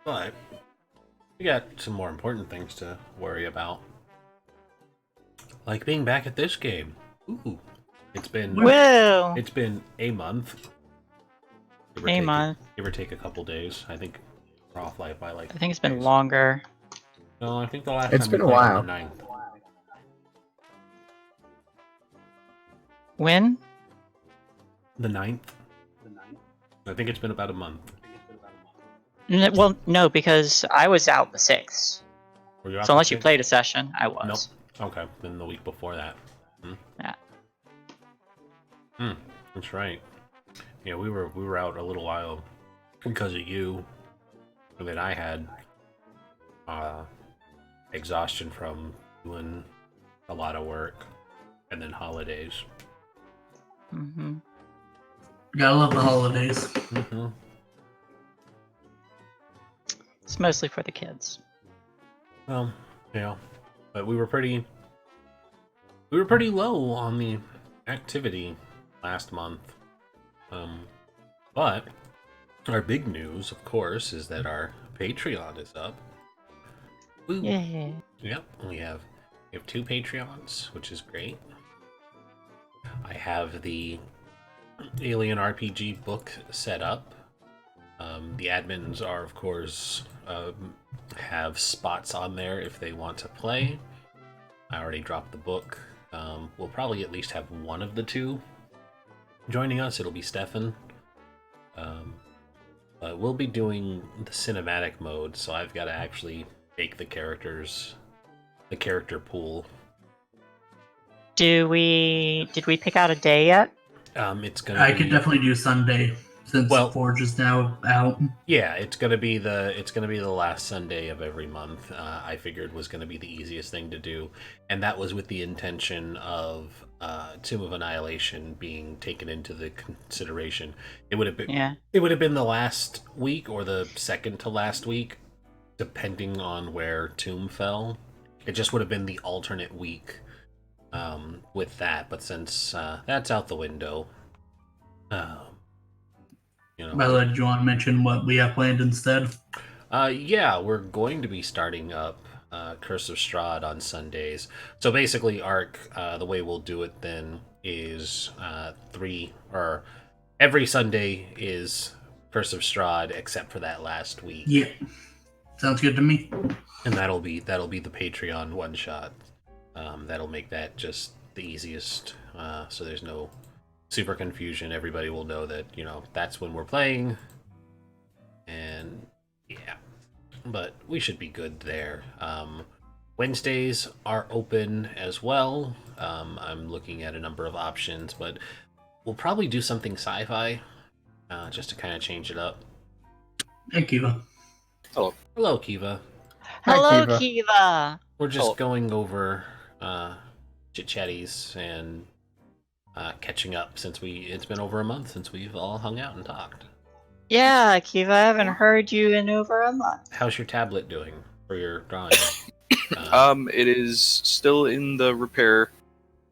But we got some more important things to worry about. Like being back at this game. Ooh. It's been Woo! It's been a month. A month. Give or take a couple days. I think we're off live by like I think it's been days. longer. No, I think the last It's time been we a played while. on the 9th. When? The 9th? I think it's been about a month. Well, no, because I was out the 6th. Were you off So unless the you 6th? played a session, I was. Nope. Okay, then the week before that. Yeah. That's right. Yeah, we were out a little while because of you. And then I had exhaustion from doing a lot of work, and then holidays. Mm-hmm. Gotta love the holidays. Mm-hmm. It's mostly for the kids. Well, yeah, but we were pretty low on the activity last month. But our big news, of course, is that our Patreon is up. Woo. Yeah. Yep, we have 2 Patreons, which is great. I have the Alien RPG book set up. The admins are, of course, have spots on there if they want to play. I already dropped the book. We'll probably at least have one of the 2 joining us. It'll be Stefan. But we'll be doing the cinematic mode, so I've got to actually make the character pool. Did we pick out a day yet? It's gonna. I could definitely do Sunday since Forge is now out. Yeah, it's gonna be the last Sunday of every month. I figured was gonna be the easiest thing to do, and that was with the intention of Tomb of Annihilation being taken into the consideration. It would have been It would have been the last week or the second to last week, depending on where Tomb fell. It just would have been the alternate week with that. But since that's out the window, By the way, do you want to mention what we have planned instead? Yeah, we're going to be starting up Curse of Strahd on Sundays. So basically, the way we'll do it then is every Sunday is Curse of Strahd except for that last week. Yeah, sounds good to me. And that'll be the Patreon one shot. That'll make that just the easiest. So there's no super confusion. Everybody will know that that's when we're playing. And yeah. But we should be good there. Wednesdays are open as well. I'm looking at a number of options, but we'll probably do something sci-fi, just to kind of change it up. Hey, Keavah. Hello. Hello, Keavah. Hello, Keavah. We're just going over chit-chatties and catching up since it's been over a month since we've all hung out and talked. Yeah, Keavah, I haven't heard you in over a month. How's your tablet doing for your drawing? It is still in the repair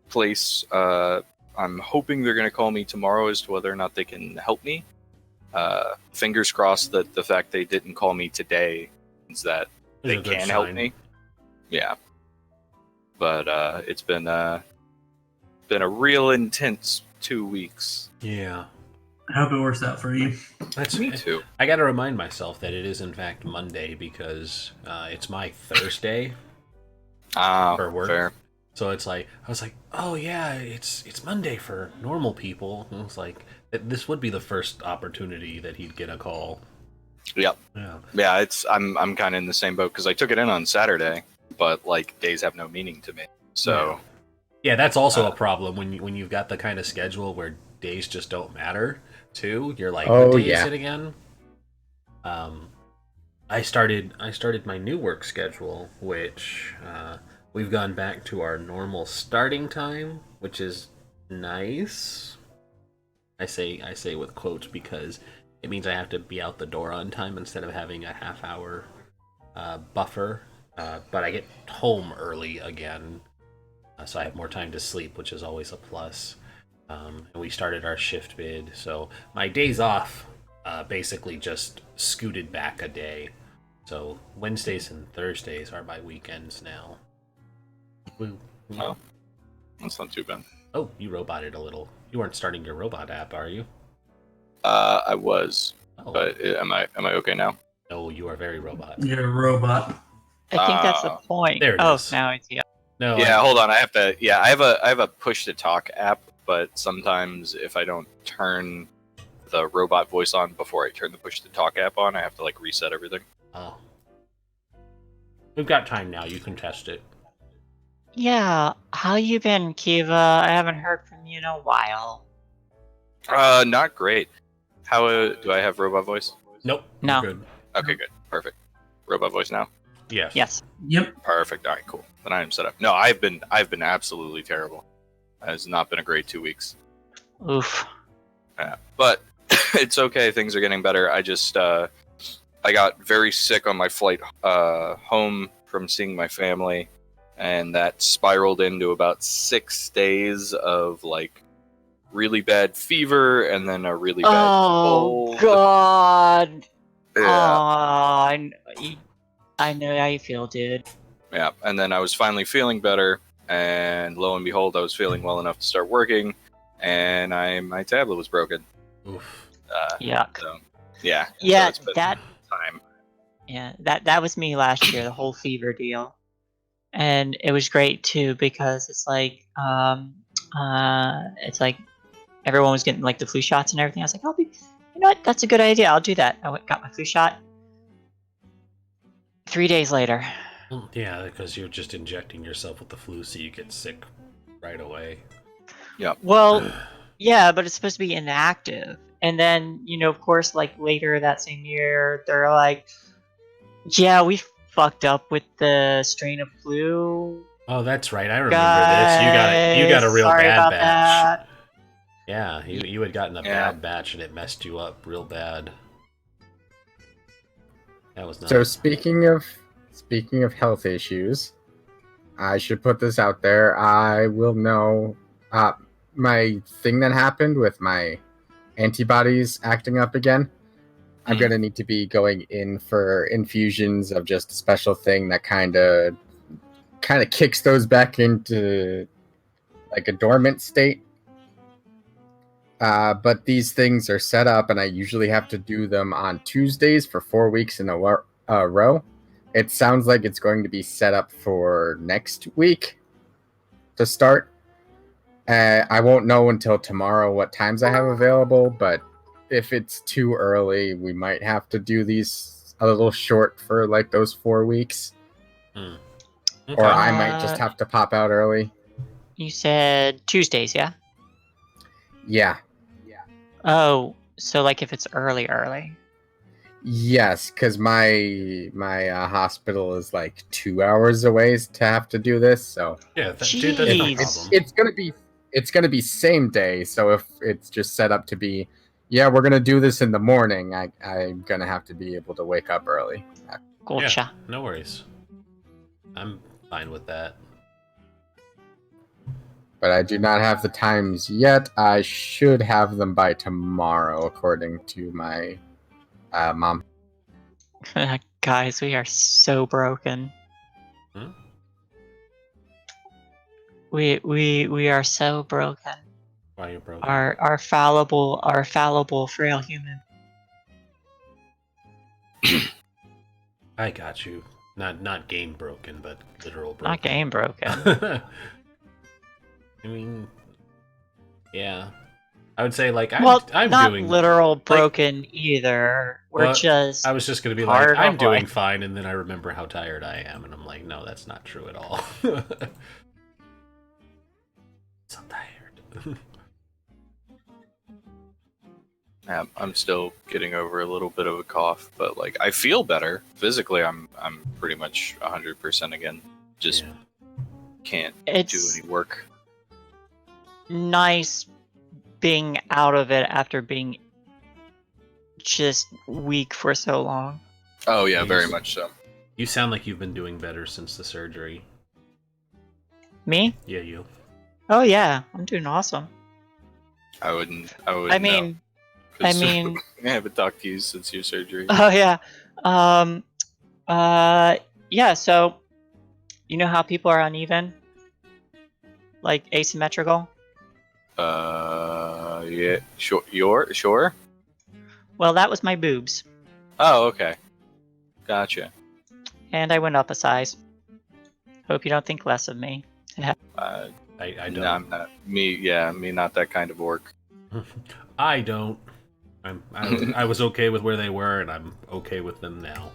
place. I'm hoping they're going to call me tomorrow as to whether or not they can help me. Fingers crossed that the fact they didn't call me today means that they can help me. Yeah. But it's been a real intense 2 weeks. Yeah. I hope it works out for you. That's me too. I got to remind myself that it is in fact Monday because it's my Thursday for work. Fair. So it's like I was like, oh yeah, it's Monday for normal people. And it's like this would be the first opportunity that he'd get a call. Yep. Yeah. I'm kind of in the same boat because I took it in on Saturday, but like days have no meaning to me. So yeah, that's also a problem when you've got the kind of schedule where days just don't matter. Too, you're like, what day is it again? I started my new work schedule, which we've gone back to our normal starting time, which is nice. I say with quotes because it means I have to be out the door on time instead of having a half-hour buffer. But I get home early again, so I have more time to sleep, which is always a plus. And we started our shift bid, so my days off basically just scooted back a day. So Wednesdays and Thursdays are my weekends now. Woo. Oh, that's not too bad. Oh, you roboted a little. You weren't starting your robot app, are you? I was, Oh, but am I okay now? no, you are very robot. You're a robot. I think that's the point. there it oh, is. now I see. No, Yeah, hold on. I have to. Yeah, I have a push to talk app, but sometimes if I don't turn the robot voice on before I turn the push to talk app on, I have to like reset everything. Oh. We've got time now. You can test it. Yeah, how you been, Keavah? I haven't heard from you in a while. Not great. How do I have robot voice? Nope. No. You're good. Okay, good, perfect. Robot voice now. Yes. Yes. Yep. Perfect. All right, cool. Then I am set up. No, I've been absolutely terrible. It has not been a great 2 weeks. Oof. Yeah, but it's okay. Things are getting better. I just I got very sick on my flight home from seeing my family, and that spiraled into about 6 days of like really bad fever and then a really bad Oh cold. God. Yeah. I know how you feel, dude. Yeah, and then I was finally feeling better, and lo and behold, I was feeling well enough to start working, and my tablet was broken. Oof. Yuck. So, yeah. Yeah, so it's been time. Yeah, that was me last year, the whole fever deal. And it was great too because it's like everyone was getting like the flu shots and everything. I was like, you know what, that's a good idea. I'll do that. Got my flu shot. 3 days later. Yeah, because you're just injecting yourself with the flu so you get sick right away. Yeah. Well, yeah, but it's supposed to be inactive. And then, of course, like later that same year, they're like, yeah, we fucked up with the strain of flu. Oh, that's right. I remember this. You got a real Sorry bad about batch. that. Yeah, you had gotten a bad batch and it messed you up real bad. That was not. So speaking of health issues, I should put this out there. I will know my thing that happened with my antibodies acting up again. I'm gonna need to be going in for infusions of just a special thing that kind of kicks those back into like a dormant state. But these things are set up, and I usually have to do them on Tuesdays for 4 weeks in a row. It sounds like it's going to be set up for next week to start. I won't know until tomorrow what times I have available, but if it's too early, we might have to do these a little short for like those 4 weeks. Okay. Or I might just have to pop out early. You said Tuesdays, yeah? Yeah. Oh, so like if it's early. Yes, because my hospital is like 2 hours away to have to do this. So yeah, dude, that's no problem. It's gonna be same day. So if it's just set up to be, yeah, we're gonna do this in the morning, I'm gonna have to be able to wake up early. Gotcha. Yeah, no worries. I'm fine with that. But I do not have the times yet. I should have them by tomorrow, according to my mom. Guys, we are so broken. Hmm? We are so broken. Why you broken? Our fallible frail human. I got you. Not game broken, but literal broken. Not game broken. I mean, yeah. I would say like I'm not doing literal broken either. We're just. I was just gonna be part like, I'm of doing life. fine, and then I remember how tired I am, and I'm like, no, that's not true at all. So tired. Yeah, I'm still getting over a little bit of a cough, but like I feel better physically. I'm pretty much 100% again. Just can't do It's any work. nice being out of it after being just weak for so long. Oh yeah, very much so. You sound like you've been doing better since the surgery. Me? Yeah, you. Oh yeah, I'm doing awesome. I wouldn't. I mean, I haven't talked to you since your surgery. oh yeah. Yeah, so you know how people are uneven? Like asymmetrical? Yeah, sure. Well, that was my boobs. Oh, okay. Gotcha. And I went up a size. Hope you don't think less of me. I don't. No, I'm not. Me not that kind of orc. I don't. I was okay with where they were, and I'm okay with them now.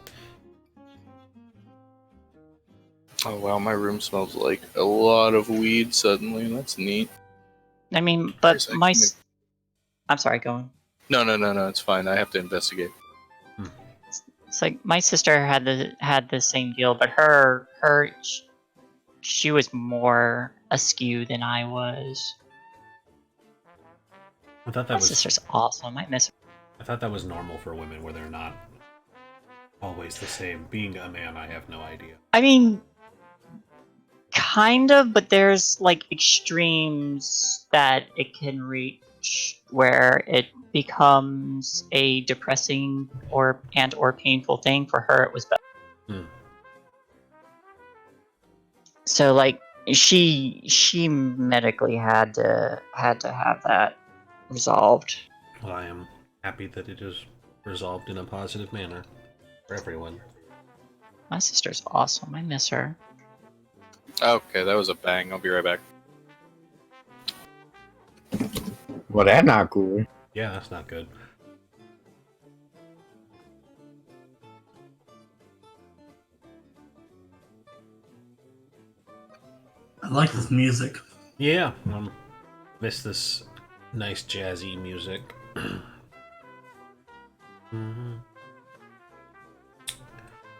Oh wow, my room smells like a lot of weed suddenly. That's neat. I mean, but Wait a my... second. I'm sorry, go on. No, it's fine. I have to investigate. It's like my sister had the same deal, but she was more askew than I was. I thought My that was sister's awesome. I miss her. I thought that was normal for women, where they're not always the same. Being a man, I have no idea. I mean, kind of, but there's like extremes that it can reach where it becomes a depressing or painful thing. For her, it was better. So like she medically had to have that resolved. Well, I am happy that it is resolved in a positive manner for everyone. My sister's awesome. I miss her. Okay, that was a bang. I'll be right back. Well, that's not cool. Yeah, that's not good. I like this music. Yeah, miss this nice jazzy music.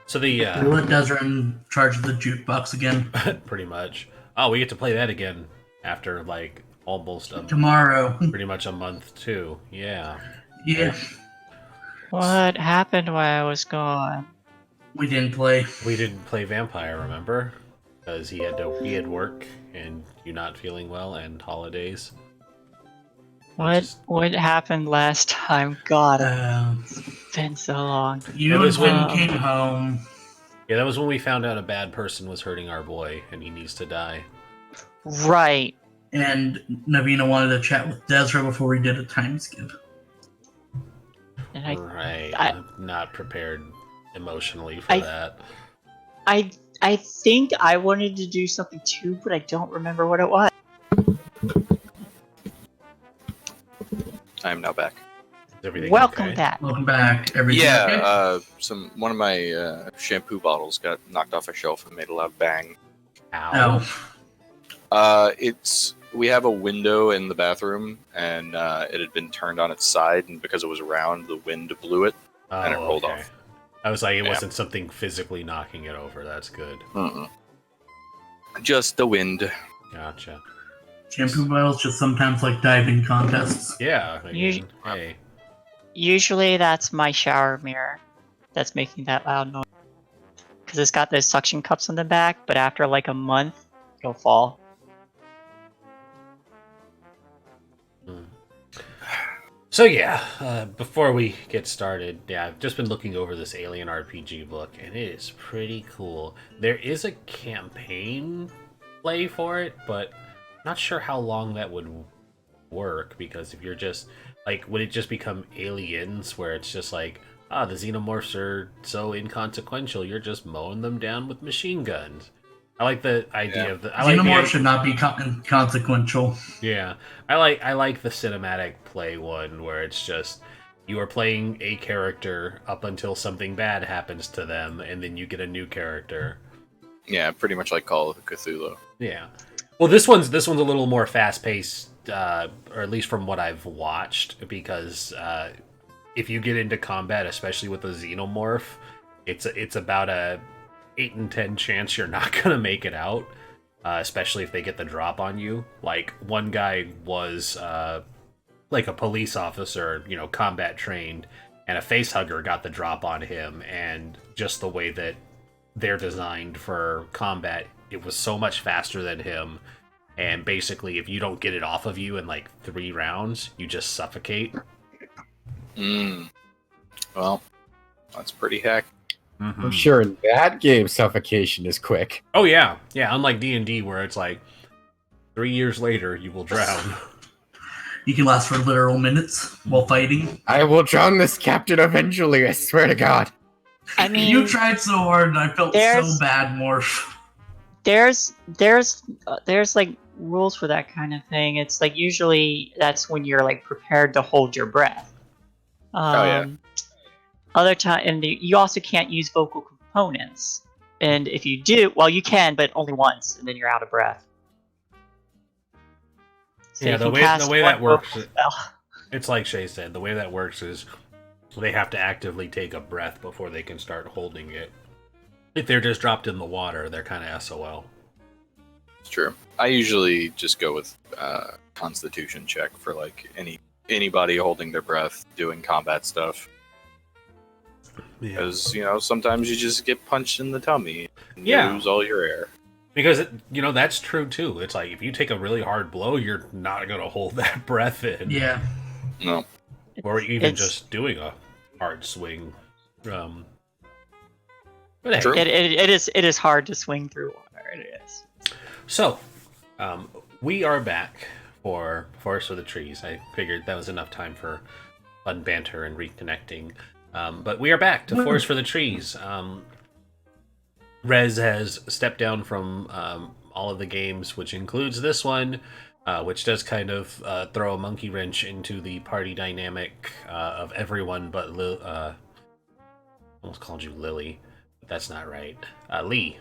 So the We'll let Desert in charge of the jukebox again. pretty much. Oh, we get to play that again after like almost Tomorrow. pretty much a month too. Yeah. Yeah, What happened while I was gone? we didn't play. We didn't play Vampire, remember? Because he had work and you not feeling well and holidays. What happened last time? God, it's been so long. You It was and when- Ken came home. Yeah, that was when we found out a bad person was hurting our boy and he needs to die. Right. And Navina wanted to chat with Desra before we did a time skip. And I'm not prepared emotionally for that. I think I wanted to do something too, but I don't remember what it was. I am now back. Is everything Welcome okay? back. Welcome back. Everything okay? One of my shampoo bottles got knocked off a shelf and made a loud bang. Ow. We have a window in the bathroom, and it had been turned on its side, and because it was round, the wind blew it, and it rolled off. I was like, it wasn't something physically knocking it over. That's good. Just the wind. Gotcha. Shampoo bottles just sometimes like diving contests. Yeah. I mean, hey. Usually that's my shower mirror that's making that loud noise. Because it's got those suction cups on the back, but after like a month, it'll fall. So yeah, before we get started, I've just been looking over this Alien RPG book, and it is pretty cool. There is a campaign play for it, but not sure how long that would work, because if you're just like, would it just become Aliens, where it's just like, the xenomorphs are so inconsequential, you're just mowing them down with machine guns. I like the idea of the Xenomorph should not be consequential. Yeah, I like the cinematic play one, where it's just you are playing a character up until something bad happens to them, and then you get a new character. Yeah, pretty much like Call of Cthulhu. Yeah. Well, this one's a little more fast paced, or at least from what I've watched, because if you get into combat, especially with a xenomorph, it's about a 8 in 10 chance you're not gonna make it out, especially if they get the drop on you. Like, one guy was like a police officer, combat trained, and a facehugger got the drop on him, and just the way that they're designed for combat, it was so much faster than him, and basically if you don't get it off of you in like 3 rounds, you just suffocate. Well, that's pretty hack. I'm sure in that game suffocation is quick. Oh yeah, yeah. Unlike D&D, where it's like 3 years later you will drown. You can last for literal minutes while fighting. I will drown this captain eventually, I swear to God. I mean, You tried so hard, and I felt so there's- bad, Morph. there's like rules for that kind of thing. It's like usually that's when you're like prepared to hold your breath. Yeah. Other time, and you also can't use vocal components. And if you do, well, you can, but only once, and then you're out of breath. So Yeah, you the can way cast that one works, vocal spell. it's like Shay said. The way that works is they have to actively take a breath before they can start holding it. If they're just dropped in the water, they're kind of SOL. It's true. I usually just go with Constitution check for like anybody holding their breath doing combat stuff. Yeah. Because sometimes you just get punched in the tummy and Yeah. you lose all your air. Because that's true too. It's like if you take a really hard blow, you're not going to hold that breath in. Yeah. No. Or even It's- just doing a hard swing. But hey. True. It is hard to swing through water. It is. So, we are back for Forest for the Trees. I figured that was enough time for fun banter and reconnecting. But we are back to Forest for the Trees. Rez has stepped down from all of the games, which includes this one, which does kind of throw a monkey wrench into the party dynamic of everyone but almost called you Lily, but that's not right. Lee,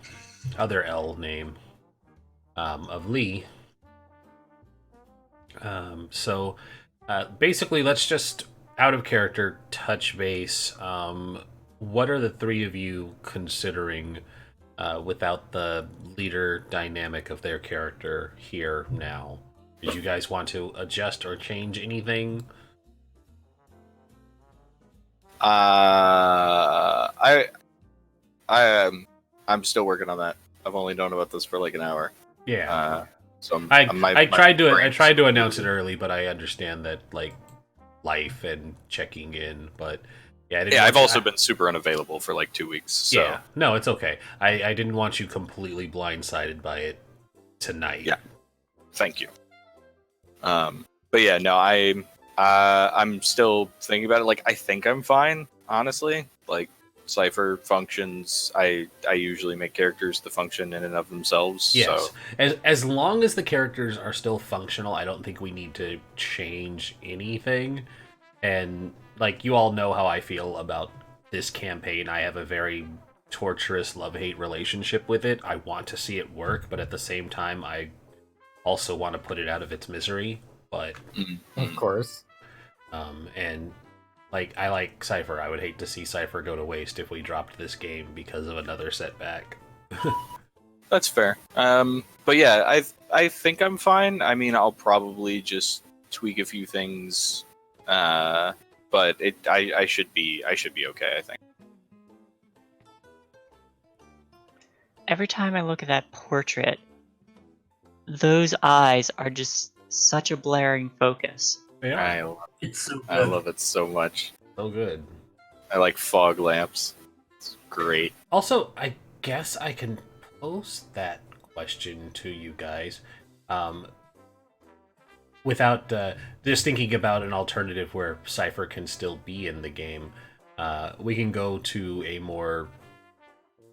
other L name of Lee. So basically, let's just out of character touch base. What are the three of you considering without the leader dynamic of their character here now? Did you guys want to adjust or change anything? I'm still working on that. I've only known about this for like an hour. Yeah. So I tried to announce it early, but I understand that like life and checking in, but yeah, I've also been super unavailable for like 2 weeks. So. Yeah, no, it's okay. I didn't want you completely blindsided by it tonight. Yeah, thank you. But yeah, no, I'm still thinking about it. Like, I think I'm fine, honestly. Like, Cypher functions. I usually make characters to function in and of themselves. Yes. So. As long as the characters are still functional, I don't think we need to change anything. And like you all know how I feel about this campaign. I have a very torturous love-hate relationship with it. I want to see it work, but at the same time I also want to put it out of its misery. But Of course. and like I like Cypher. I would hate to see Cypher go to waste if we dropped this game because of another setback. That's fair. But yeah, I think I'm fine. I mean, I'll probably just tweak a few things, but I should be okay. I think. Every time I look at that portrait, those eyes are just such a blaring focus. Yeah, It's so good. I love it so much. so good. I like fog lamps. It's great. Also, I guess I can post that question to you guys without just thinking about an alternative where Cypher can still be in the game. We can go to a more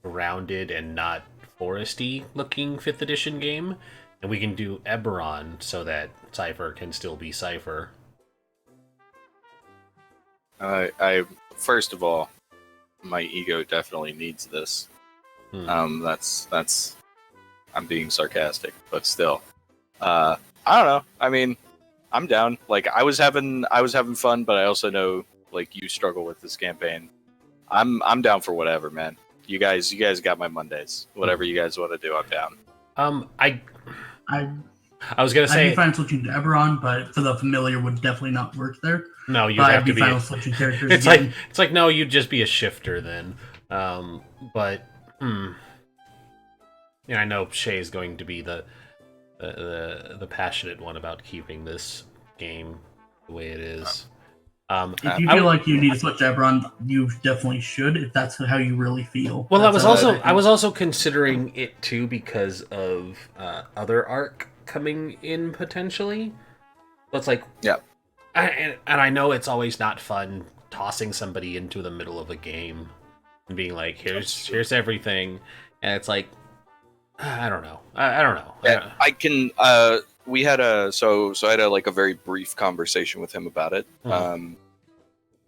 rounded and not foresty looking 5th edition game, and we can do Eberron so that Cypher can still be Cypher. I first of all, my ego definitely needs this. That's I'm being sarcastic, but still. I don't know. I mean, I'm down. Like I was having fun, but I also know like you struggle with this campaign. I'm down for whatever, man. You guys got my Mondays. Whatever you guys want to do, I'm down. I was gonna I'd say be fine switching to Eberron, but for the familiar would definitely not work there. no. You But have I'd to be be. fine with switching characters It's again. like no, you'd just be a shifter then. But yeah, I know Shay is going to be the passionate one about keeping this game the way it is. If you I feel w- like you need to switch Eberron, you definitely should. If that's how you really feel. well, That's how I was also considering it too because of other arc coming in potentially. So it's like, Yeah. and I know it's always not fun tossing somebody into the middle of a game and being like, here's everything, and it's like, I don't know, I don't know. Yeah, I can. We had so I had a very brief conversation with him about it. Mhm.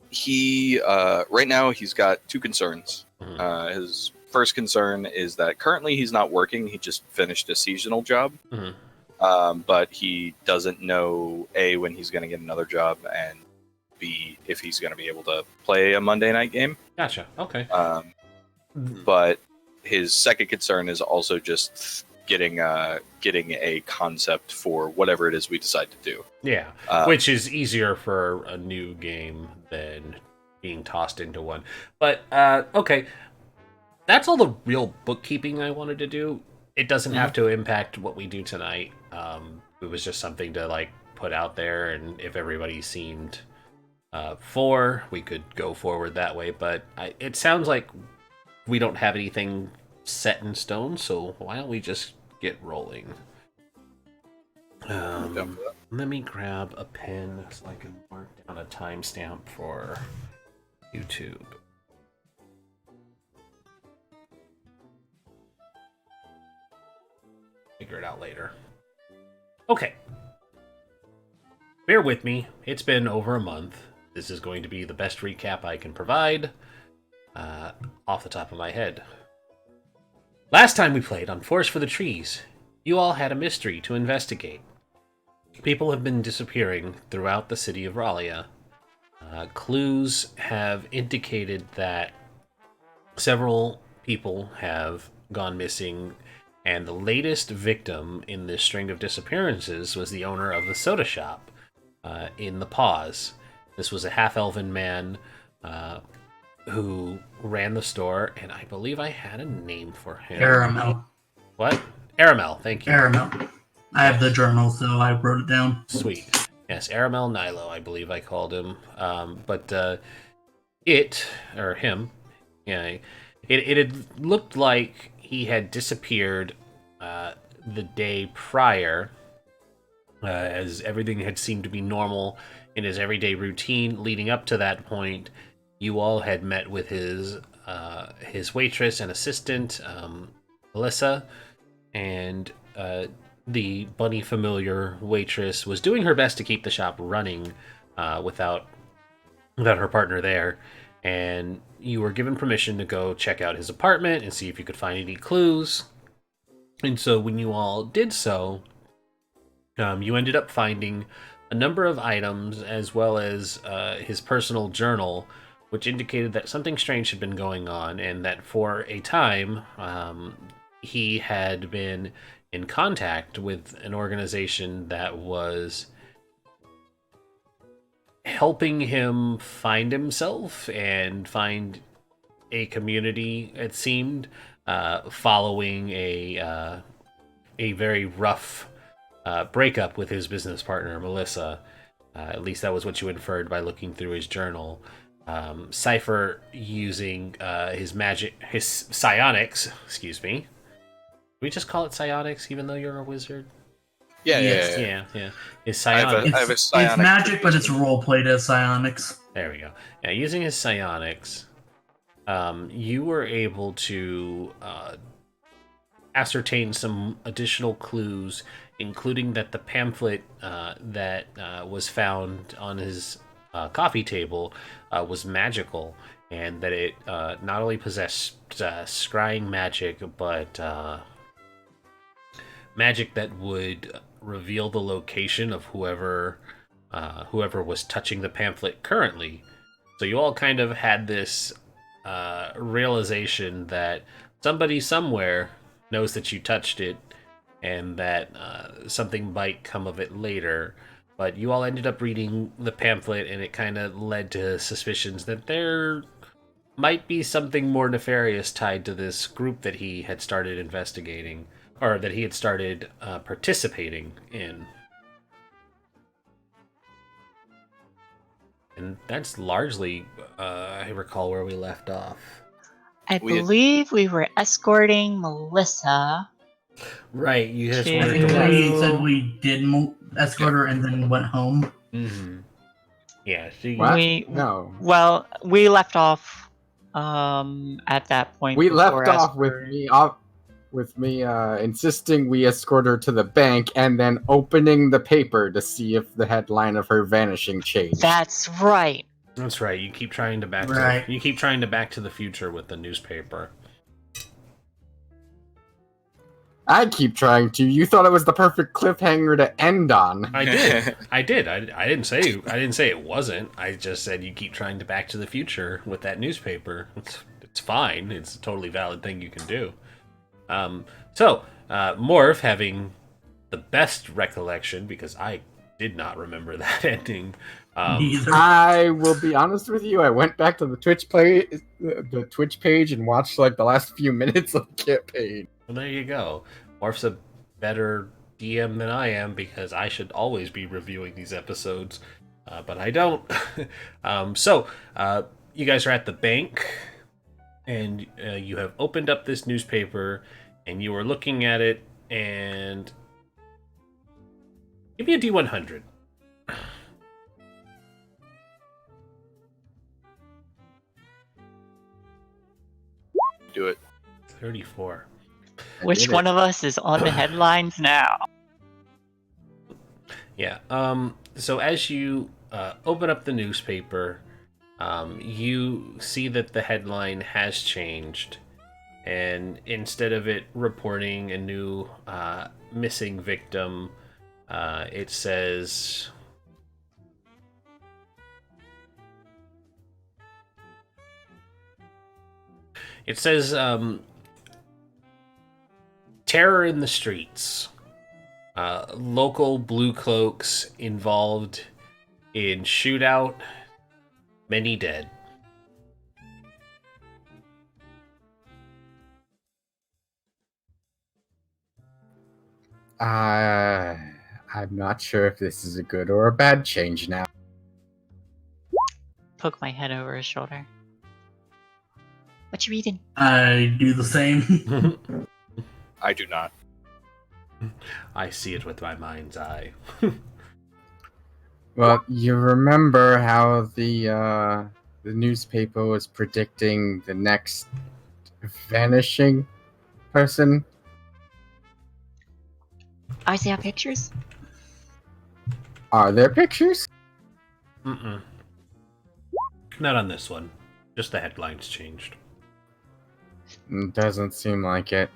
He right now he's got two concerns. Mhm. His first concern is that currently he's not working. He just finished a seasonal job, Mhm. but he doesn't know A, when he's going to get another job, and B, if he's going to be able to play a Monday night game. Gotcha. Okay. But his second concern is also just getting a concept for whatever it is we decide to do. Yeah, which is easier for a new game than being tossed into one. But okay, that's all the real bookkeeping I wanted to do. It doesn't have to impact what we do tonight. It was just something to like put out there, and if everybody seemed for, we could go forward that way. But it sounds like we don't have anything set in stone, so why don't we just get rolling? Let me grab a pen so I can mark down a timestamp for YouTube. Figure it out later. Okay. Bear with me. It's been over a month. This is going to be the best recap I can provide off the top of my head. Last time we played on Forest for the Trees, you all had a mystery to investigate. People have been disappearing throughout the city of Ralia. Clues have indicated that several people have gone missing, and the latest victim in this string of disappearances was the owner of the soda shop in the Pause. This was a half-elven man who ran the store, and I believe I had a name for him. Aramel. What? Aramel, thank you. Aramel. I have the journal, so I wrote it down. Sweet. Yes, Aramel Nilo, I believe I called him. But it, or him, yeah, it had looked like he had disappeared the day prior, as everything had seemed to be normal in his everyday routine. Leading up to that point, you all had met with his waitress and assistant, Melissa, and the bunny familiar waitress was doing her best to keep the shop running without her partner there. And you were given permission to go check out his apartment and see if you could find any clues. And so when you all did so, you ended up finding a number of items as well as his personal journal, which indicated that something strange had been going on, and that for a time he had been in contact with an organization that was helping him find himself and find a community, it seemed, following a very rough breakup with his business partner, Melissa. At least that was what you inferred by looking through his journal. Cypher using his psionics, excuse me. We just call it psionics, even though you're a wizard. Yeah. His psionics. I have a It's psionic magic, but it's role played as psionics. There we go. Yeah, using his psionics, you were able to ascertain some additional clues, including that the pamphlet that was found on his coffee table was magical, and that it not only possessed scrying magic, but magic that would reveal the location of whoever was touching the pamphlet currently. So you all kind of had this realization that somebody somewhere knows that you touched it, and that something might come of it later. But you all ended up reading the pamphlet, and it kind of led to suspicions that there might be something more nefarious tied to this group that he had started investigating, or that he had started participating in. And that's largely, I recall, where we left off. I We had- believe we were escorting Melissa. Right, you guys Okay. I wanted think to... we said we did escort her and then went home. Mm-hmm. Yeah, she... What? We No. Well, we left off at that point. We before left off escort. with me insisting we escort her to the bank and then opening the paper to see if the headline of her vanishing changed. That's right. That's right. You keep trying to Right. you keep trying to Back to the Future with the newspaper. I keep trying to. You thought it was the perfect cliffhanger to end on. I did. I did. I didn't say it wasn't. I just said you keep trying to Back to the Future with that newspaper. It's fine. It's a totally valid thing you can do. So Morph, having the best recollection, because I did not remember that ending. Neither. I will be honest with you. I went back to the Twitch page and watched like the last few minutes of the campaign. Well, there you go. Morph's a better DM than I am because I should always be reviewing these episodes, but I don't. So you guys are at the bank, and you have opened up this newspaper, and you are looking at it, and give me a D100. Do it. 34. Which one of us is on the headlines now? Yeah. So as you open up the newspaper, you see that the headline has changed, and instead of it reporting a new missing victim, it says... It says, terror in the streets. Local blue cloaks involved in shootout. Many dead. I'm not sure if this is a good or a bad change now. Poke my head over his shoulder. What you reading? I do the same. I do not. I see it with my mind's eye. Well, you remember how the newspaper was predicting the next vanishing person? I see our pictures. Are there pictures? Mm-mm. Not on this one. Just the headlines changed. Doesn't seem like it.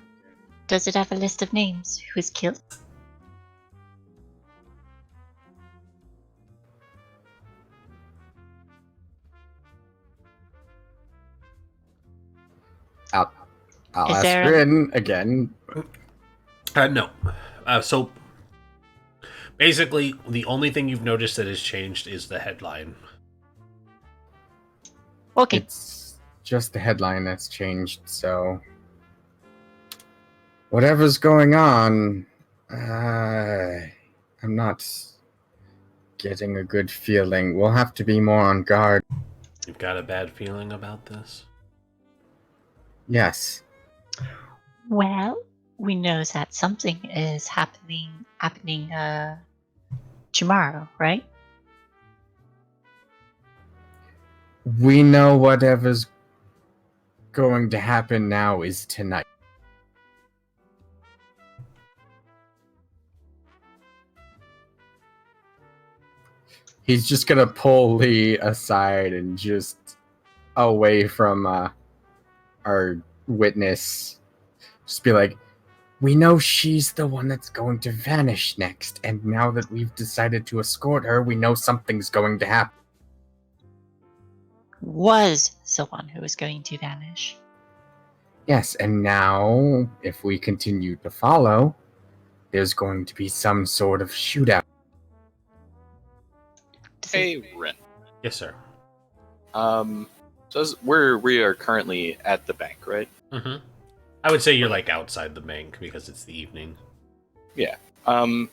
Does it have a list of names? Who's killed? I'll Is ask there a- Rin again. No. So basically, the only thing you've noticed that has changed is the headline. Okay. It's just the headline that's changed, so... Whatever's going on, I'm not getting a good feeling. We'll have to be more on guard. You've got a bad feeling about this? Yes. Well, we know that something is happening tomorrow, right? We know whatever's going to happen now is tonight. He's just gonna pull Lee aside and just away from our witness. Just be like, we know she's the one that's going to vanish next, and now that we've decided to escort her, we know something's going to happen. Was someone who was going to vanish. Yes, and now, if we continue to follow, there's going to be some sort of shootout. Hey, Ren. Yes, sir. So we are currently at the bank, right? Mm-hmm. I would say you're like outside the bank because it's the evening. Can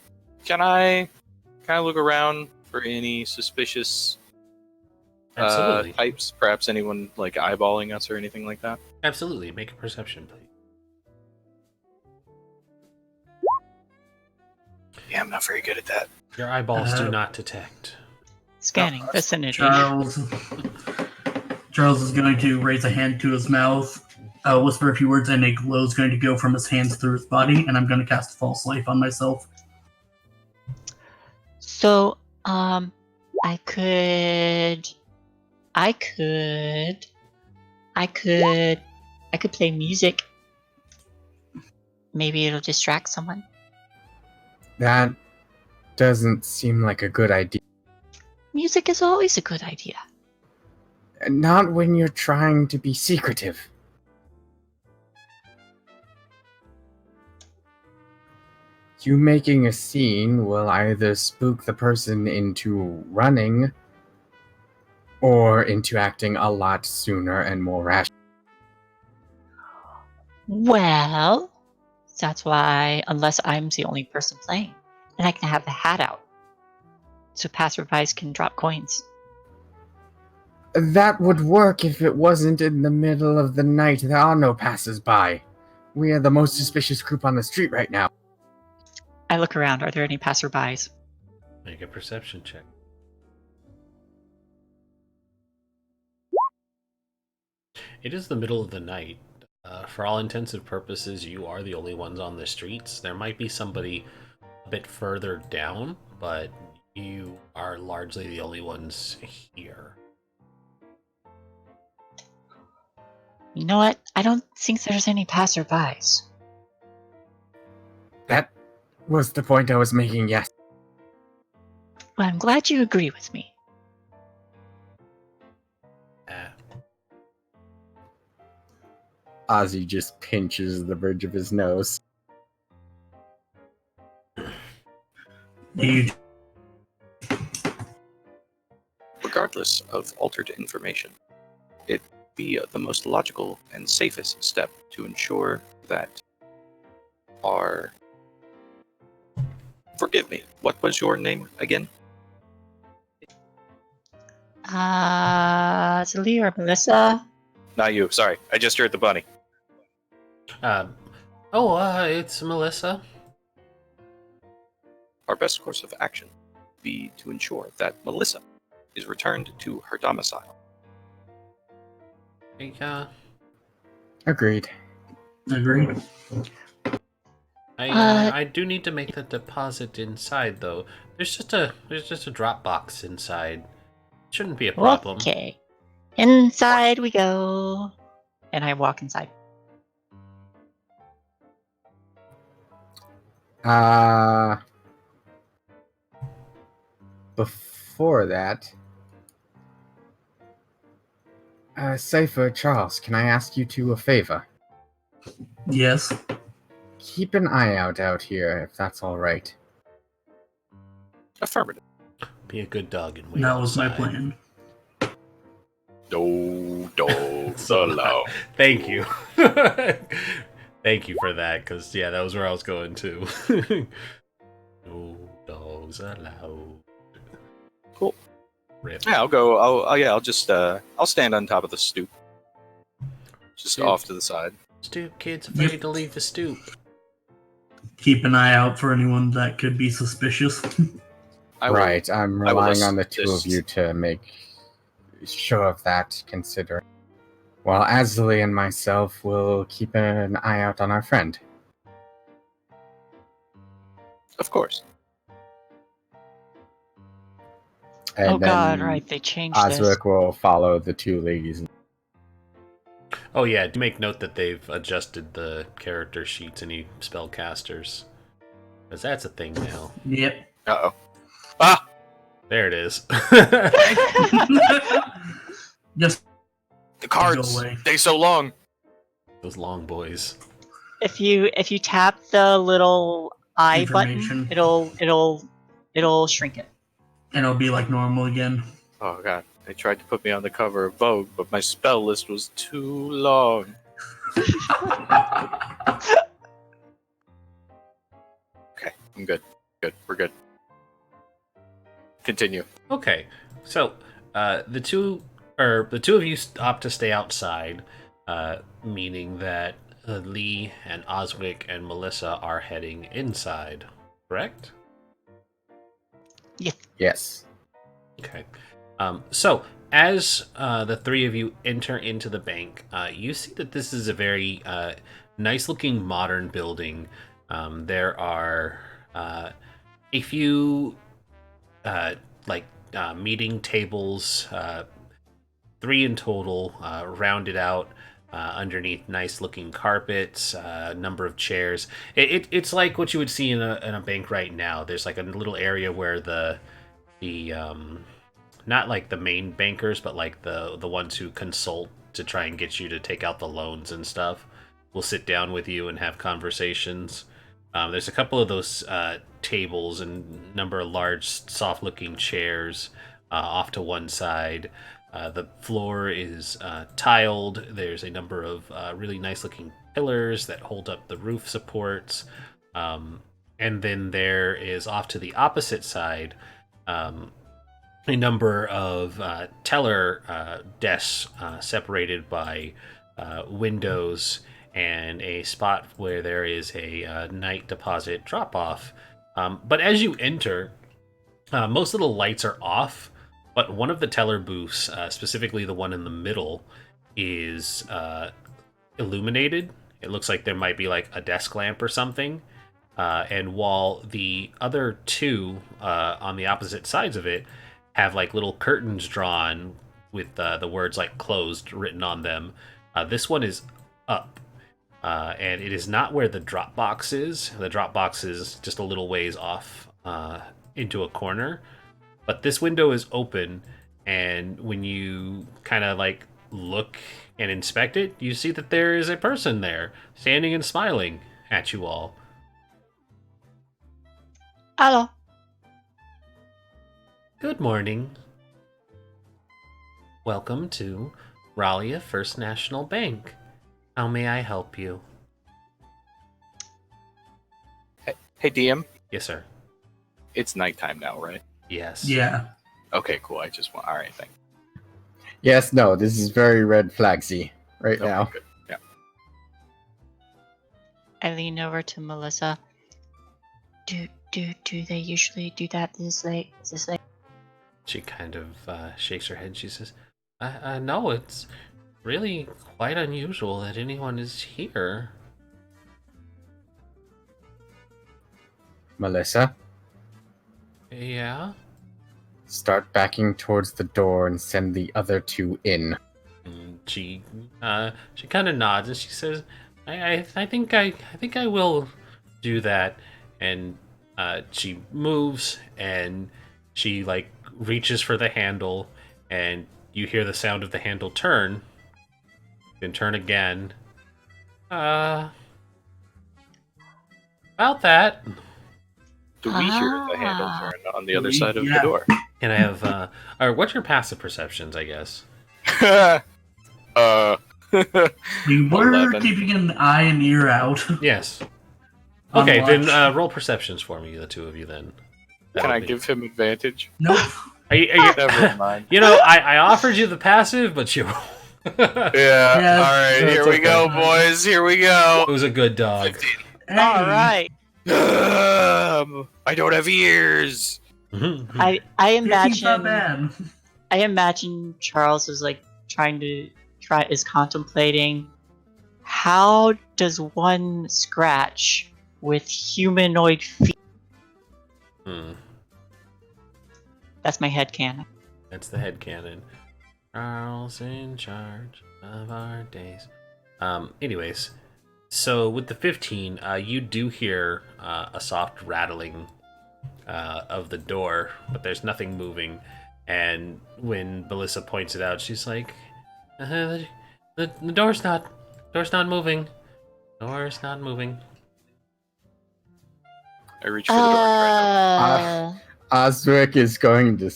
I look around for any suspicious Absolutely. Types? Perhaps anyone like eyeballing us or anything like that? Absolutely. Make a perception, please. Yeah, I'm not very good at that. Your eyeballs do not detect. Scanning vicinity. Charles is going to raise a hand to his mouth, whisper a few words, and a glow is going to go from his hands through his body, and I'm going to cast False Life on myself. So, I could play music. Maybe it'll distract someone. That doesn't seem like a good idea. Music is always a good idea. Not when you're trying to be secretive. You making a scene will either spook the person into running or into acting a lot sooner and more rational. Well, that's why, unless I'm the only person playing, then I can have the hat out, so passerbys can drop coins. That would work if it wasn't in the middle of the night. There are no passers-by. We are the most suspicious group on the street right now. I look around. Are there any passerbys? Make a perception check. It is the middle of the night. For all intensive purposes, you are the only ones on the streets. There might be somebody a bit further down, but you are largely the only ones here. You know what? I don't think there's any passerbys. That was the point I was making, yes. Well, I'm glad you agree with me. Ozzy just pinches the bridge of his nose. Regardless of altered information, it'd be the most logical and safest step to ensure that our... Forgive me, what was your name again? Celia or Melissa? Not you, sorry. I just heard the bunny. It's Melissa. Our best course of action would be to ensure that Melissa is returned to her domicile. Yeah. Agreed. I do need to make the deposit inside, though. There's just a drop box inside. Shouldn't be a problem. Okay. Inside we go. And I walk inside. Before that, Cypher, Charles, can I ask you a favor? Yes. Keep an eye out here, if that's all right. Affirmative. Be a good dog and wait That was my outside. plan. No dogs allowed. Thank you. Thank you for that, because, yeah, that was where I was going, too. No dogs allowed. Cool. Rip. Yeah, I'll go. I'll just I'll stand on top of the stoop. Just Stoop. off to the side. Stoop, kids afraid to leave the stoop. Keep an eye out for anyone that could be suspicious. Right, I'm I will relying on the two assist. of you to make sure of that, considering. While Asley and myself will keep an eye out on our friend. Of course. And Oh god, then right, they changed this. Oswick will follow the two ladies. Oh yeah, do make note that they've adjusted the character sheets, any spellcasters. Because that's a thing now. Yep. Uh-oh. Ah! There it is. Just The cards! Go away. They so long! Those long boys. If you tap the little I button, Information. it'll shrink it. and it'll be like normal again. Oh god. They tried to put me on the cover of Vogue, but my spell list was too long. Okay, I'm good. Good. We're good. Continue. Okay, so the two of you opt to stay outside, meaning that Lee and Oswick and Melissa are heading inside. Correct? Yes. Okay. So as the three of you enter into the bank, you see that this is a very nice-looking modern building. There are a few meeting tables, 3 in total, rounded out underneath nice-looking carpets, a number of chairs. It's like what you would see in a bank right now. There's like a little area where the not like the main bankers, but like the ones who consult to try and get you to take out the loans and stuff will sit down with you and have conversations. There's a couple of those tables and number of large, soft-looking chairs off to one side. The floor is tiled. There's a number of really nice-looking pillars that hold up the roof supports. And then there is off to the opposite side a number of teller desks separated by windows and a spot where there is a night deposit drop-off. But as you enter, most of the lights are off, but one of the teller booths, specifically the one in the middle, is illuminated. It looks like there might be like a desk lamp or something. And while the other two on the opposite sides of it have like little curtains drawn with the words like closed written on them, this one is up. And it is not where the drop box is. The drop box is just a little ways off into a corner. But this window is open, and when you kind of like look and inspect it, you see that there is a person there, standing and smiling at you all. Hello. Good morning. Welcome to Raleigh First National Bank. How may I help you? Hey, DM. Yes, sir. It's nighttime now, right? Yes. Yeah. Okay, cool. I just want. All right, thank Yes, no, this is very red flagsy right you. Okay, now. good. Yeah. I lean over to Melissa. Do they usually do that this late? Is this late? She kind of shakes her head. She says, no, it's really quite unusual that anyone is here. Melissa, Yeah? start backing towards the door and send the other two in. And she kind of nods and she says, I think I will do that. And she moves and she like reaches for the handle, and you hear the sound of the handle turn. Then turn again. About that. Do we hear the handle turn on the other side of the Yeah. door? And I have or what's your passive perceptions, I guess? We were 11. keeping an eye and ear out. Yes. On Okay, watch. then roll perceptions for me, the two of you then. Can That'll I be- give him advantage? Nope. Are you, Never mind. you know, I offered you the passive, but you Yeah. Yeah, All right. that's Here we okay. go, boys. Here we go. It was a good dog. 15. Hey. All right. I don't have ears. I 15's not imagine bad. I imagine Charles is like is contemplating how does one scratch with humanoid feet? Hmm. That's my headcanon. That's the headcanon. Charles in charge of our days. Anyways, so with the 15, you do hear a soft rattling of the door, but there's nothing moving. And when Melissa points it out, she's like, the door's not moving. Door's not moving. I reach for the door. and try to- Osric is going to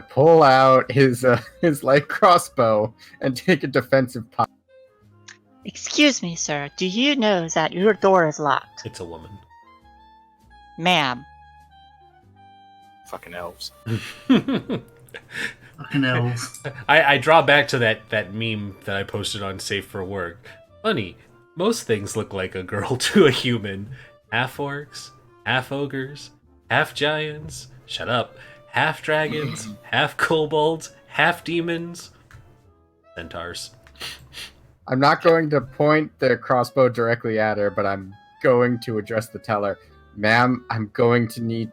pull out his light crossbow and take a defensive posture. Excuse me, sir. Do you know that your door is locked? It's a woman. Ma'am. Fucking elves. Fucking elves. I draw back to that meme that I posted on Safe for Work. Funny, most things look like a girl to a human. Half orcs, half ogres, half giants. Shut up. Half dragons, half kobolds, half demons, centaurs. I'm not going to point the crossbow directly at her, but I'm going to address the teller. Ma'am, I'm going to need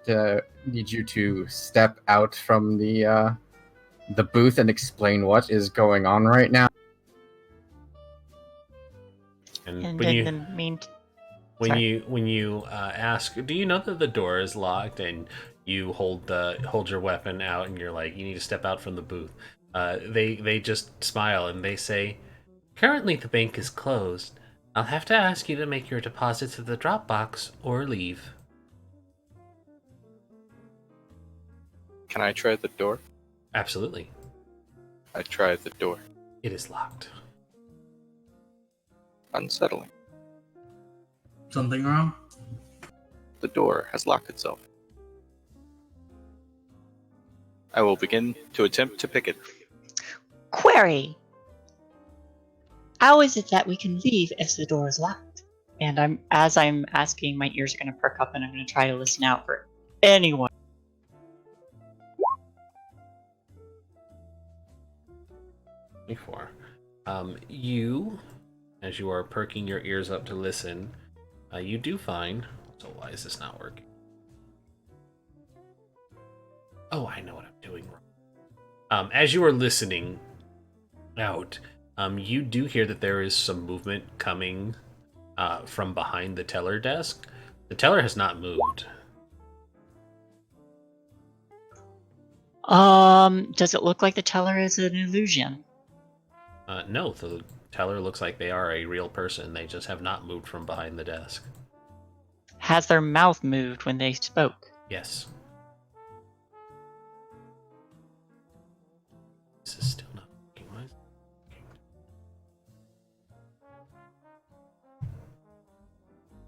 you to step out from the booth and explain what is going on right now. And And when in you the meantime, when sorry. you ask, do you know that the door is locked? And you hold your weapon out, and you're like, you need to step out from the booth. They just smile and they say, currently the bank is closed. I'll have to ask you to make your deposits at the drop box or leave. Can I try the door? Absolutely. I try the door. It is locked. Unsettling. Something wrong? The door has locked itself. I will begin to attempt to pick it. Query. How is it that we can leave if the door is locked? And as I'm asking, my ears are going to perk up, and I'm going to try to listen out for anyone. Before, you, as you are perking your ears up to listen, you do find. So why is this not working? Oh, I know what I'm doing wrong. As you are listening out, you do hear that there is some movement coming from behind the teller desk. The teller has not moved. Does it look like the teller is an illusion? No, the teller looks like they are a real person. They just have not moved from behind the desk. Has their mouth moved when they spoke? Yes. This is still not working. Why is it working?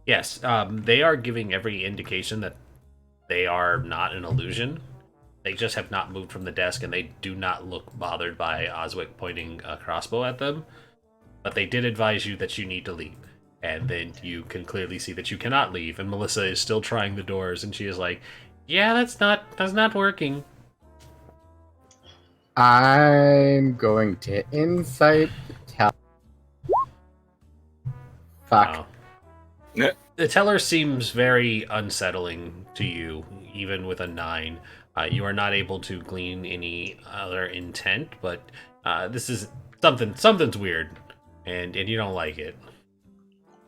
Yes, they are giving every indication that they are not an illusion. They just have not moved from the desk, and they do not look bothered by Oswick pointing a crossbow at them. But they did advise you that you need to leave. And then you can clearly see that you cannot leave, and Melissa is still trying the doors, and she is like, yeah, that's not working. I'm going to insight tell. Fuck. Wow. Yeah. The teller seems very unsettling to you, even with a 9. You are not able to glean any other intent, but this is something's weird, and you don't like it.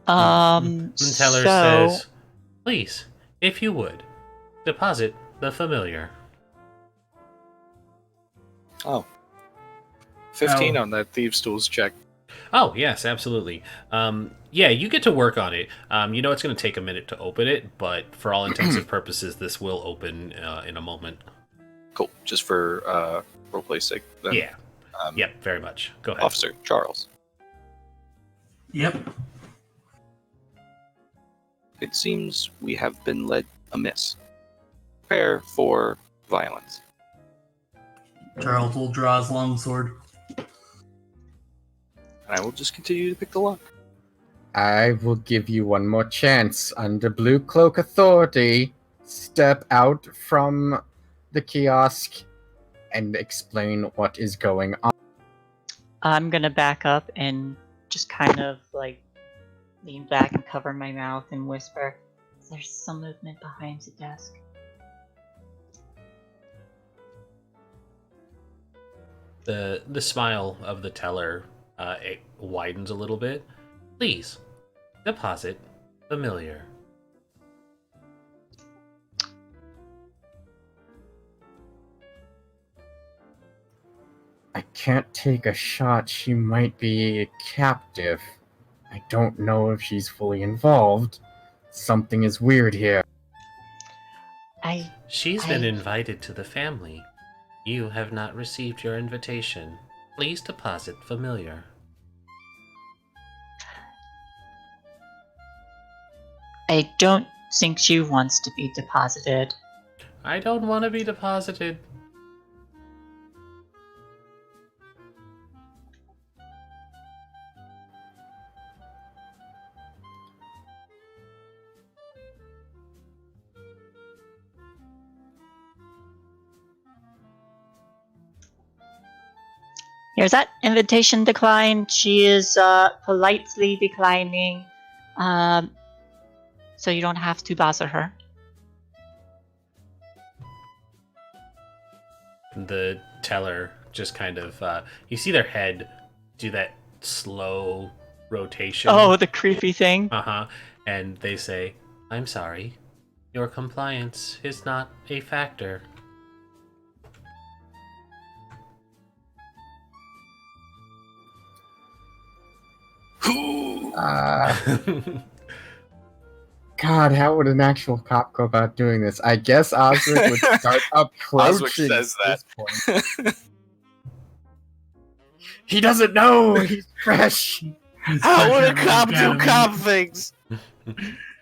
The teller says, please, if you would, deposit the familiar. Oh. 15 Oh. on that Thieves' Tools check. Oh, yes, absolutely. Yeah, you get to work on it. You know it's going to take a minute to open it, but for all intents and purposes, this will open in a moment. Cool. Just for roleplay's sake. Then. Yeah. Yep, very much. Go ahead. Officer Charles. Yep. It seems we have been led amiss. Prepare for violence. Charles will draw his longsword. And I will just continue to pick the lock. I will give you one more chance. Under Blue Cloak authority, step out from the kiosk and explain what is going on. I'm gonna back up and just kind of like lean back and cover my mouth and whisper, there's some movement behind the desk. The smile of the teller it widens a little bit. Please, deposit familiar. I can't take a shot. She might be a captive. I don't know if she's fully involved. Something is weird here. She's been invited to the family. You have not received your invitation. Please deposit familiar. I don't think she wants to be deposited. I don't want to be deposited. Here's that invitation declined. She is politely declining. So you don't have to bother her. The teller just kind of you see their head do that slow rotation. Oh, the creepy thing. Uh-huh. And they say, "I'm sorry. Your compliance is not a factor." God, how would an actual cop go about doing this? I guess Osric would start approaching. Osric says at this point. He doesn't know. He's fresh. How would a cop do cop things?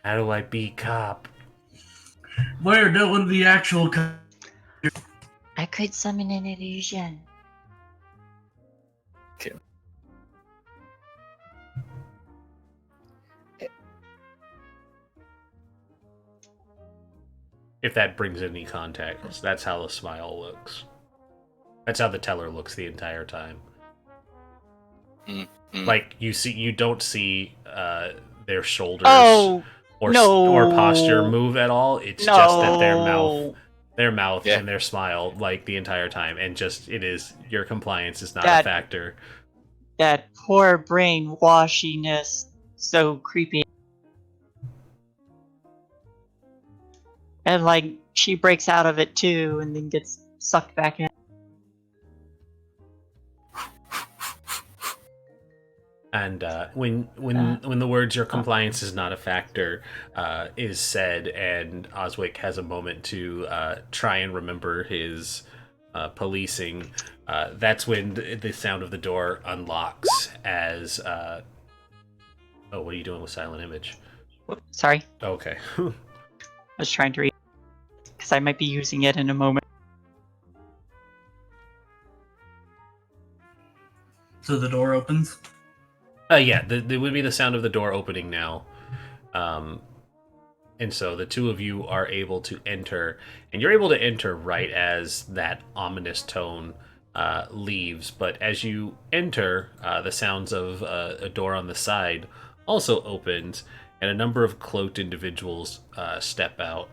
How do I be cop? Where doing the actual I could summon an illusion. If that brings any context, that's how the smile looks. That's how the teller looks the entire time. Like you don't see their shoulders or posture move at all. It's just that their mouth and their smile like the entire time, and just your compliance is not a factor. That poor brainwashiness, so creepy. And like she breaks out of it too, and then gets sucked back in. And when the words "your compliance is not a factor" is said, and Oswick has a moment to try and remember his policing, that's when the sound of the door unlocks as oh, what are you doing with silent image? Whoops, sorry. Okay. I was trying to read because I might be using it in a moment. So the door opens? Yeah, there would be the sound of the door opening now. And so the two of you are able to enter, and you're able to enter right as that ominous tone leaves. But as you enter, the sounds of a door on the side also opens, and a number of cloaked individuals step out.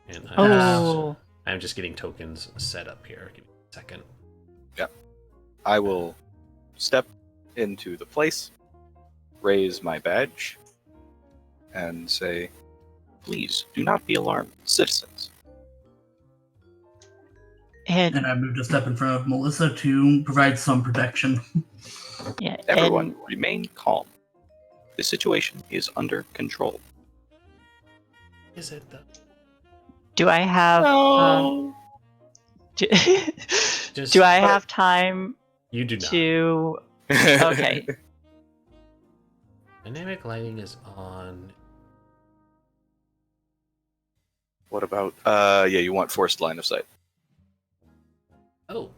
And I'm just getting tokens set up here. Give me a second. Yeah. I will step into the place, raise my badge, and say, "Please do not be alarmed, citizens." And I moved a step in front of Melissa to provide some protection. yeah, Everyone, remain calm. The situation is under control. Is it though? Do I have? No. Do I have time? You do not. To okay. Dynamic lighting is on. What about? Yeah, you want forced line of sight. Oh,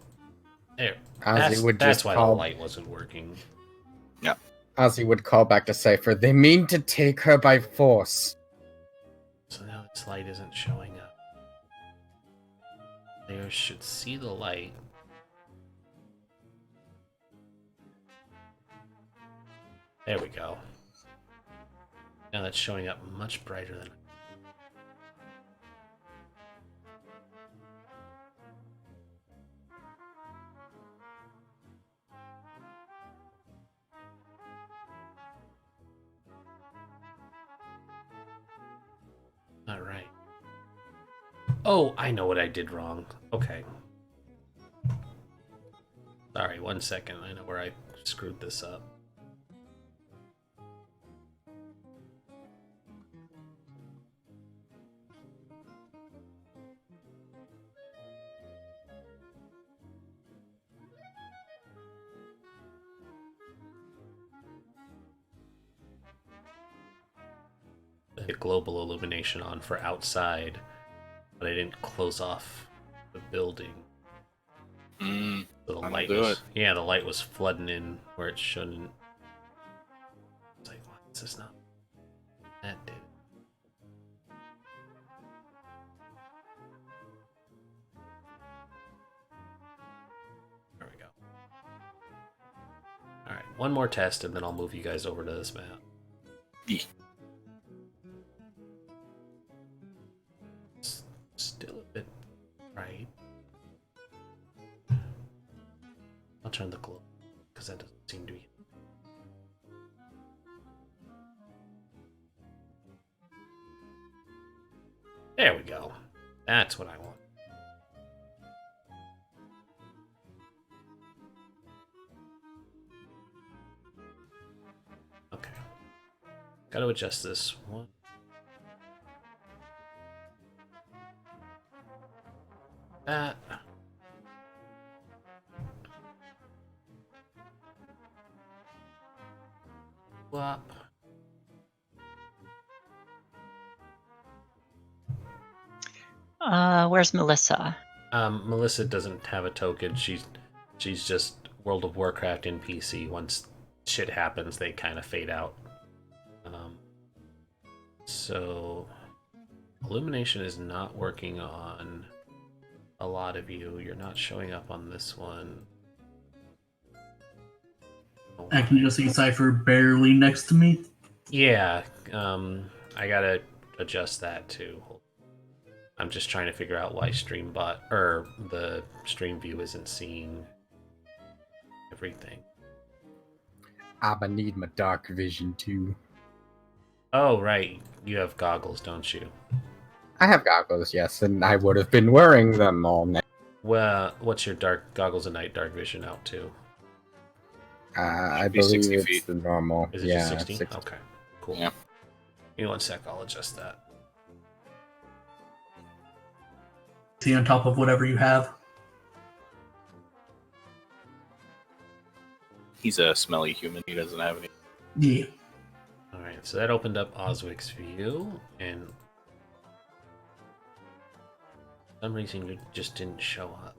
there. Ozzy That's why the light wasn't working. Yeah. Ozzy would call back to Cypher, "They mean to take her by force." So now this light isn't showing up. Players should see the light. There we go. Now that's showing up much brighter than. All right. Oh, I know what I did wrong. Okay. Sorry, 1 second. I know where I screwed this up. The global illumination on for outside, but I didn't close off the building. So the light was, yeah, the light was flooding in where it shouldn't. It's like, why is this not? That did it. There we go. one more test, and then I'll move you guys over to this map. Yeah. Still a bit bright. I'll turn the glow because that doesn't seem to be. There we go. That's what I want. Okay. Gotta adjust this one. That. Flop. Where's Melissa? Melissa doesn't have a token. She's just World of Warcraft NPC. Once shit happens, they kind of fade out. So Illumination is not working on a lot of you. You're not showing up on this one. I can just see Cypher barely next to me. Yeah, I gotta adjust that too. I'm just trying to figure out why Streambot or the stream view isn't seeing everything. I need my dark vision too. Oh right, you have goggles, don't you? I have goggles, yes, and I would have been wearing them all night. Well, what's your dark goggles at night dark vision out to? I be believe 60 it's feet. the normal. Is it yeah, just 60? 60. Okay, cool. Yeah. Give me one sec, I'll adjust that. See on top of whatever you have. He's a smelly human. He doesn't have any. Yeah. Alright, so that opened up Oswic's view, and for some reason you just didn't show up.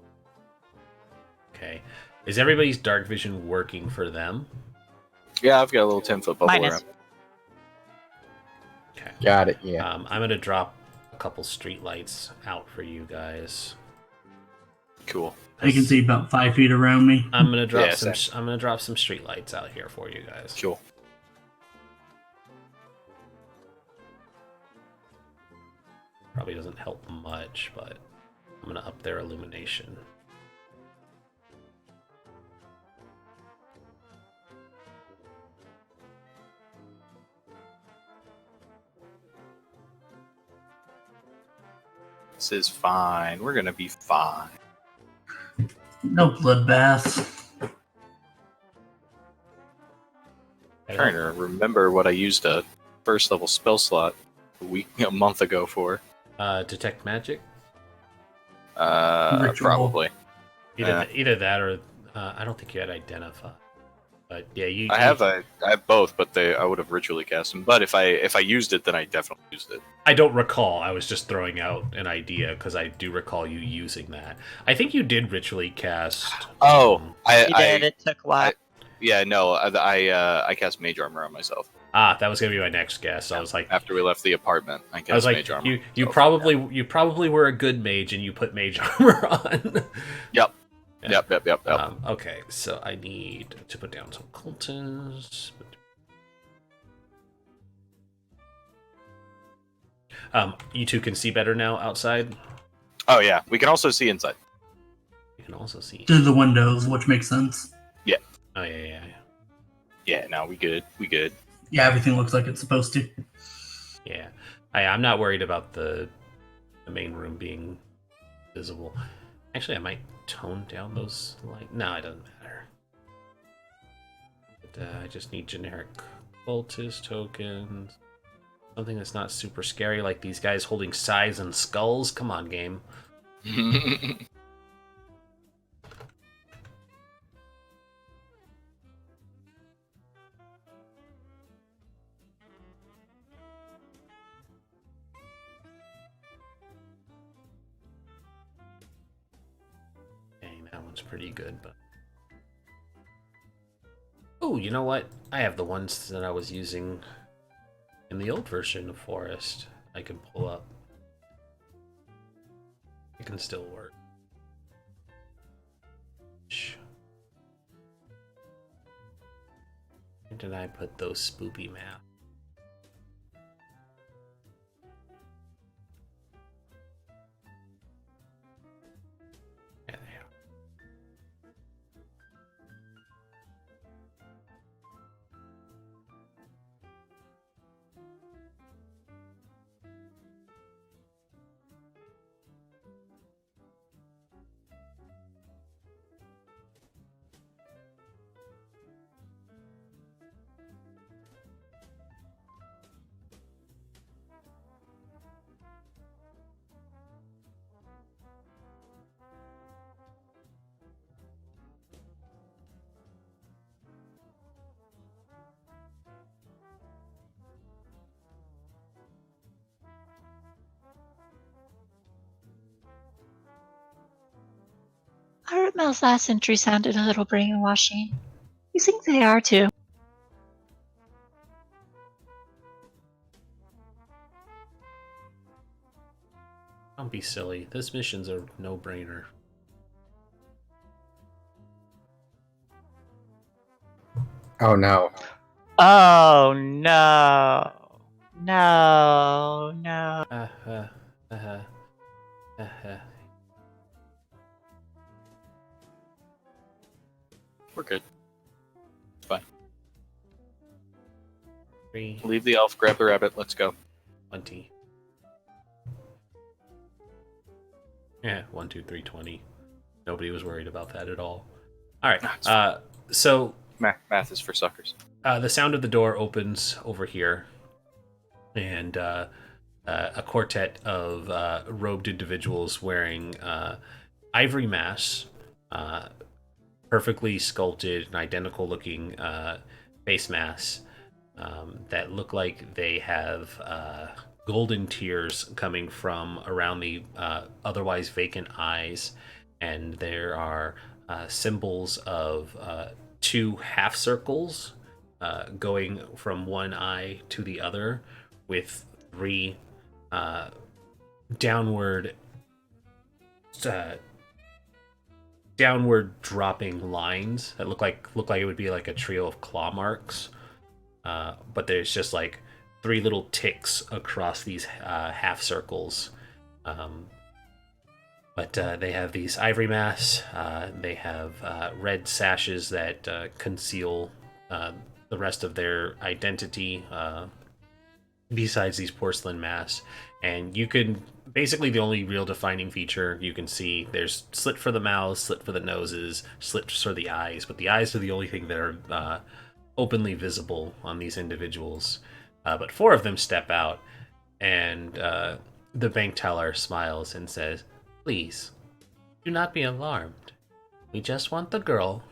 Okay. Is everybody's dark vision working for them? Yeah, I've got a little 10-foot bubble Minus. around. Okay. Got it, yeah. I'm gonna drop a couple street lights out for you guys. Cool. I can see about 5 feet around me. I'm gonna drop Yeah, some. same. I'm gonna drop some street lights out here for you guys. Cool. Probably doesn't help much, but I'm gonna up their illumination. This is fine. We're gonna be fine. No bloodbath. Trying to remember what I used a first level spell slot a month ago for. Detect magic. Ritual. Probably. Either that or I don't think you had identify. But yeah, you. I have both, but I would have ritually cast them. But if I used it, then I definitely used it. I don't recall. I was just throwing out an idea because I do recall you using that. I think you did ritually cast. Oh, You did. It took a while. Yeah, no, I cast mage armor on myself that was gonna be my next guess. I was like, after we left the apartment. I cast I was like, mage armor. you So, probably probably were a good mage and you put mage armor on. Yep. Yeah. Yep. Okay, so I need to put down some cultists. You two can see better now outside. Oh yeah, we can also see inside. You can also see. Through the windows, which makes sense. Oh yeah. Yeah, no, we good. Yeah, everything looks like it's supposed to. Yeah. I'm not worried about the main room being visible. Actually, I might tone down those lights. No, it doesn't matter. But, I just need generic cultist tokens. Something that's not super scary, like these guys holding scythes and skulls. Come on, game. Dang, that one's pretty good, but. Oh, you know what? I have the ones that I was using in the old version of Forest. I can pull up. It can still work. Where did I put those spoopy maps? There they are. I heard Mel's last entry sounded a little brainwashing. You think they are too? Don't be silly. This mission's a no-brainer. Oh no. Oh no. No, no. We're good. It's fine. 3, Leave the elf, grab the rabbit, let's go. 20. Yeah, 1, 2, 3, 20. Nobody was worried about that at all. All right. So Math is for suckers. the sound of the door opens over here, and a quartet of robed individuals wearing ivory masks, perfectly sculpted and identical looking face masks that look like they have golden tears coming from around the otherwise vacant eyes, and there are symbols of 2 half circles going from one eye to the other, with 3 downward dropping lines that look like it would be like a trio of claw marks, but there's just like 3 little ticks across these half circles. But they have these ivory masks. They have red sashes that conceal the rest of their identity, besides these porcelain masks. And you can basically, the only real defining feature you can see, there's slit for the mouths, slit for the noses, slits for the eyes, but the eyes are the only thing that are openly visible on these individuals. But 4 of them step out, and the bank teller smiles and says, "Please, do not be alarmed. We just want the girl.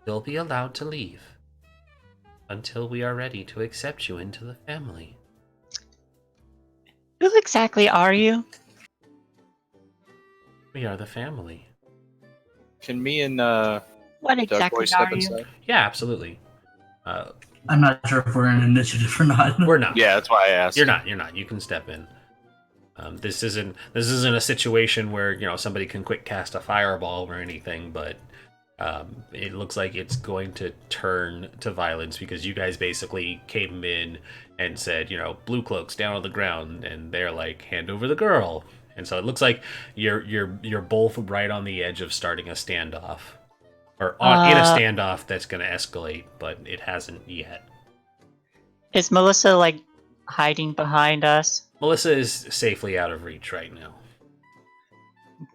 You'll be allowed to leave until we are ready to accept you into the family." Who exactly are you? We are the family. Can me and What Doug exactly Boy step are you? inside? Yeah, absolutely. I'm not sure if we're in initiative or not. We're not. Yeah, that's why I asked. You're not. You can step in. This isn't a situation where somebody can quick cast a fireball or anything, but it looks like it's going to turn to violence because you guys basically came in and said, blue cloaks down on the ground, and they're like, hand over the girl. And so it looks like you're both right on the edge of starting a standoff, or in a standoff that's going to escalate, but it hasn't yet. Is Melissa like hiding behind us? Melissa is safely out of reach right now.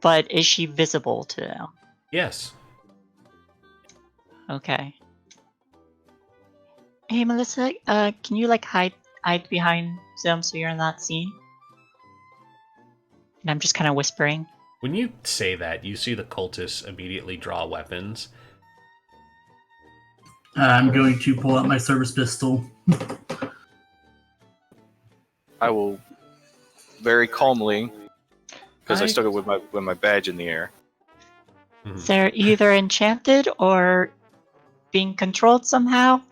But is she visible to them? Yes. Okay. Hey Melissa, can you like hide behind them so you're not seen? And I'm just kind of whispering. When you say that, you see the cultists immediately draw weapons. I'm going to pull out my service pistol. I will very calmly, because I I- stuck it with my badge in the air. They're either enchanted or being controlled somehow.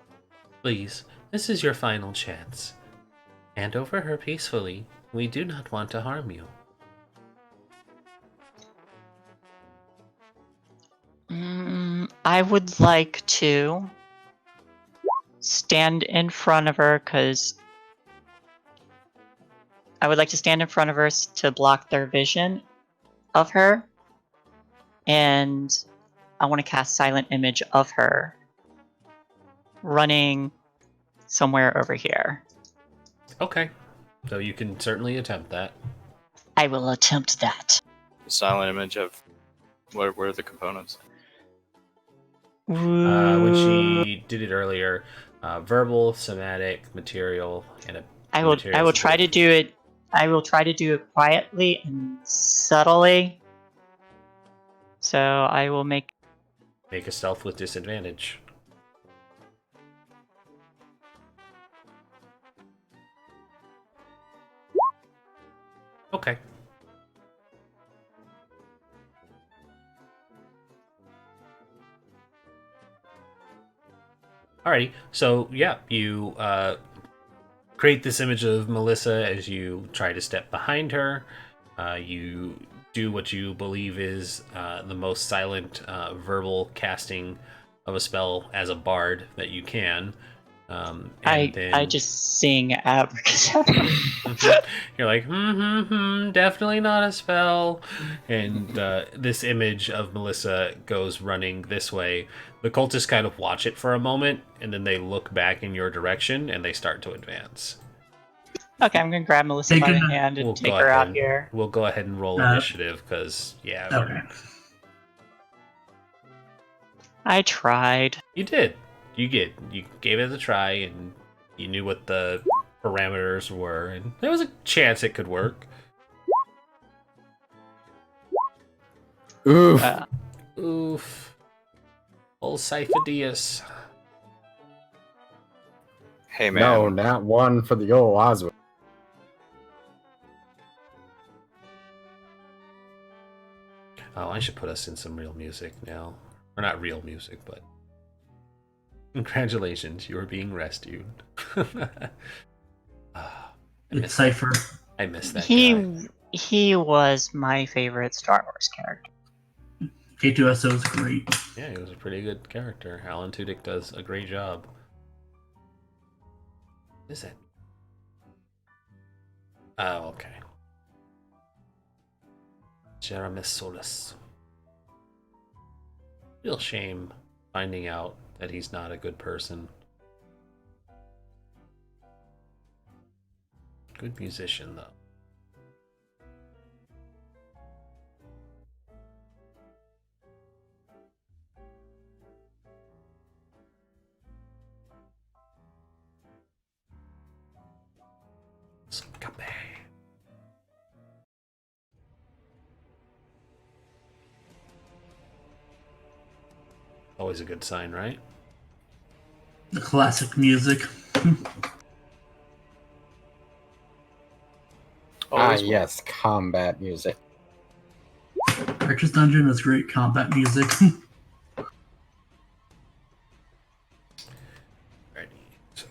Please, this is your final chance. Hand over her peacefully. We do not want to harm you. I would like to. stand in front of her because I would like to stand in front of her to block their vision of her, and I want to cast Silent Image of her running somewhere over here. Okay. So you can certainly attempt that. I will attempt that. Silent image of what are the components? When she did it earlier, verbal, somatic, material, and a I will try to do it. I will try to do it quietly and subtly. So I will make a stealth with disadvantage. Okay. Alrighty, so yeah, you create this image of Melissa as you try to step behind her. You do what you believe is the most silent verbal casting of a spell as a bard that you can. I just sing abracadabra. You're like, definitely not a spell. And this image of Melissa goes running this way. The cultists kind of watch it for a moment, and then they look back in your direction, and they start to advance. Okay, I'm gonna grab Melissa by the hand and take her out here. We'll go ahead and roll initiative, because, yeah. Okay. I tried. You did. You gave it a try, and you knew what the parameters were, and there was a chance it could work. Oof. Oof. Old Cyphodius. Hey man. No, not one for the old Oswald. Oh, I should put us in some real music now. Or not real music, but... Congratulations, you are being rescued. It's Cypher. I miss that guy. He was my favorite Star Wars character. K2SO is great. Yeah, he was a pretty good character. Alan Tudyk does a great job. What is that? Oh, okay. Jeramis Solus. Real shame finding out that he's not a good person. Good musician, though. Escape. Always a good sign, right? The classic music. Yes, combat music. Archer's Dungeon is great combat music. Ready. So.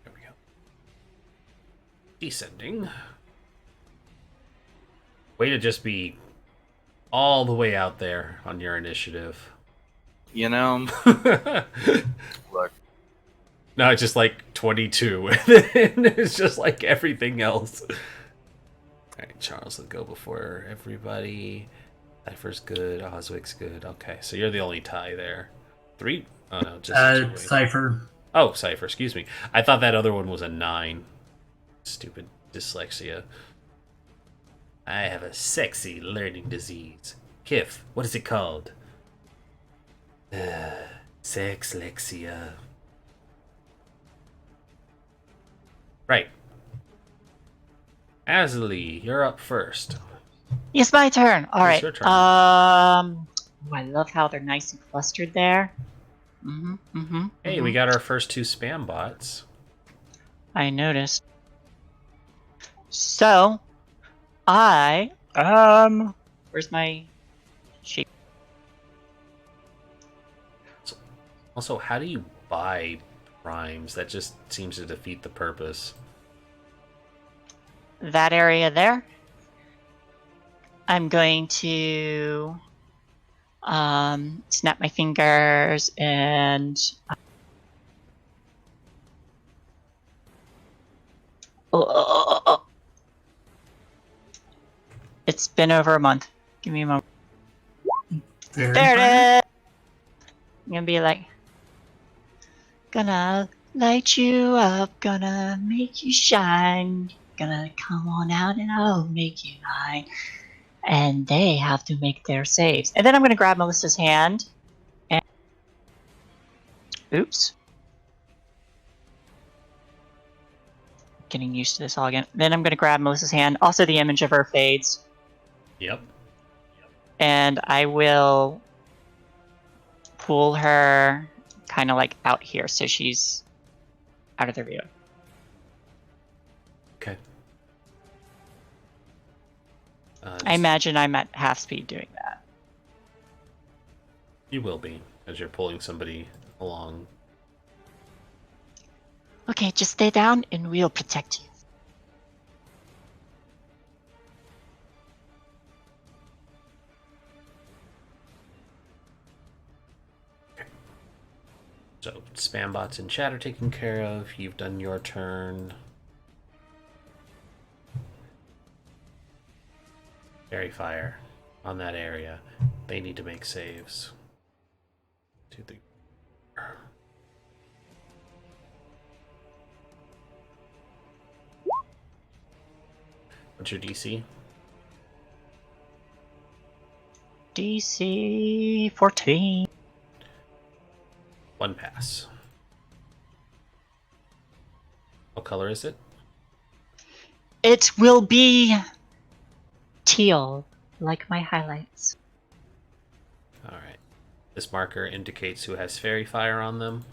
There we go. Descending. Way to just be all the way out there on your initiative. You know, look, No, it's just like 22. And it's just like everything else. Alright, Charles will go before everybody. Cypher's good. Oswic's good. Okay, so you're the only tie there. 3? Oh, no, just 2. Cypher. Oh, Cypher, excuse me. I thought that other one was a 9. Stupid dyslexia. I have a sexy learning disease. Kif, what is it called? Sexlexia. Right. Asley, you're up first. It's my turn. All right. your turn. I love how they're nice and clustered there. Hey, we got our first 2 spam bots. I noticed. So, where's my sheep? Also, how do you buy rhymes. That just seems to defeat the purpose. That area there. I'm going to snap my fingers and it's been over a month. Give me a moment. Very There fine. it is. I'm gonna be like, gonna light you up, gonna make you shine, gonna come on out and I'll make you mine. And they have to make their saves. And then I'm gonna grab Melissa's hand and oops. Getting used to this all again. Then I'm gonna grab Melissa's hand. Also the image of her fades. Yep. And I will pull her kind of like out here so she's out of their view. Okay. I imagine I'm at half speed doing that. You will be, as you're pulling somebody along. Okay, just stay down and we'll protect you. So, spam bots and chat are taken care of. You've done your turn. Fairy fire on that area. They need to make saves. 2, 3. What's your DC? DC 14. 1 pass. What color is it? It will be teal, like my highlights. Alright. This marker indicates who has fairy fire on them.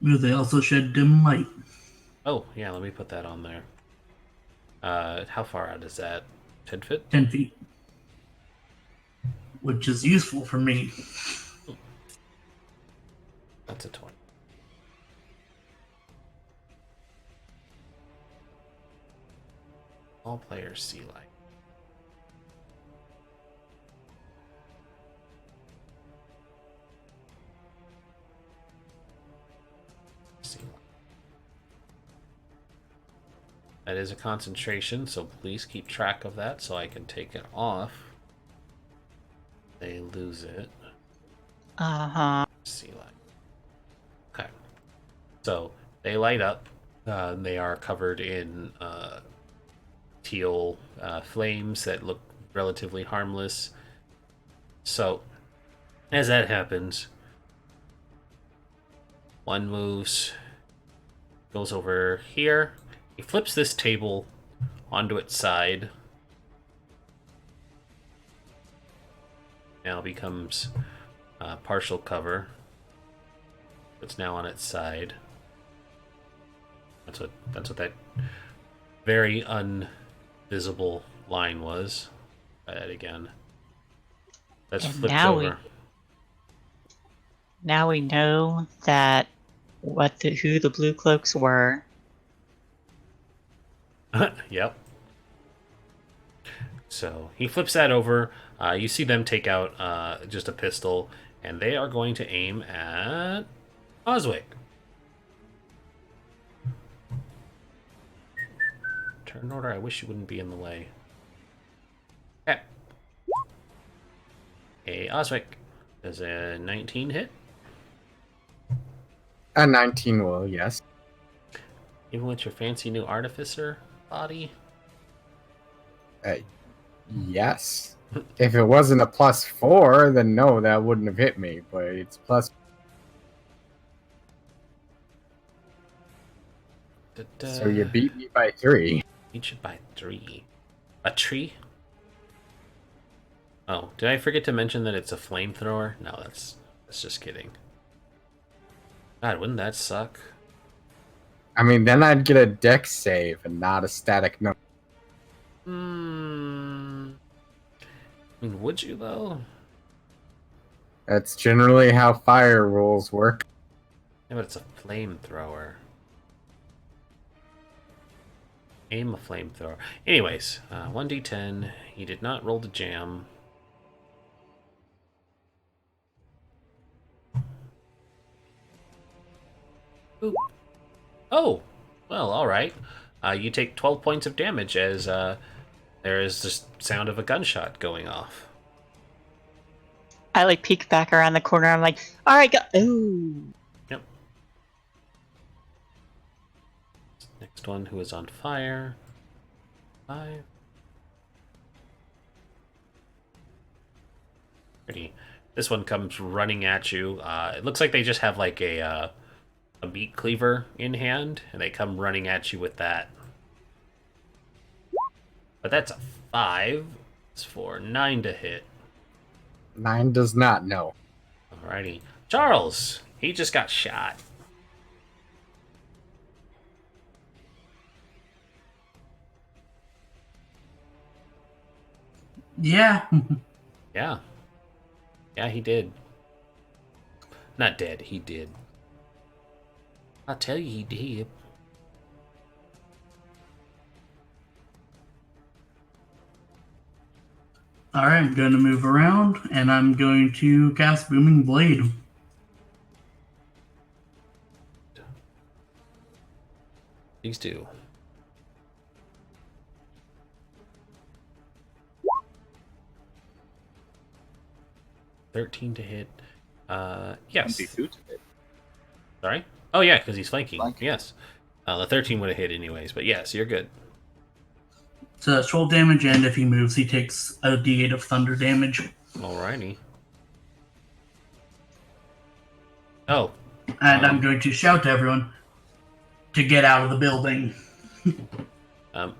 Will they also shed dim light? Oh, yeah, let me put that on there. How far out is that? 10 feet? 10 feet. Which is useful for me. That's a 20. All players see light. See light. That is a concentration, so please keep track of that so I can take it off. They lose it. Uh-huh. See light. Okay. So they light up. They are covered in teal flames that look relatively harmless. So as that happens, one moves, goes over here. He flips this table onto its side. Now becomes partial cover. It's now on its side. That's what that very unvisible line was. Try that again. That's And flipped now over. Now we know that who the blue cloaks were. Yep. So he flips that over. You see them take out just a pistol, and they are going to aim at Oswick. Turn order. I wish you wouldn't be in the way. Okay. Hey, Oswick. Does a 19 hit? A 19 will, yes. Even with your fancy new artificer body? Yes. If it wasn't a +4, then no, that wouldn't have hit me. But it's plus. So you beat me by 3. Beat you by 3. A tree? Oh, did I forget to mention that it's a flamethrower? No, that's just kidding. God, wouldn't that suck? I mean, then I'd get a dex save and not a static number. I mean, would you though? That's generally how fire rules work. Yeah, but it's a flamethrower. Aim a flamethrower. Anyways, 1d10. He did not roll the jam. Oop. Oh! Well, alright. You take 12 points of damage as there is the sound of a gunshot going off. I like peek back around the corner. I'm like, all right, go. Ooh. Yep. Next one who is on fire. 5. Pretty. This one comes running at you. It looks like they just have like a meat cleaver in hand, and they come running at you with that. But that's a 5. It's for 9 to hit. 9 does not know. Alrighty. Charles! He just got shot. Yeah. Yeah. Yeah, he did. Not dead, he did. I'll tell you he did. Alright, I'm going to move around, and I'm going to cast Booming Blade. Please do. $13 to hit. Yes. 22 to hit. Sorry? Oh, yeah, because he's flanking. Flanking. Yes. The 13 would have hit anyways, but yes, you're good. So that's 12 damage, and if he moves, he takes a d8 of thunder damage. Alrighty. Oh. And I'm going to shout to everyone to get out of the building.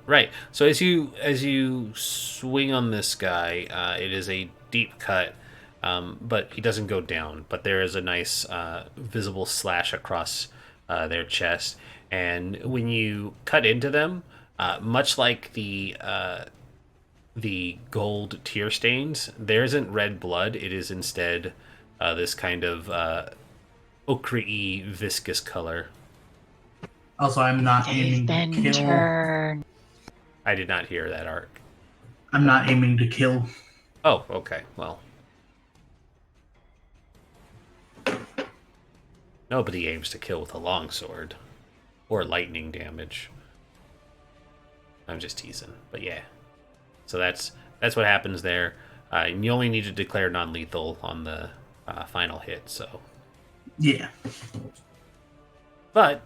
Right. So as you swing on this guy, it is a deep cut, but he doesn't go down. But there is a nice visible slash across their chest, and when you cut into them, much like the gold tear stains, there isn't red blood. It is instead this kind of ochre-y viscous color. Also, I'm not aiming to kill. Turn. I did not hear that, Ark. I'm not aiming to kill. Oh, okay. Well, nobody aims to kill with a longsword or lightning damage. I'm just teasing, but yeah. So that's what happens there. And you only need to declare non-lethal on the final hit. So, Yeah. but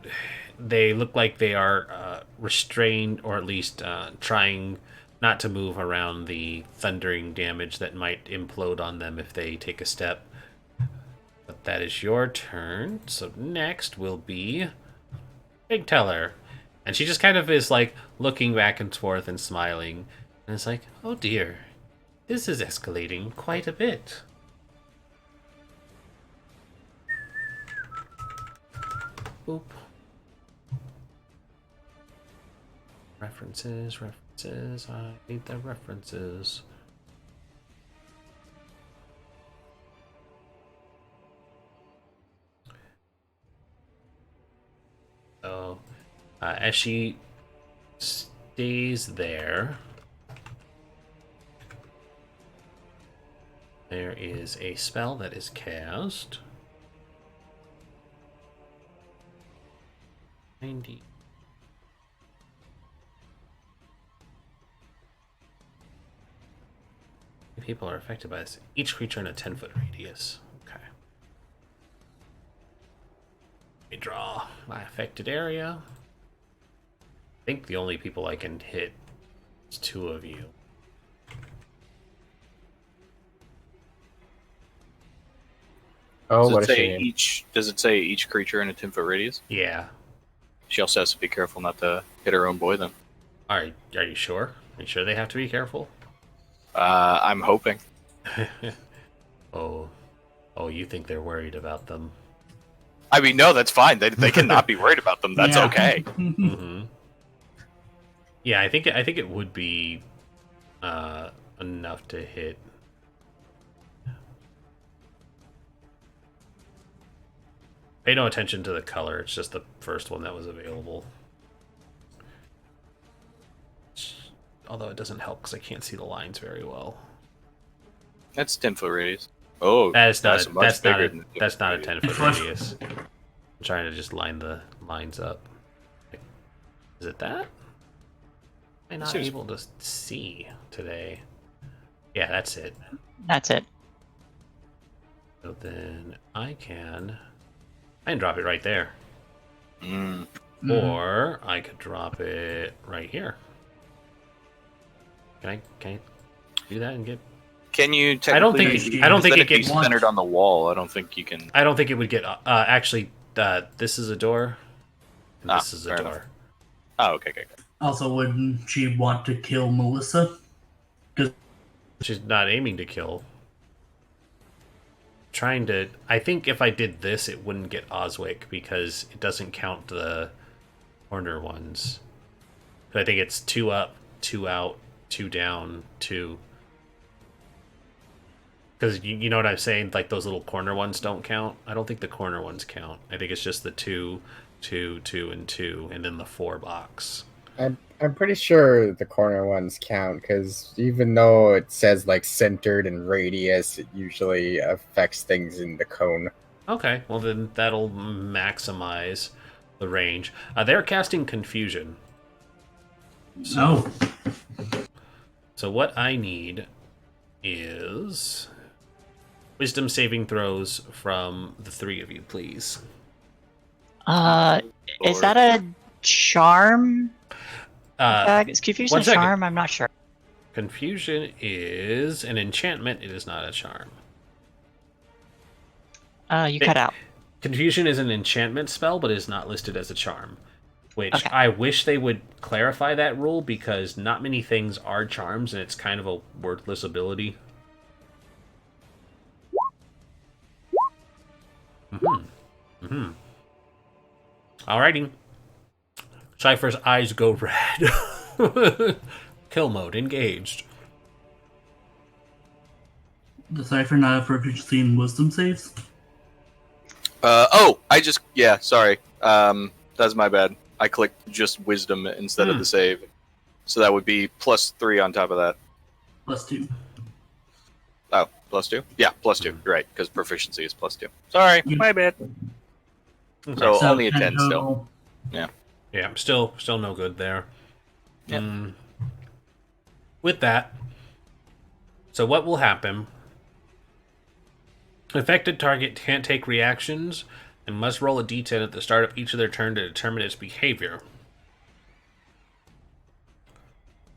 they look like they are restrained, or at least trying not to move around the thundering damage that might implode on them if they take a step. But that is your turn. So next will be Big Teller. And she just kind of is like looking back and forth and smiling. And it's like, oh dear, this is escalating quite a bit. Boop. References. I need the references. So, as she stays there, there is a spell that is cast. 90. People are affected by this. Each creature in a 10-foot radius. Okay. Let me draw my affected area. I think the only people I can hit is 2 of you. Oh, Does what it a say shame. does it say each creature in a 10-foot radius? Yeah. She also has to be careful not to hit her own boy then. Are you sure? Are you sure they have to be careful? I'm hoping. Oh, you think they're worried about them? I mean, no, that's fine. They cannot be worried about them. That's Yeah. okay. Mm-hmm. Yeah, I think it would be enough to hit. Pay no attention to the color. It's just the first one that was available. Although it doesn't help because I can't see the lines very well. That's 10-foot radius. Oh, That's not. much bigger than That's not a 10 10-foot Flush. radius. I'm trying to just line the lines up. Is it that? I'm not Seems- able to see today. Yeah, that's it. That's it. So then I can drop it right there, Mm. or I could drop it right here. Can I do that and get? Can you technically... I don't think instead it of being gets. centered on the wall. I don't think you can... I don't think it would get. Actually, this is a door. And this is a fair door. enough. Oh, okay. Also, wouldn't she want to kill Melissa? She's not aiming to kill. Trying to. I think if I did this, it wouldn't get Oswick because it doesn't count the corner ones. But I think it's 2 up, 2 out, 2 down, 2. Because you know what I'm saying? Like those little corner ones don't count. I don't think the corner ones count. I think it's just the 2, 2, 2, and 2, and then the 4 box. I'm pretty sure the corner ones count because even though it says like centered and radius, it usually affects things in the cone. Okay, well then that'll maximize the range. They're casting Confusion. Oh, So what I need is Wisdom saving throws from the 3 of you, please. Is that a charm? Is confusion one a second. charm? I'm not sure. Confusion is an enchantment. It is not a charm. You cut out. Confusion is an enchantment spell, but is not listed as a charm. Which Okay. I wish they would clarify that rule because not many things are charms, and it's kind of a worthless ability. Alrighty. Cypher's eyes go red. Kill mode engaged. the Cypher not have proficiency in wisdom saves? Sorry. That's my bad. I clicked just wisdom instead of the save. So that would be +3 on top of that. +2. Oh, +2? Yeah, +2. You're right, because proficiency is +2. Sorry, Yeah. my bad. So only a 10 still. total. Yeah, I'm still no good there. Yeah. With that, so what will happen? Affected target can't take reactions and must roll a d10 at the start of each of their turn to determine its behavior.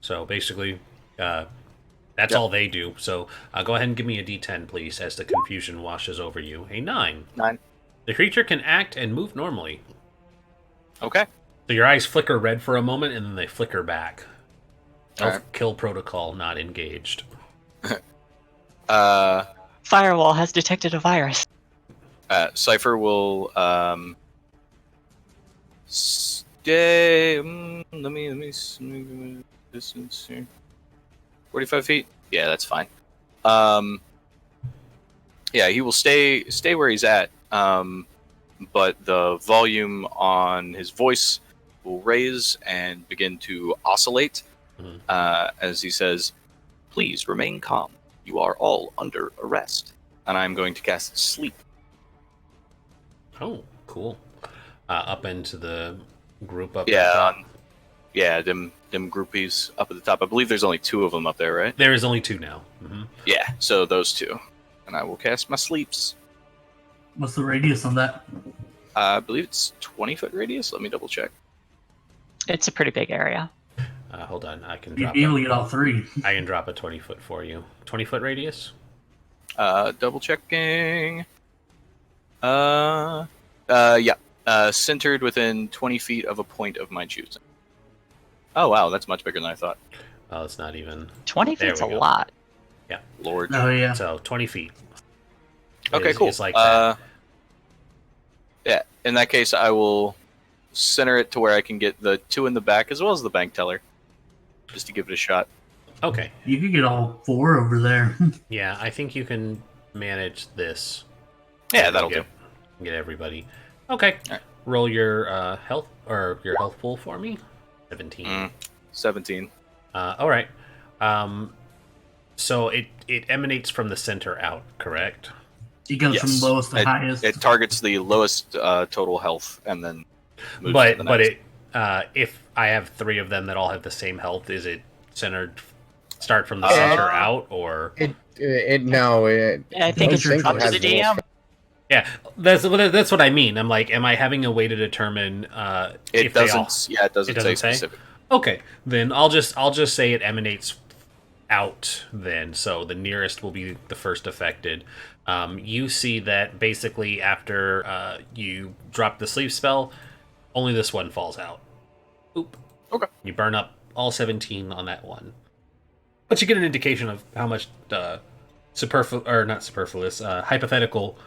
So basically, that's all they do. So go ahead and give me a d10, please, as the confusion washes over you. A 9. 9. The creature can act and move normally. Okay. So your eyes flicker red for a moment, and then they flicker back. Elf Alright. kill protocol not engaged. Firewall has detected a virus. Cypher will stay. Let me distance here. 45 feet. Yeah, that's fine. Yeah, he will stay where he's at. But the volume on his voice will raise and begin to oscillate as he says, "Please remain calm. You are all under arrest." And I'm going to cast Sleep. Oh, cool. Up into the group up Yeah, at the top. Yeah, them groupies up at the top. I believe there's only 2 of them up there, right? There is only 2 now. Mm-hmm. Yeah, so those 2. And I will cast my Sleeps. What's the radius on that? I believe it's 20-foot radius. Let me double check. It's a pretty big area. Hold on, I can You'd drop. be able to get all 3. I can drop a 20-foot for you. 20-foot radius. Double checking. Yeah. Centered within 20 feet of a point of my choosing. Oh wow, that's much bigger than I thought. Oh, it's not even. 20 There feet's a we go. lot. Lord. Oh yeah. So 20 feet. Okay, It's- cool. It's like that. Yeah. In that case, I will center it to where I can get the 2 in the back as well as the bank teller, just to give it a shot. Okay. You could get all 4 over there. Yeah, I think you can manage this. Yeah, that'll do. Get everybody. Okay. Alright. Roll your health or your health pool for me. 17. 17. All right. So it emanates from the center out, correct? It goes Yes. from lowest to highest. It targets the lowest total health and then moves to But the but next. if I have 3 of them that all have the same health, is it centered start from the center out or? I think it's it up to has the little DM. Yeah, that's what I mean. I'm like, am I having a way to determine? It if they all- doesn't. Yeah, it doesn't say specific. Okay, then I'll just say it emanates out. Then, so the nearest will be the first affected. You see that basically after you drop the sleep spell, only this one falls out. Oop. Okay. You burn up all 17 on that one, but you get an indication of how much hypothetical.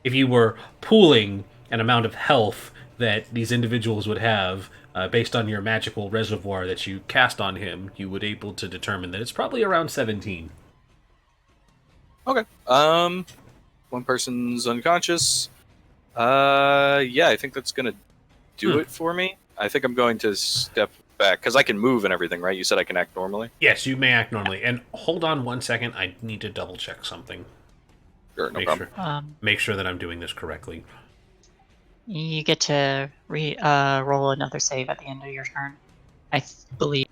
If you were pooling an amount of health that these individuals would have based on your magical reservoir that you cast on him, you would able to determine that it's probably around 17. Okay. One person's unconscious. Yeah, I think that's gonna do it for me. I think I'm going to step back because I can move and everything, right? You said I can act normally. Yes, you may act normally. And hold on 1 second, I need to double check something. Sure, no problem. Make sure that I'm doing this correctly. You get to roll another save at the end of your turn. I believe.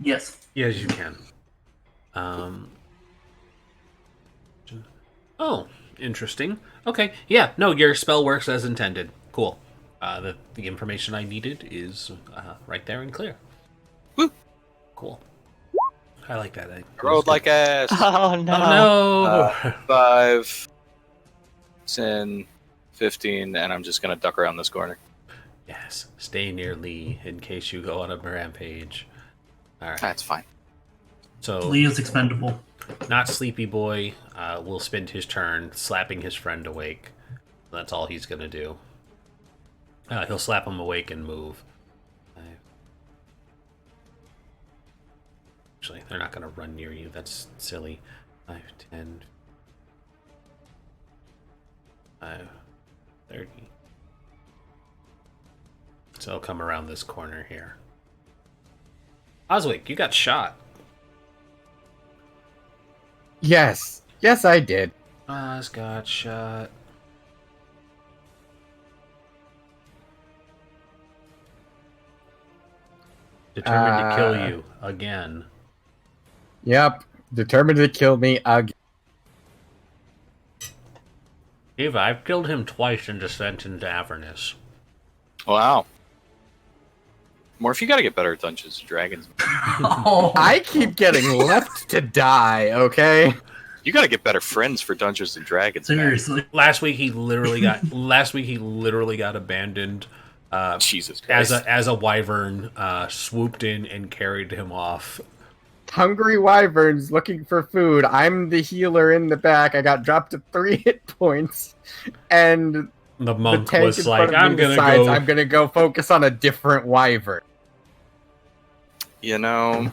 Yes. Yes, you can. Oh, interesting. Okay, yeah, no, your spell works as intended. Cool. The information I needed is right there and clear. Woo! Cool. I like that. I Rolled like ass. Oh no! Oh no! 5, 10, 15, and I'm just gonna duck around this corner. Yes, stay near Lee in case you go on a rampage. All right. That's fine. So Lee is expendable. not Sleepy Boy will spend his turn slapping his friend awake. That's all he's gonna do. He'll slap him awake and move. Actually, they're not gonna run near you. That's silly. 5, 10, 5, 30. So I'll come around this corner here. Oswick, you got shot. Yes, I did. Oz got shot. Determined to kill you again. Yep, determined to kill me again. Keavah, I've killed him twice in Descent into Avernus. Wow. Morph, you gotta get better at Dungeons and Dragons. I keep getting left to die, okay? You gotta get better friends for Dungeons and Dragons. man. Seriously. Last week he literally got abandoned. Jesus Christ. As a wyvern swooped in and carried him off. Hungry wyverns looking for food. I'm the healer in the back. I got dropped to 3 hit points. And The the monk tank was in like, front of me I'm gonna decides go. I'm gonna go focus on a different wyvern. You know,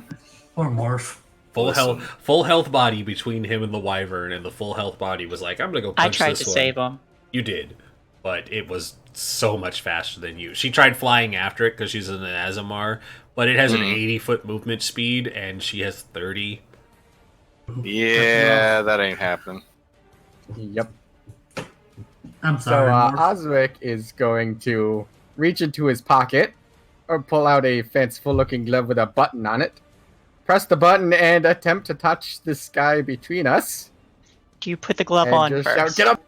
Or Morph. Listen. Full health body between him and the wyvern, and the full health body was like, I'm gonna go punch I tried this to one. save him. You did, but it was so much faster than you. She tried flying after it because she's an Azamar, but it has an 80-foot movement speed, and she has 30. yeah, that ain't happening. Yep. I'm So sorry. Morph. Oswick is going to reach into his pocket or pull out a fanciful looking glove with a button on it, press the button, and attempt to touch this guy between us. Do you put the glove And on just first? shout, "Get up!"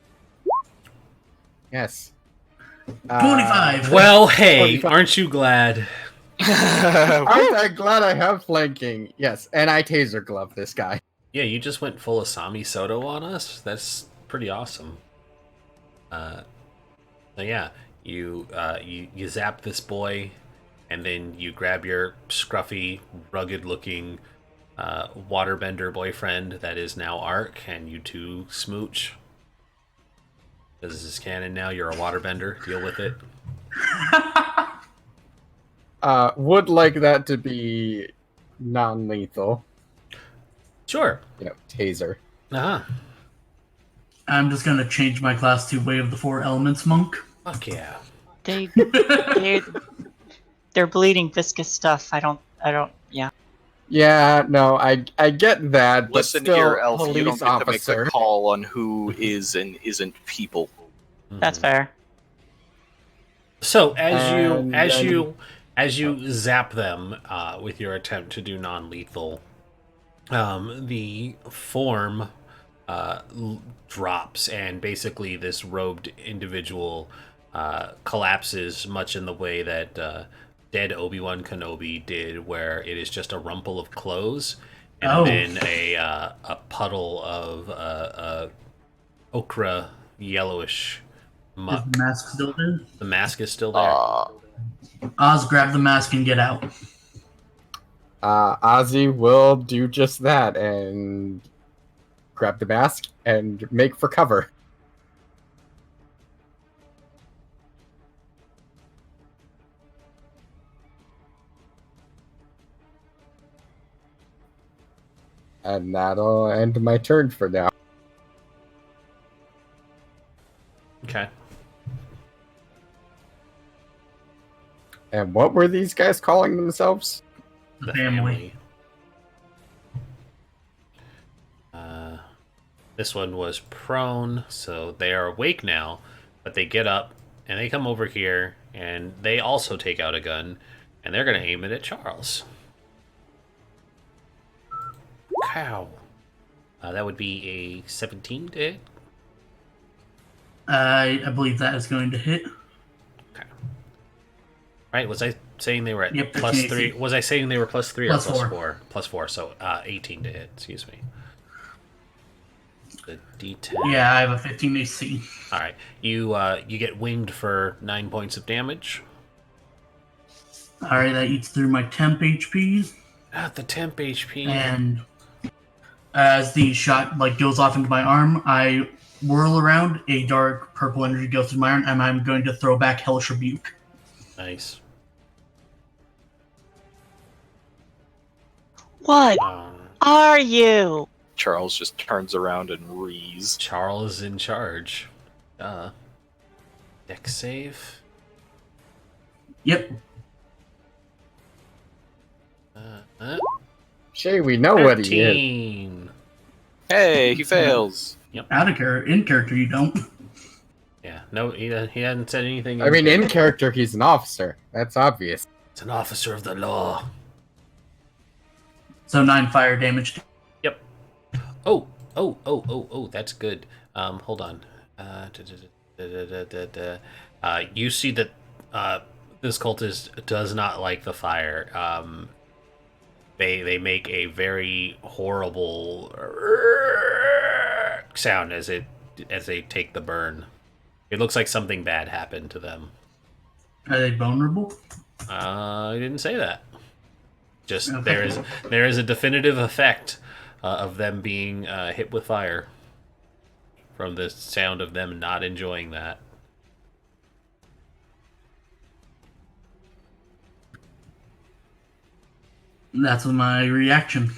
Yes. 25. Well, hey, 25. aren't you glad? Aren't I glad I have flanking? Yes, and I taser glove this guy. Yeah, you just went full Asami Soto on us. That's pretty awesome. So yeah, you zap this boy, and then you grab your scruffy, rugged-looking waterbender boyfriend that is now Ark, and you two smooch. This is canon now. You're a waterbender. Deal with it. Would like that to be non-lethal. Sure. You know, taser. Uh-huh. I'm just gonna change my class to Way of the Four Elements Monk. Fuck yeah. They're bleeding viscous stuff. I don't. Yeah. Yeah, no, I get that, but Listen still, here, Elf. You police don't get to make the officer. call on who is and isn't people. That's Mhm. fair. So And then- as you zap them with your attempt to do non-lethal, the form drops, and basically this robed individual collapses, much in the way that dead Obi-Wan Kenobi did, where it is just a rumple of clothes and then a puddle of ochre yellowish Is muck. the mask still there? The mask is still there. Oz, grab the mask and get out. Ozzy will do just that and grab the mask and make for cover. And that'll end my turn for now. Okay. And what were these guys calling themselves? The Family. This one was prone, so they are awake now, but they get up and they come over here and they also take out a gun and they're going to aim it at Charles. Cow. That would be a 17 to hit. I believe that is going to hit. Okay. Right, was I saying they were at Yep, plus 13 3? AC. Was I saying they were plus 3 Plus or plus 4? 4? Plus 4, so 18 to hit, excuse me. The D10. Yeah, I have a 15 AC. All right, you get winged for 9 points of damage. Alright, that eats through my temp HP. At the temp HP. And as the shot goes off into my arm, I whirl around, a dark purple energy goes through my arm, and I'm going to throw back Hellish Rebuke. Nice. What are you? Charles just turns around and rees. Charles is in charge. Deck save. Yep. Shay, we know what he is. 13. Hey, he fails. Out of character. In character, you don't. Yeah, no, he hadn't said anything. I mean, in character, he's an officer. That's obvious. It's an officer of the law. So 9 fire damage. Yep. Oh, that's good. Hold on. You see that this cultist does not like the fire. They make a very horrible sound as they take the burn. It looks like something bad happened to them. Are they vulnerable? I didn't say that. Just Okay. there is a definitive effect of them being hit with fire from the sound of them not enjoying that. That's my reaction.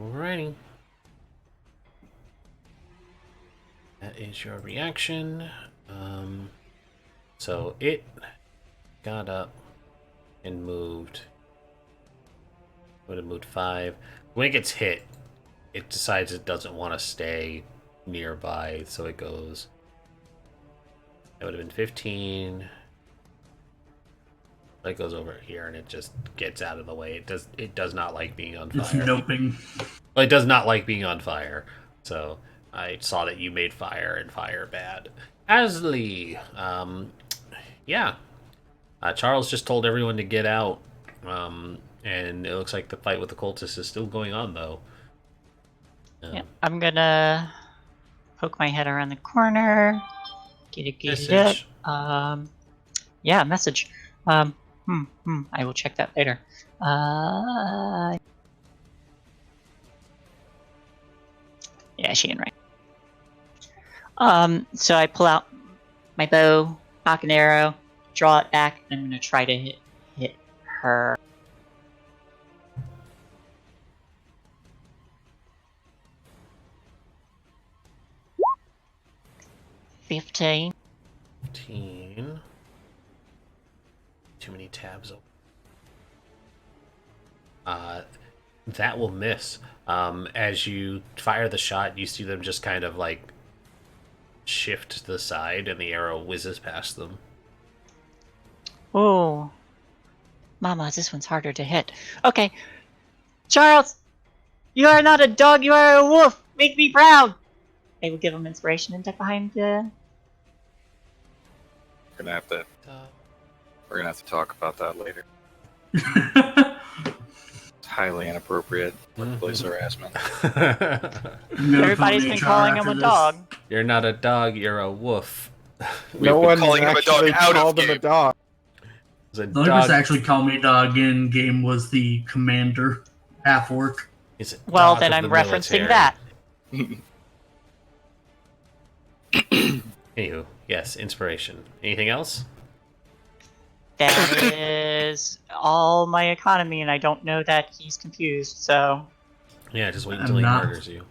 Alrighty. That is your reaction. So it got up and moved. Would have moved 5. When it gets hit, it decides it doesn't want to stay nearby, so it goes. That would have been 15. It goes over here and it just gets out of the way. It does not like being on It's fire. noping. Well, it does not like being on fire. So I saw that you made fire and fire bad. Asley, yeah. Charles just told everyone to get out. And it looks like the fight with the cultists is still going on, though. Yeah, I'm gonna poke my head around the corner. Get it. Message. Yeah, message. I will check that later. Yeah, she ain't right. So I pull out my bow, cock an arrow, draw it back, and I'm gonna try to hit her. 15. 15. Too many tabs open. That will miss. As you fire the shot, you see them just kind of like shift to the side, and the arrow whizzes past them. Oh. Mama, this one's harder to hit. Okay. Charles! You are not a dog, you are a wolf! Make me proud! I will give him inspiration and duck behind the... We're gonna have to talk about that later. It's highly inappropriate workplace harassment. Everybody's been calling him a dog. You're not a dog, you're a wolf. No one calling him a dog actually out of called him a game. dog. The The only person that actually called me dog in game was the commander, half orc. Well, then I'm referencing that. Anywho, yes, inspiration. Anything else? That is all my economy, and I don't know that he's confused, so... Yeah, just wait I'm until he not. murders you.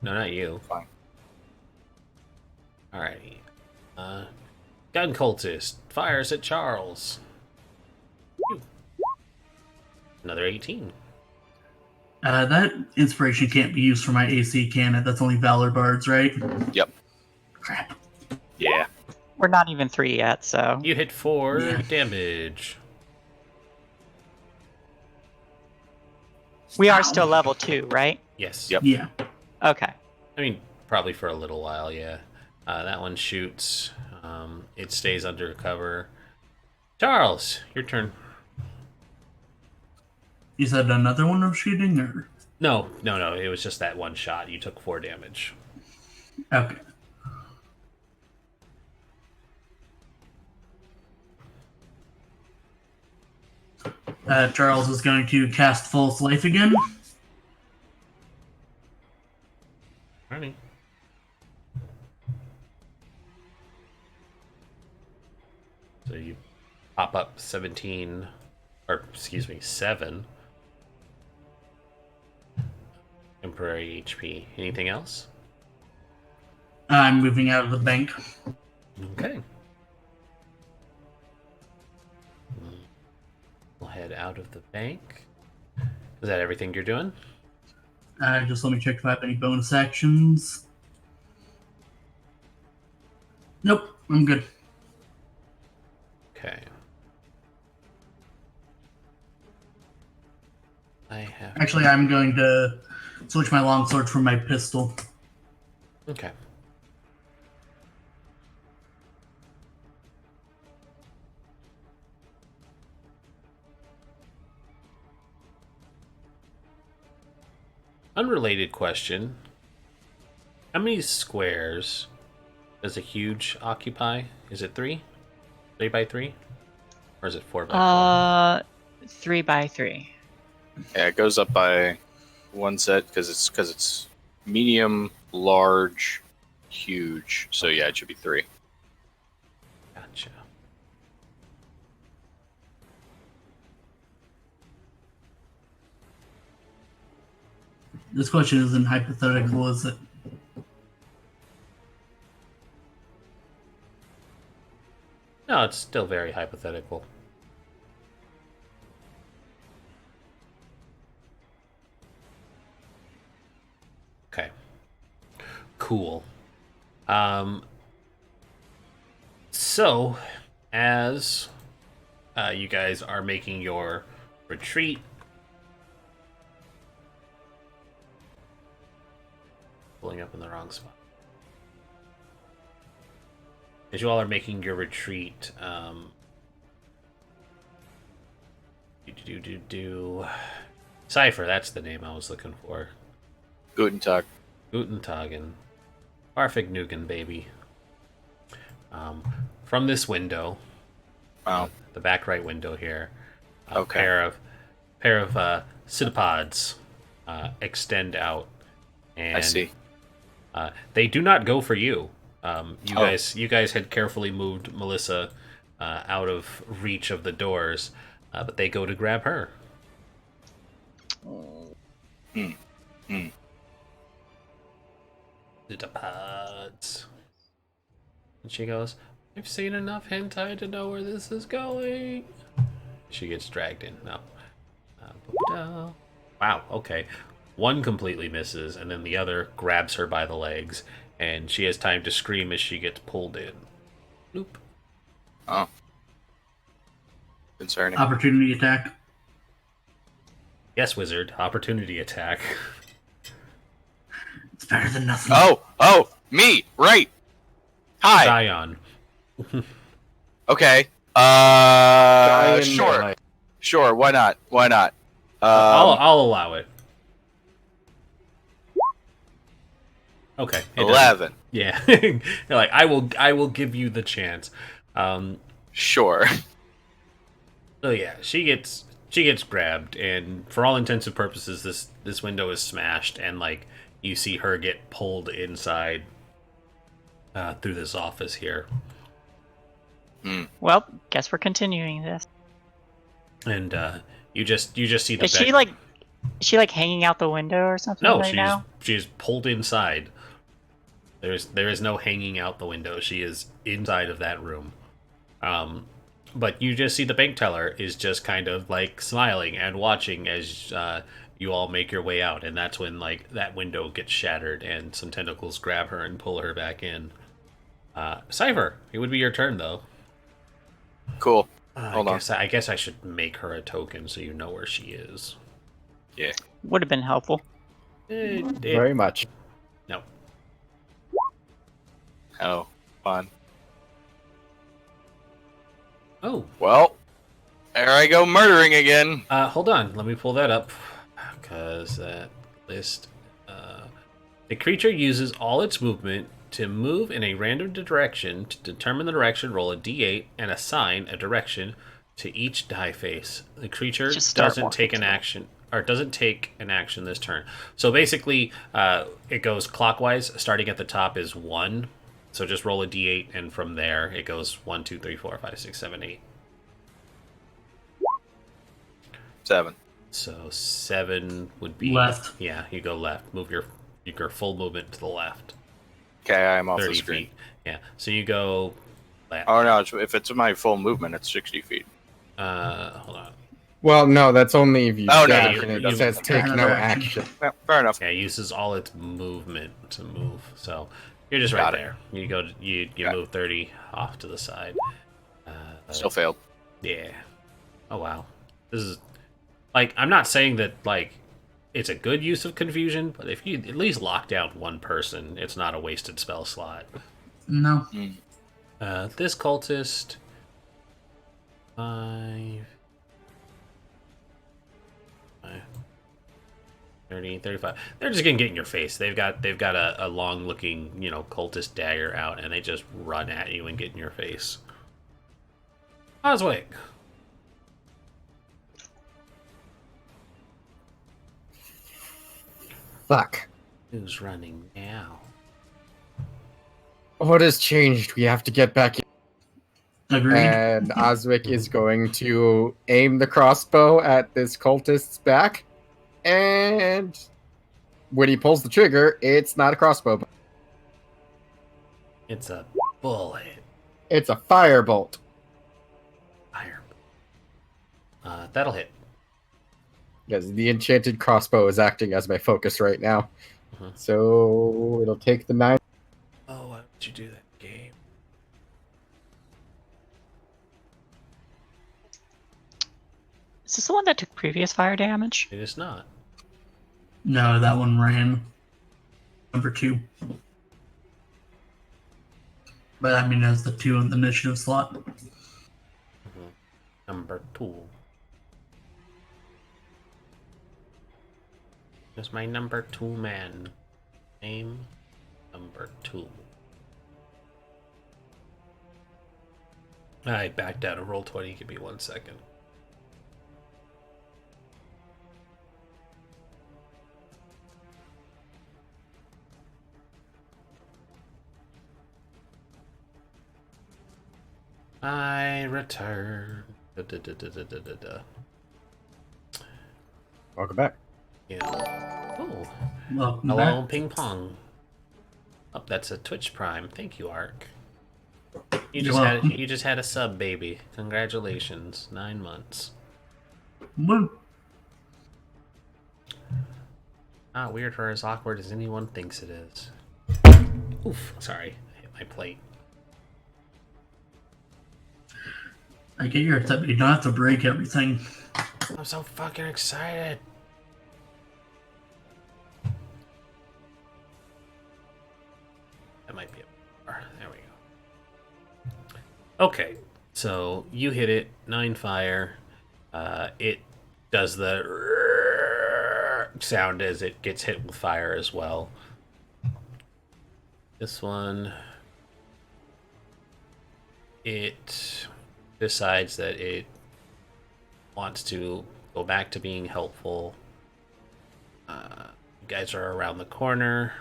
No, not you. Fine. Alrighty. Gun cultist fires at Charles. Phew. Another 18. That inspiration can't be used for my AC, can it? That's only Valor Bards, right? Yep. Crap. Yeah. We're not even 3 yet, so... You hit 4 Yeah. damage. We are Ow. still level 2, right? Yes. Yep. Yeah. Okay. I mean, probably for a little while, yeah. That one shoots. It stays under cover. Charles, your turn. You said another one of shooting, or? No. It was just that one shot. You took 4 damage. Okay. Charles is going to cast False Life again. Alrighty. So you pop up 17, or excuse me, 7 temporary HP. Anything else? I'm moving out of the bank. Okay. We'll head out of the bank. Is that everything you're doing? Just let me check if I have any bonus actions. Nope, I'm good. Okay. I have. Actually, I'm going to switch my longsword for my pistol. Okay. Unrelated question. How many squares does a huge occupy? Is it 3? 3 by 3? Or is it 4 by 3 by 3. Yeah, it goes up by one set because it's medium, large, huge. So yeah, it should be 3. 4? Gotcha. This question isn't hypothetical, is it? No, it's still very hypothetical. Okay. Cool. So, as you guys are making your retreat, pulling up in the wrong spot. As you all are making your retreat, Cypher, that's the name I was looking for. Guten Tag. Guten Tagen. Farfignugan, baby. From this window, Wow. the back right window here, a Okay. pair of pseudopods extend out, and I see. They do not go for you. You Oh. you guys had carefully moved Melissa out of reach of the doors, but they go to grab her. Hmm. Pseudopods. And she goes, I've seen enough hentai to know where this is going. She gets dragged in. No. Wow, okay. One completely misses, and then the other grabs her by the legs, and she has time to scream as she gets pulled in. Bloop. Oh. Concerning. Opportunity attack. Yes, wizard. Opportunity attack. It's better than nothing. Oh, me, right. Hi. Zion. Okay. Zion, Sure. no. Sure, why not? Why not? I'll allow it. Okay. it doesn't- 11. Yeah. You're like, I will give you the chance. Sure. So yeah, she gets grabbed, and for all intents and purposes, this window is smashed, and like you see her get pulled inside through this office here, Well, guess we're continuing this. and you just see the. Is she like hanging out the window or something No, right now? she's pulled inside. There is no hanging out the window. She is inside of that room. But you just see the bank teller is just kind of like smiling and watching as you all make your way out, and that's when like that window gets shattered and some tentacles grab her and pull her back in. Cypher, it would be your turn though. Cool. Hold on. I guess I should make her a token so you know where she is. Yeah. Would have been helpful. Very much. No. Oh, fun. Oh. Well, there I go murdering again. Hold on. Let me pull that up. Because that list... the creature uses all its movement to move in a random direction. To determine the direction, roll a d8 and assign a direction to each die face. The creature Just start doesn't take walking an action... Or doesn't take an action this turn. So basically, it goes clockwise. Starting at the top is 1. So just roll a d8, and from there, it goes 1, 2, 3, 4, 5, 6, 7, 8. 7. So 7 would be Left. Yeah, you go left. Move your full movement to the left. Okay, I'm off 30 the screen. feet. Yeah. So you go left. Oh no, if it's my full movement, it's 60 feet. Hold on. Well, no, that's only if you Oh, no, dash, you- and it you- says take no Another action. action. Yeah, fair enough. Yeah, it uses all its movement to move. So you're just right Got it. there. You go. You Okay. move 30 off to the side. Still failed. Yeah. Oh wow. This is like, I'm not saying that like it's a good use of confusion, but if you at least lock down one person, it's not a wasted spell slot. No. This cultist 5 30, 35. They're just gonna get in your face. They've got a long looking, cultist dagger out, and they just run at you and get in your face. Oswick. Fuck. Who's running now? What has changed? We have to get back in. Agreed. And Oswick is going to aim the crossbow at this cultist's back. And when he pulls the trigger, it's not a crossbow. It's a bullet. It's a firebolt. Fire. That'll hit. Because the enchanted crossbow is acting as my focus right now. Mhm. So it'll take the 9. Oh, why would you do that game? Is this the one that took previous fire damage? It is not. No, that one ran. Number 2. But I mean, as the 2 on the initiative slot. Number 2. Here's my number 2 man. Name number 2. I backed out of roll 20. Give me 1 second. I return. Da. Welcome back. Yeah. Oh, Welcome hello, back. ping pong. Oh, that's a Twitch Prime. Thank you, Ark. You just had a sub baby. Congratulations. 9 months. Woo. Not weird or as awkward as anyone thinks it is. Oof, sorry. I hit my plate. I get your upset, but you don't have to break everything. I'm so fucking excited. That might be a bar. There we go. Okay, so you hit it, 9 fire. It does the sound as it gets hit with fire as well. This one, it decides that it wants to go back to being helpful. You guys are around the corner.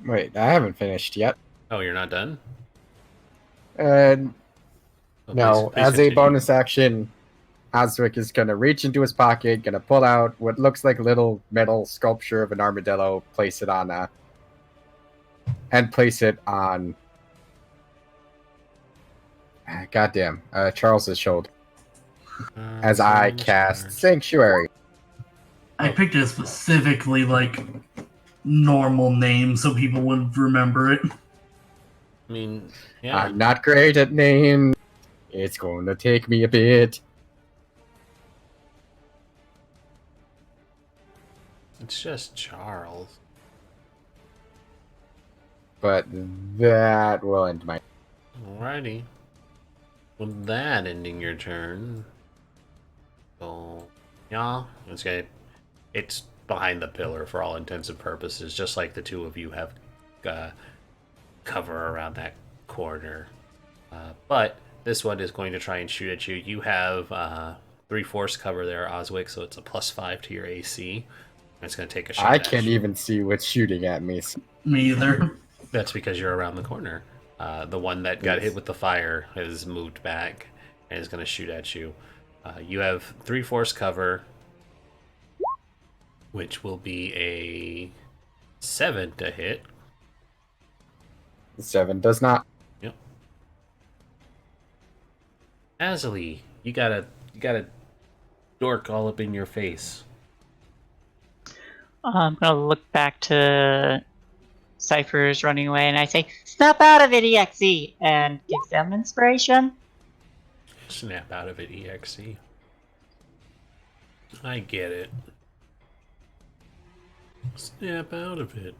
Wait, I haven't finished yet. Oh, you're not done? And Oh, no, please as a continue. bonus action, Osric is gonna reach into his pocket, gonna pull out what looks like a little metal sculpture of an armadillo, place it on goddamn, Charles's shoulder. As I cast Sanctuary. I picked a specifically like normal name so people would remember it. I mean, yeah. I'm not great at names. It's going to take me a bit. It's just Charles. But that will end my... Alrighty. With that ending your turn. So, yeah, it's behind the pillar for all intents and purposes, just like the two of you have cover around that corner. But this one is going to try and shoot at you. You have 3 force cover there, Oswick, so it's a +5 to your AC. And it's going to take a shot. I can't even see what's shooting at me. Me either. That's because you're around the corner. The one that got hit with the fire has moved back and is going to shoot at you. You have 3 force cover, which will be a 7 to hit. 7 does not. Yep. Azali, you got a dork all up in your face. I'm gonna look back to Cypher's running away, and I say, "Snap out of it, EXE!" and give them inspiration. Snap out of it, EXE. I get it. Snap out of it.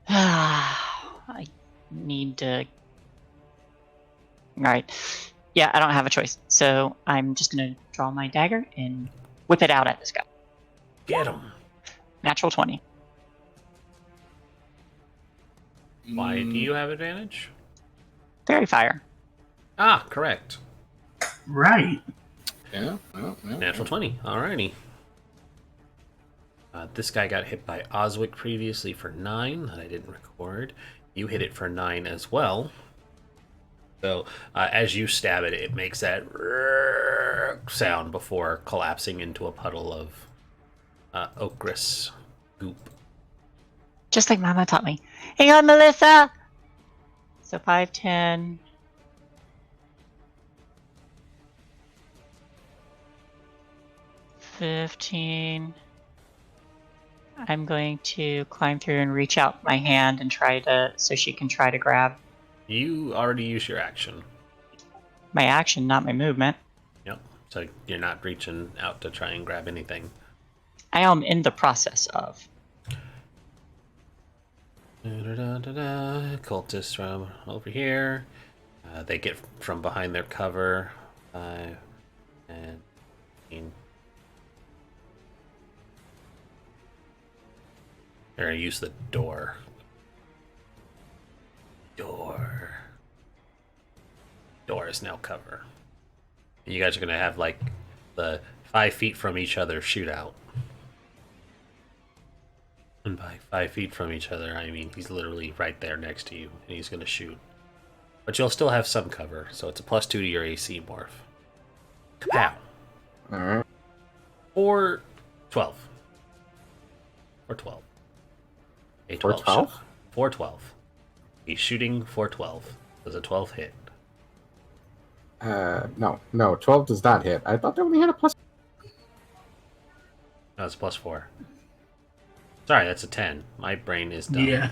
I need to... Alright. Yeah, I don't have a choice. So I'm just gonna draw my dagger and whip it out at this guy. Get him. Natural 20. Why do you have advantage? Fairy fire. Ah, correct. Right. Yeah. Natural 20. Alrighty. This guy got hit by Oswick previously for 9 that I didn't record. You hit it for 9 as well. So as you stab it, it makes that sound before collapsing into a puddle of ochreous goop. Just like Mama taught me. Hang on, Melissa! So 5, 10... 15... I'm going to climb through and reach out my hand and so she can try to grab. You already used your action. My action, not my movement. Yep. So you're not reaching out to try and grab anything. I am in the process of. Cultists from over here. They get from behind their cover. 5 and 15. They're gonna use the door. Door is now cover. You guys are gonna have like the 5 feet from each other shootout. And by 5 feet from each other, I mean he's literally right there next to you, and he's gonna shoot. But you'll still have some cover, so it's a +2 to your AC, Morph. Kapow! Alright. Or 12. Or 12. A 12. 412? 412. He's shooting for 12. Does a 12 hit? No, 12 does not hit. I thought they only had a plus. No, it's +4. Sorry, that's a 10. My brain is dumb. Yeah.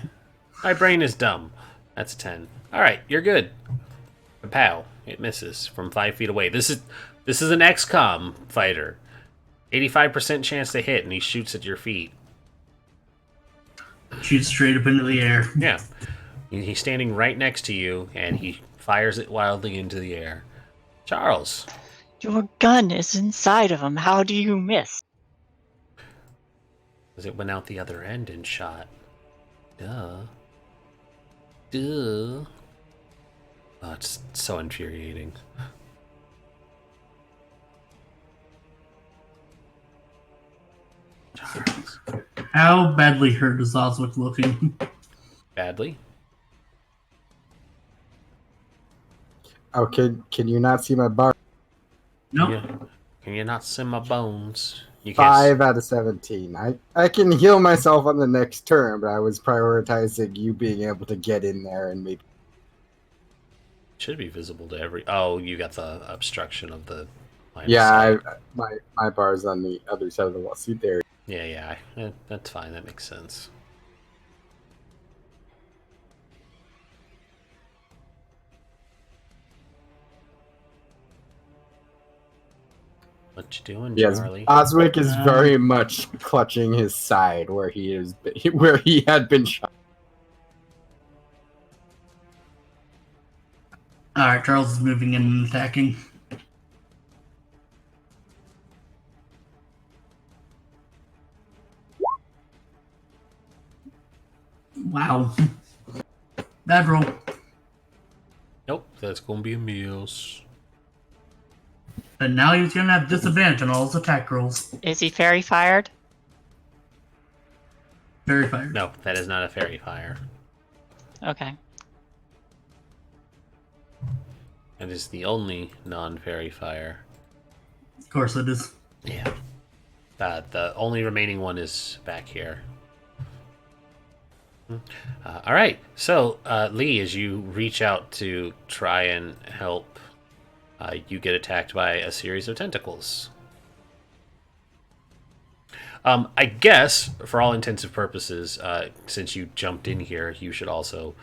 My brain is dumb. That's a 10. Alright, you're good. Pow. It misses from 5 feet away. This is an XCOM fighter. 85% chance to hit, and he shoots at your feet. Shoots straight up into the air. Yeah. He's standing right next to you, and he fires it wildly into the air. Charles. Your gun is inside of him. How do you miss? Because it went out the other end and shot. Duh. Oh, it's so infuriating. Charles. How badly hurt is Oswick looking? Badly? Oh, can you not see my bar? Nope. Can you not see my bones? You 5 out of 17. I can heal myself on the next turn, but I was prioritizing you being able to get in there and maybe. Should be visible to every. Oh, you got the obstruction of the. line of Yeah, sight. my bar's on the other side of the wall. See there. Yeah. That's fine. That makes sense. What you doing, Yes, Charlie? Oswick is very much clutching his side where he had been shot. Alright, Charles is moving in and attacking. Wow. Bad roll. Nope, that's gonna be a miss. And now he's gonna have disadvantage on all his attack rolls. Is he fairy fired? Very fired. No, that is not a fairy fire. Okay. That is the only non-fairy fire. Of course it is. Yeah. The only remaining one is back here. All right. So, Lee, as you reach out to try and help, you get attacked by a series of tentacles. I guess, for all intents and purposes, since you jumped in here, you should also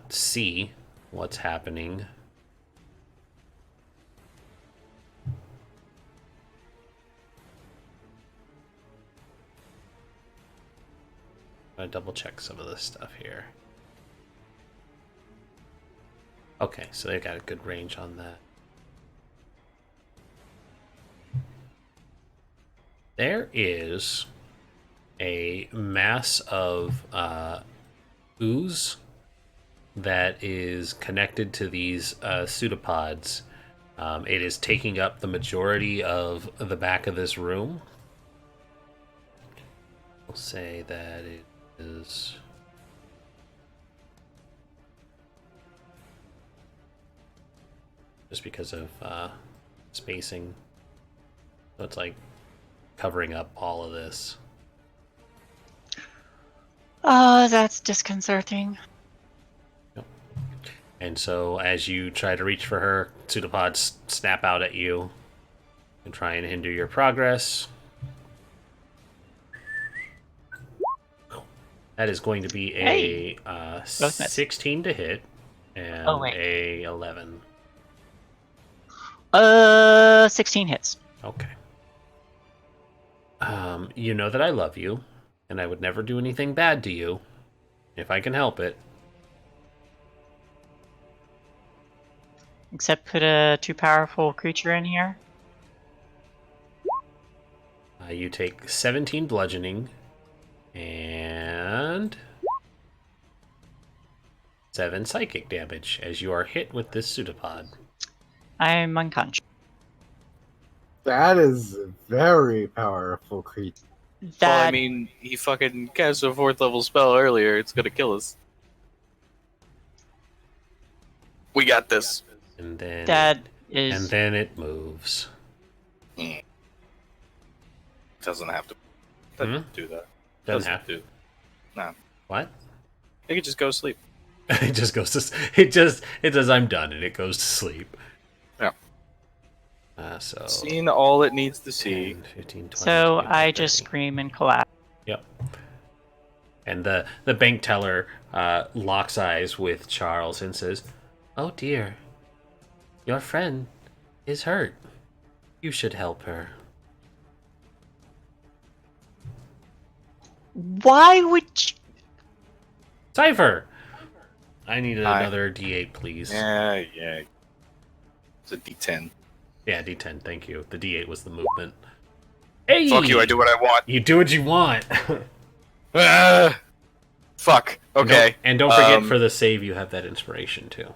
see what's happening. I'm gonna double check some of this stuff here. Okay, so they've got a good range on that. There is a mass of ooze that is connected to these pseudopods. It is taking up the majority of the back of this room. We'll say that it is just because of spacing. So it's like covering up all of this. Oh, that's disconcerting. And so as you try to reach for her, pseudopods snap out at you and try and hinder your progress. That is going to be a Both miss. 16 to hit and Oh, wait. a 11. 16 hits. Okay. You know that I love you, and I would never do anything bad to you if I can help it. Except put a too powerful creature in here. You take 17 bludgeoning and 7 psychic damage as you are hit with this pseudopod. I'm unconscious. That is a very powerful creature. That Well, I mean, he fucking cast a 4th level spell earlier. It's gonna kill us. We got this. And then that is and then it moves. Doesn't have to. Doesn't do that. Doesn't have to. No. What? They could just go to sleep. It just goes to it says I'm done and it goes to sleep. Yeah. So Seen all it needs to see. 10, 15, 20, So 25, I just 30. scream and collapse. Yep. And the bank teller locks eyes with Charles and says, "Oh dear, your friend is hurt. You should help her." Why would you... Cypher! I need Hi. another D8, please. Yeah. It's a D10. Yeah, D10, thank you. The D8 was the movement. Hey! Fuck you, I do what I want. You do what you want. Fuck. Okay. And don't forget for the save, you have that inspiration too.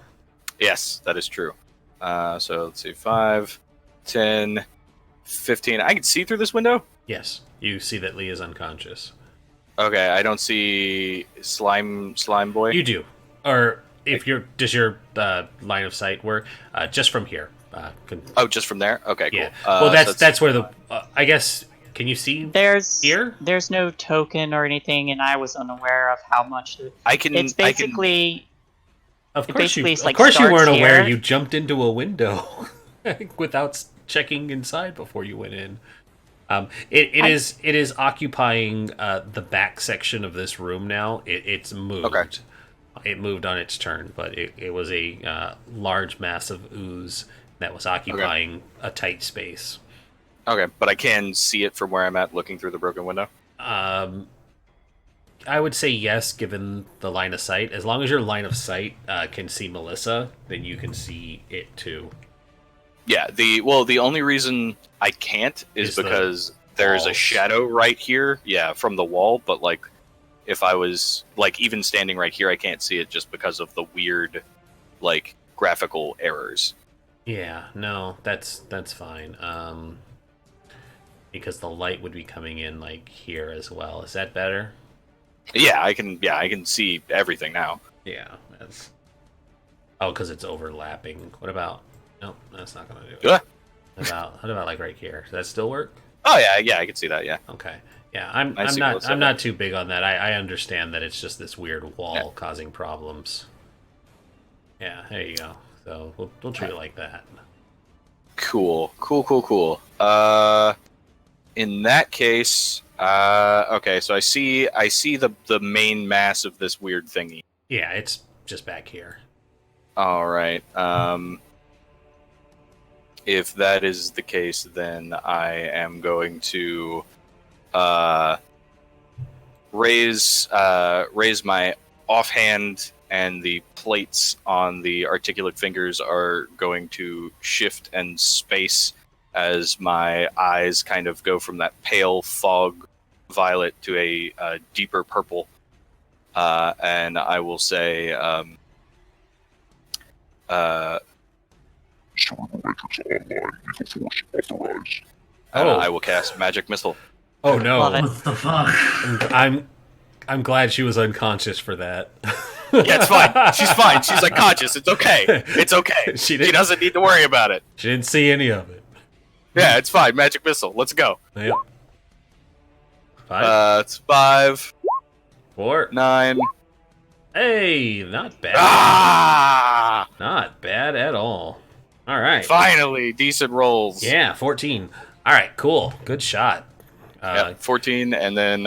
Yes, that is true. So let's see. 5, 10, 15. I can see through this window? Yes, you see that Lee is unconscious. Okay, I don't see Slime Boy. You do. Or if does your line of sight work? Just from here. Oh, just from there? Okay, cool. Yeah. Well, that's where the... I guess... Can you see here? There's no token or anything, and I was unaware of how much... I can... It's basically... Of course, basically you starts weren't aware. here. You jumped into a window without checking inside before you went in. It is occupying the back section of this room now. It's moved. Okay. It moved on its turn, but it was a large mass of ooze that was occupying a tight space. Okay, but I can see it from where I'm at, looking through the broken window. I would say yes, given the line of sight. As long as your line of sight can see Melissa, then you can see it too. Yeah. The only reason I can't is because there's a shadow right here. Yeah, from the wall. But like, if I was like even standing right here, I can't see it just because of the weird, like, graphical errors. Yeah. No, that's fine. Because the light would be coming in like here as well. Is that better? Yeah, I can see everything now. Yeah, that's... Oh, because it's overlapping. What about... Nope, that's not going to do it. Yeah. What about like right here? Does that still work? Oh yeah, I can see that. Yeah. Okay. Yeah, I'm I see not what's I'm up. not too big on that. I understand that it's just this weird wall causing problems. Yeah, there you go. So we'll treat it like that. Cool. In that case, okay, so I see the main mass of this weird thingy. Yeah, it's just back here. All right. If that is the case, then I am going to raise my offhand, and the plates on the articulate fingers are going to shift and space as my eyes kind of go from that pale fog violet to a deeper purple. And I will say, I will cast Magic Missile. Oh no! Love it. What the fuck? I'm glad she was unconscious for that. Yeah, it's fine. She's fine. She's unconscious. It's okay. It's okay. She She doesn't need to worry about it. She didn't see any of it. Yeah, it's fine. Magic Missile. Let's go. Yep. 5, It's 5, 4. 9. Hey, not bad. Ah! Not bad at all. All right. Finally, decent rolls. Yeah, 14. All right, cool. Good shot. Yep, 14, and then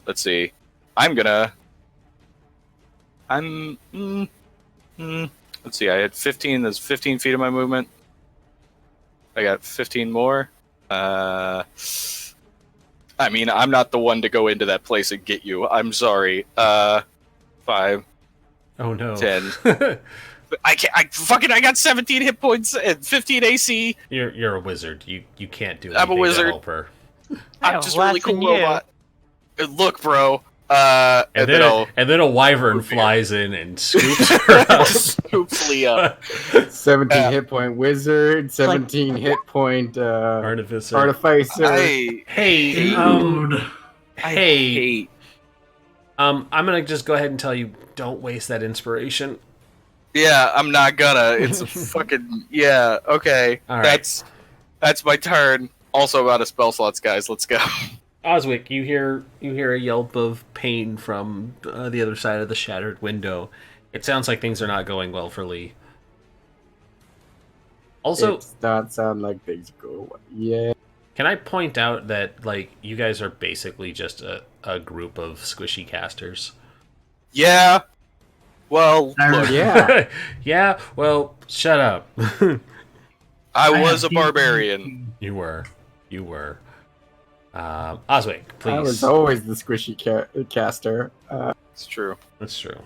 let's see. Let's see. I had 15. That's 15 feet of my movement. I got 15 more. I mean, I'm not the one to go into that place and get you. I'm sorry. 5, Oh no. 10. I got 17 hit points and 15 AC. You're a wizard. You can't do I'm a anything wizard. to help her. I'm Oh, just a really less cool than you. robot. Look, bro. And then a wyvern flies in and scoops her up. scoops Lee up. 17 hit point wizard, 17 hit point Artificer. artificer. Hey, Dude. hey. I'm gonna just go ahead and tell you, don't waste that inspiration. Yeah, I'm not gonna. It's a fucking okay. All right. That's my turn. Also out of spell slots, guys. Let's go. Oswick, you hear a yelp of pain from the other side of the shattered window. It sounds like things are not going well for Lee. Also, It does not sound like things go well. Yeah. can I point out that like you guys are basically just a group of squishy casters? Yeah. Well, I look, Yeah. Yeah. Well, shut up. I I was have a barbarian. You were. Oswick, please. I was always the squishy caster. It's true. That's true.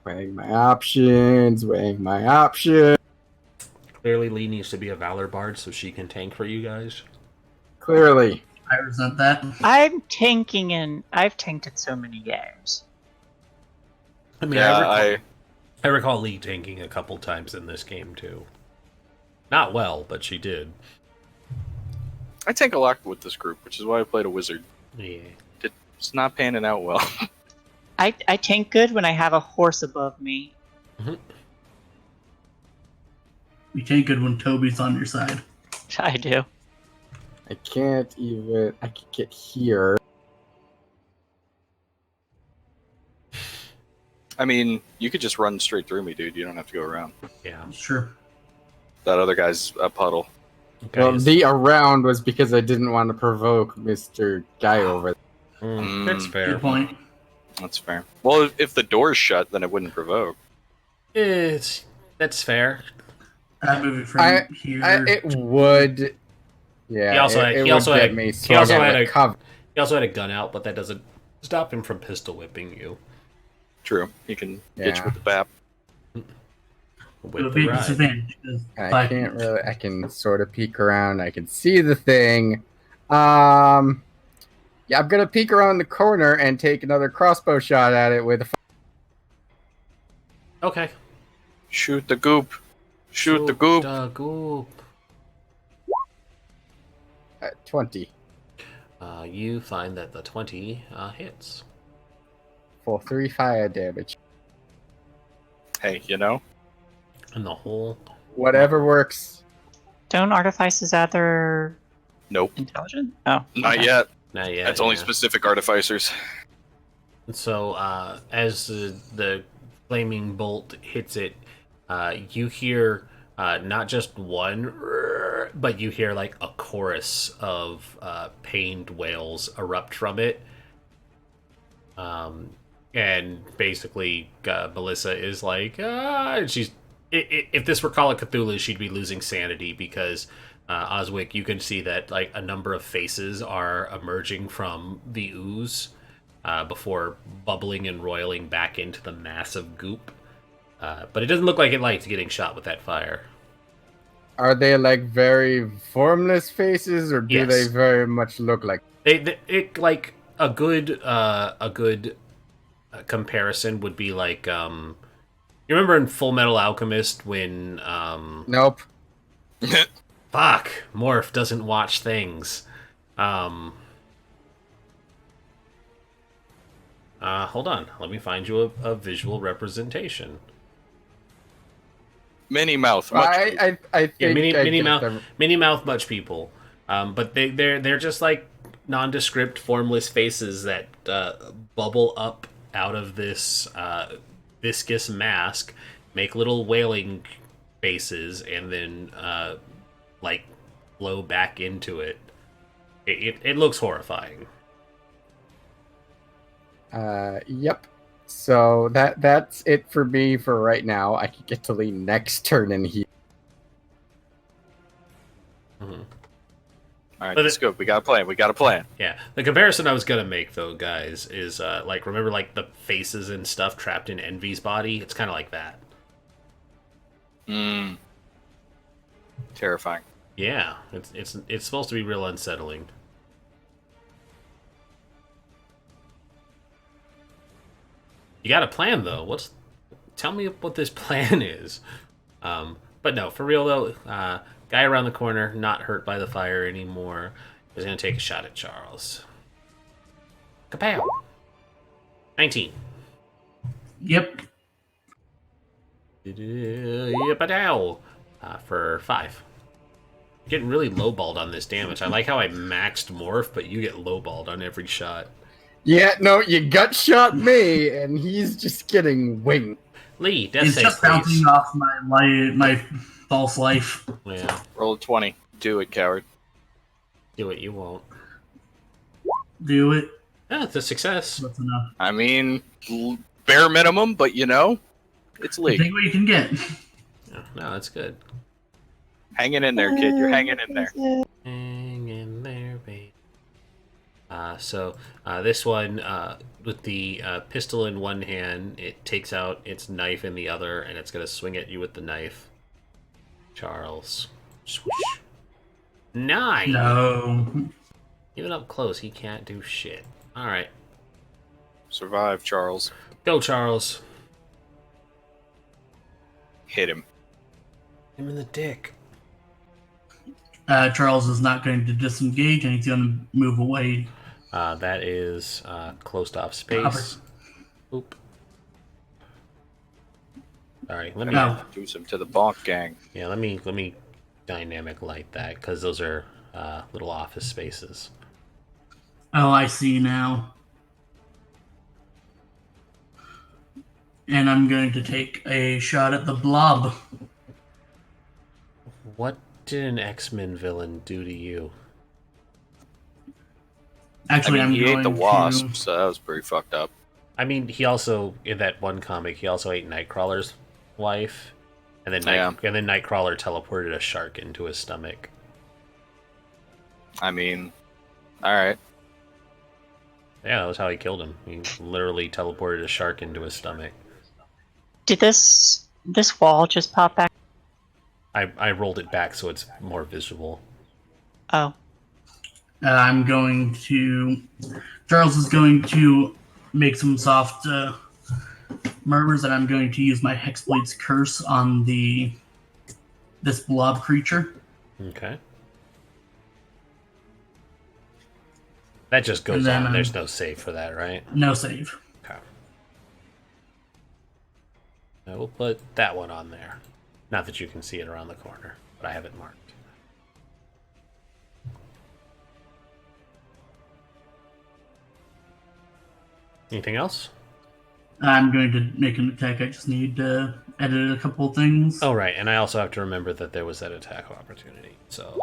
Weighing my options. Clearly, Lee needs to be a Valor Bard so she can tank for you guys. Clearly. I resent that. I'm tanking and I've tanked in so many games. I mean, Yeah, I recall Lee tanking a couple times in this game too. Not well, but she did. I tank a lot with this group, which is why I played a wizard. Yeah. It's not panning out well. I tank good when I have a horse above me. You tank good when Toby's on your side. I do. I can get here. I mean, you could just run straight through me, dude. You don't have to go around. Yeah. Sure. That other guy's a puddle. Well, Guys, the around was because I didn't want to provoke Mr. Guy over there. That's fair. Good point. That's fair. Well, if the door's shut, then it wouldn't provoke. That's fair. I move it from here. It would. Yeah. He also it had- he would also get had- me. he So I also gotta had a- recover. He also had a gun out, but that doesn't stop him from pistol whipping you True. He can get you Yeah. with the BAP. with It'll the be a ride. disadvantage. 'Cause I five can't people. really. I can sort of peek around. I can see the thing. Yeah, I'm gonna peek around the corner and take another crossbow shot at it with a Okay. Shoot the goop. Shoot the goop. The goop. 20 You find that the 20 hits. for 3 fire damage. Hey, you know? And the whole... Whatever works. Don't artifices add their Nope. intelligence? Oh. Not okay. yet. Not yet. That's only yeah. specific artificers. So, as the flaming bolt hits it, you hear not just one, but you hear like a chorus of pained wails erupt from it. And basically, Melissa is like, and she's. If this were Call of Cthulhu, she'd be losing sanity because Oswick, you can see that like a number of faces are emerging from the ooze before bubbling and roiling back into the massive goop. But it doesn't look like it liked getting shot with that fire. Are they like very formless faces, or do Yes. they very much look like? It like a good comparison would be like you remember in Full Metal Alchemist when Nope. fuck Morph doesn't watch things. Hold on, let me find you a visual representation. Minnie Mouth. I think Yeah, Minnie get Mouth, them. Minnie Mouth, much people, but they're just like nondescript, formless faces that bubble up out of this viscous mask, make little wailing faces, and then like blow back into it. It looks horrifying. Yep. So that's it for me for right now. I can get to Lee next turn and he. Mhm. All right, But let's go. We got a plan. We got a plan. Yeah, the comparison I was gonna make though, guys, is like remember like the faces and stuff trapped in Envy's body. It's kind of like that. Terrifying. Yeah, it's supposed to be real unsettling. You got a plan though. Tell me what this plan is. But no, for real though, guy around the corner, not hurt by the fire anymore, is gonna take a shot at Charles. Kapow! 19. Yep. Yipadow! For 5. Getting really lowballed on this damage. I like how I maxed morph, but you get lowballed on every shot. Yeah, no, you gut shot me, and he's just getting winged. Lee, death He's save, just please. bouncing off my false life. Yeah, Roll a 20. Do it, coward. do it. You won't. Do it. Yeah, it's a success. That's enough. I mean, bare minimum, but it's Lee. Take what you can get. Yeah, no, that's good. Hanging in there, kid. You're hanging in there. Hang in there, babe. This one, with the pistol in one hand, it takes out its knife in the other, and it's going to swing at you with the knife. Charles. Swoosh. 9! No. Even up close, he can't do shit. Alright. Survive, Charles. Go, Charles. Hit him. Him in the dick. Charles is not going to disengage, and he's going to move away. That is closed off space. Oop. Sorry, let me. No. Do some to the bonk gang. Yeah, let me dynamic light that because those are little office spaces. Oh, I see now. And I'm going to take a shot at the blob. What did an X-Men villain do to you? Actually, I mean, he I'm ate the going wasp, to... so that was pretty fucked up. I mean, he also in that one comic, he also ate Nightcrawler's wife, and then Nightcrawler teleported a shark into his stomach. I mean, alright. Yeah, that was how he killed him. He literally teleported a shark into his stomach. Did this wall just pop back? I rolled it back so it's more visual. Oh. I'm going to... Charles is going to make some soft murmurs, and I'm going to use my Hexblade's Curse on this blob creature. Okay. That just goes And then, on. There's no save for that, right? No save. Okay. Now we'll put that one on there. Not that you can see it around the corner, but I have it marked. Anything else? I'm going to make an attack. I just need to edit a couple things. Oh, right. And I also have to remember that there was that attack opportunity. So,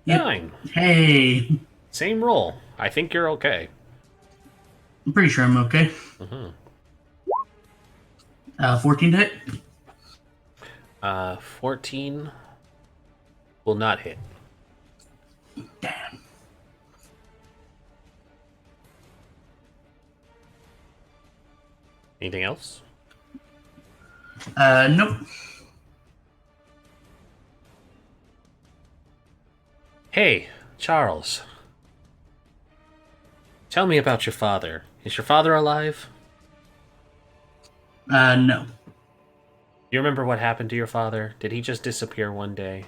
Yep. 9. Hey. Same roll. I think you're okay. I'm pretty sure I'm okay. Mm-hmm. 14 to hit. 14 will not hit. Damn. Anything else? Nope. Hey, Charles. Tell me about your father. Is your father alive? No. You remember what happened to your father? Did he just disappear one day?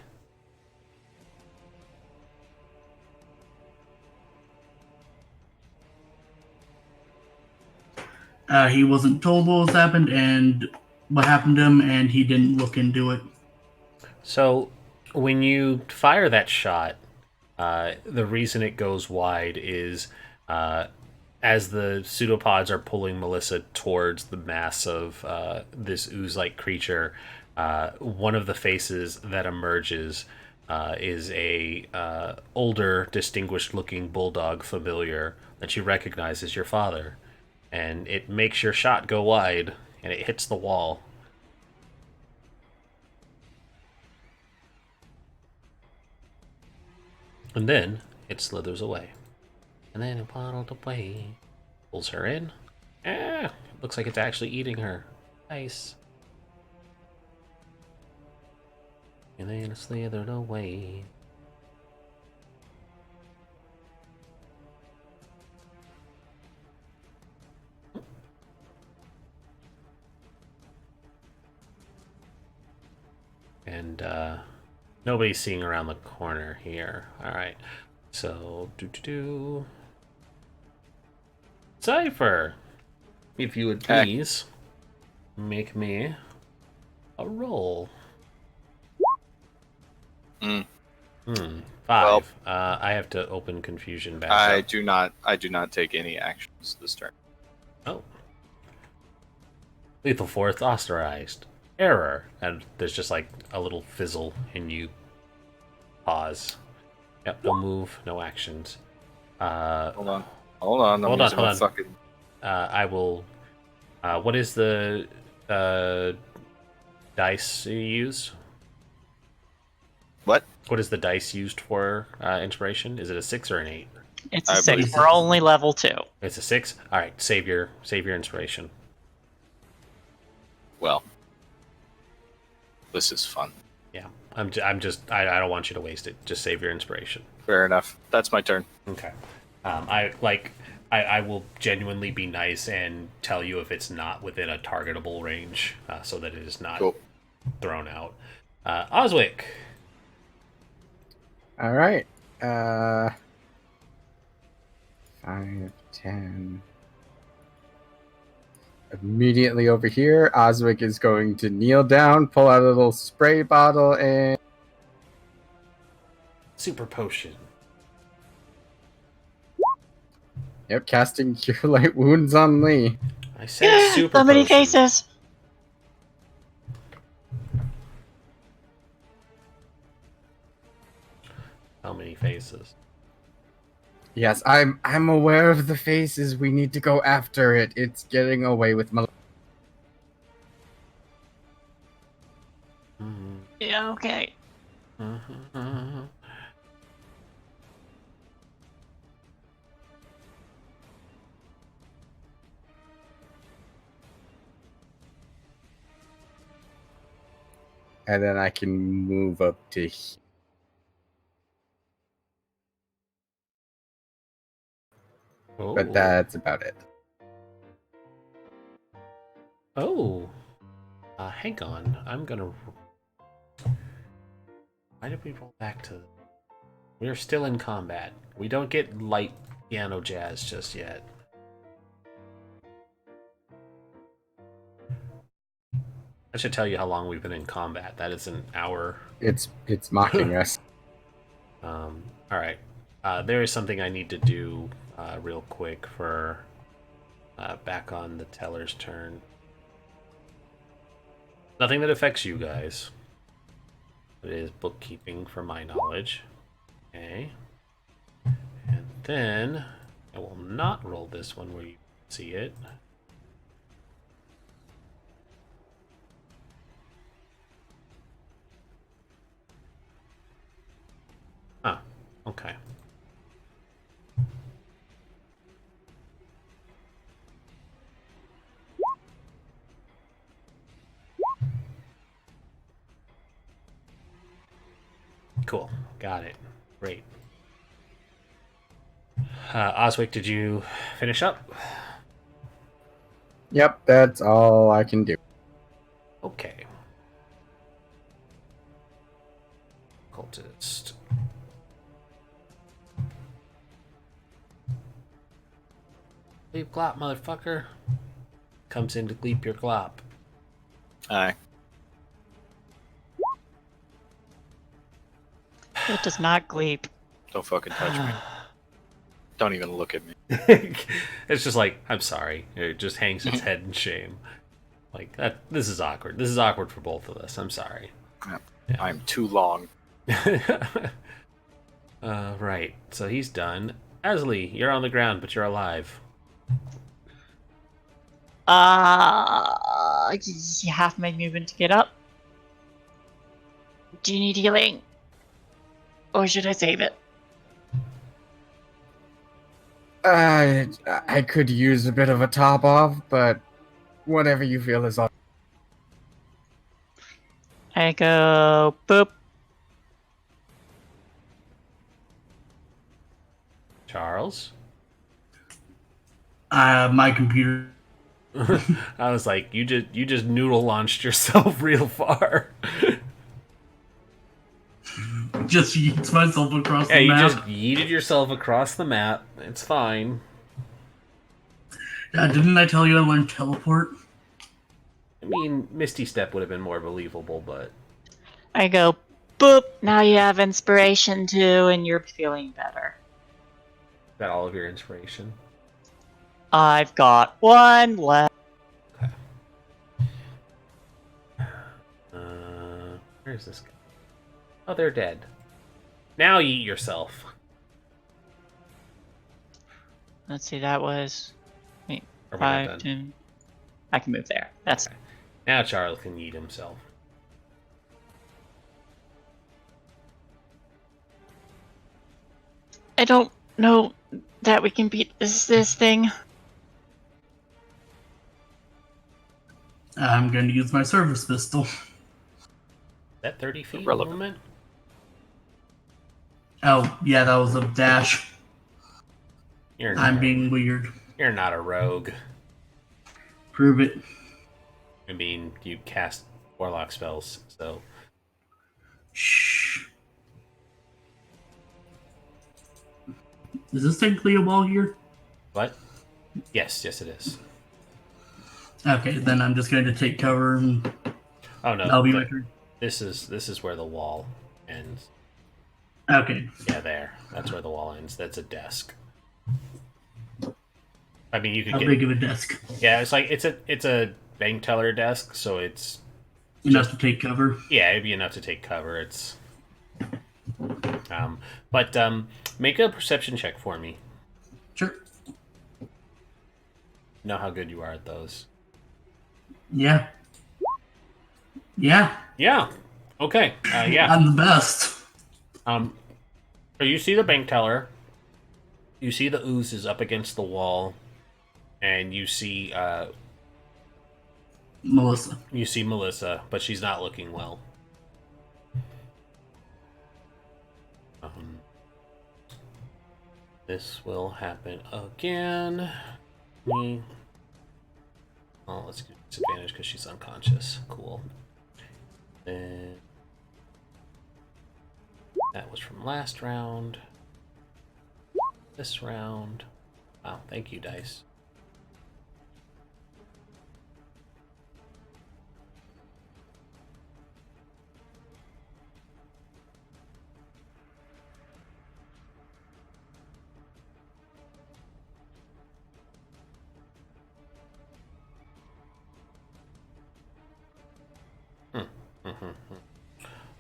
He wasn't told what was happened and what happened to him, and he didn't look into it. So, when you fire that shot, the reason it goes wide is as the pseudopods are pulling Melissa towards the mass of this ooze-like creature, one of the faces that emerges is a older, distinguished-looking bulldog familiar that you recognize as your father. And it makes your shot go wide, and it hits the wall. And then it slithers away. And then it waddled away. Pulls her in. Looks like it's actually eating her. Nice. And then it slithered away. And nobody's seeing around the corner here. Alright. So, Cypher, if you would please make me a roll. 5. I have to open confusion back I up. do not take any actions this turn. Oh. Lethal Force authorized. Error. And there's just like a little fizzle and you pause. Yep, no move, no actions. Hold on. I'm Hold using on. my fucking... I will... what is the dice you use? What? What is the dice used for inspiration? Is it a 6 or an 8? It's a I 6. believe We're only level 2. It's a 6? Alright, save your inspiration. Well, this is fun. Yeah. I don't want you to waste it. Just save your inspiration. Fair enough. That's my turn. Okay. I will genuinely be nice and tell you if it's not within a targetable range, so that it is not Cool. thrown out. Oswick. All right. 5, 10. Immediately over here, Oswick is going to kneel down, pull out a little spray bottle, and Super potion. yep, casting Cure Light Wounds on Lee. I said super So many potion. faces. How many faces? Yes, I'm aware of the faces. We need to go after it. It's getting away with my. Yeah, okay. And then I can move up to here. Oh. But that's about it. Oh. Hang on. I'm gonna... Why did we roll back to... We're still in combat. We don't get light piano jazz just yet. I should tell you how long we've been in combat. That is an hour. It's mocking us. Alright. There is something I need to do real quick for back on the teller's turn. Nothing that affects you guys. It is bookkeeping from my knowledge. Okay. And then I will not roll this one where you see it. Ah, okay. Cool. Got it. Great. Oswick, did you finish up? Yep, that's all I can do. Okay. Cultist. Gleep glop, motherfucker. Comes in to gleep your glop. Aye. It does not gleep. Don't fucking touch me. Don't even look at me. It's just like, I'm sorry. It just hangs its head in shame. Like, that. This is awkward. This is awkward for both of us. I'm sorry. Yeah. Yeah. I'm too long. Right. So he's done. Asley, you're on the ground, but you're alive. You have to make movement to get up. Do you need healing? Or should I save it? I could use a bit of a top off, but whatever you feel is all. I go boop. Charles? My computer. I was like, you just noodle launched yourself real far. Just yeets myself across Yeah, the you map. just yeeted yourself across the map. It's fine. Yeah, didn't I tell you I learned teleport? I mean, Misty Step would have been more believable, but I go Boop! Now you have inspiration too, and you're feeling better. Is that all of your inspiration? I've got one left. Where's this guy? Oh, they're dead. Now you eat yourself. Let's see, that was... Wait, Are we not 5, done? 10... I can move there. That's... Okay. Now Charles can eat himself. I don't know that we can beat this thing. I'm going to use my service pistol. Is that 30 feet Irrelevant. movement? Oh, yeah, that was a dash. You're I'm not, being weird. you're not a rogue. Prove it. I mean, you cast warlock spells, so Shh. Is this technically a wall here? what? Yes, it is. Okay, then I'm just going to take cover and Oh no, that'll be my turn. this is where the wall ends. Okay. Yeah, there. That's where the wall ends. That's a desk. I mean, you could How get. big of a desk? Yeah, it's like it's a bank teller desk, so it's Enough to take cover? yeah, it'd be enough to take cover. It's but make a perception check for me. Sure. Know how good you are at those. Yeah. Yeah. Yeah. Okay. Yeah. I'm the best. So you see the bank teller. You see the ooze is up against the wall, and you see Melissa. Melissa, but she's not looking well. This will happen again. Me. Oh, let's get disadvantage because she's unconscious. Cool. Then that was from last round. This round. Wow, thank you, dice.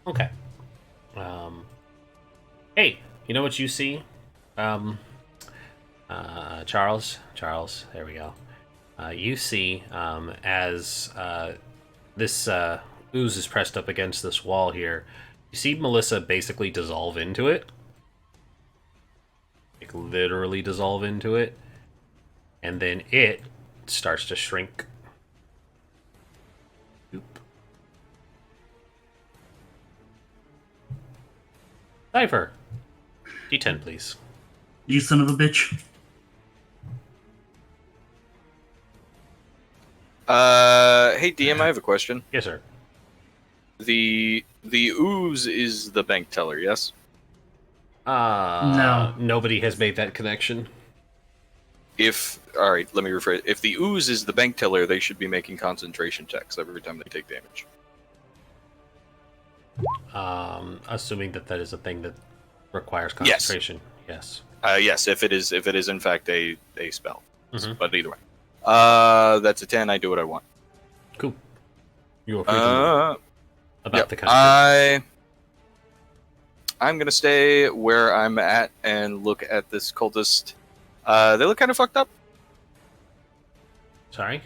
Okay. Hey, you know what you see? Charles, there we go. You see, as this ooze is pressed up against this wall here, you see Melissa basically dissolve into it. Like, literally dissolve into it. And then it starts to shrink. Oop. Cypher. D10, please. You son of a bitch. Hey DM, I have a question. Yes, sir. The ooze is the bank teller, yes? No. Nobody has made that connection. Alright, let me rephrase. If the ooze is the bank teller, they should be making concentration checks every time they take damage. Assuming that is a thing that requires concentration. Yes. Yes, if it is in fact a spell. Mhm. But either way. That's a 10, I do what I want. Cool. You are free to move about Yep, the country. I'm gonna stay where I'm at and look at this cultist. They look kind of fucked up. Sorry.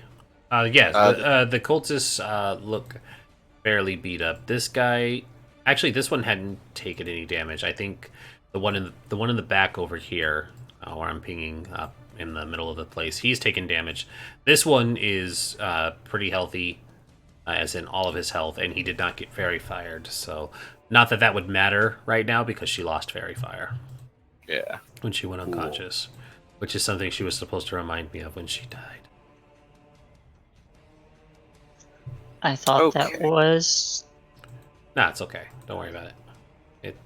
Yes. The cultists look fairly beat up. This guy, actually, this one hadn't taken any damage. I think the one in the back over here, where I'm pinging up in the middle of the place, he's taken damage. This one is pretty healthy, as in all of his health, and he did not get fairy fired. So, not that would matter right now because she lost fairy fire. Yeah. When she went unconscious, which is something she was supposed to remind me of when she died. I thought that Okay. was... Nah, it's okay. Don't worry about it.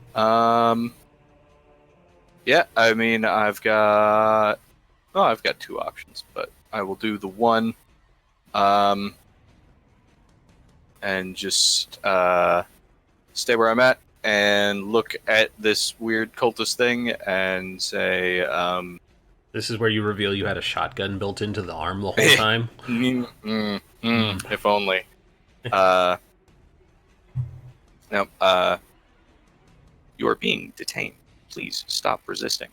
Yeah, I mean, I've got 2 options, but I will do the one, and just stay where I'm at and look at this weird cultist thing and say, This is where you reveal you had a shotgun built into the arm the whole time. if only. No, you are being detained. Please stop resisting.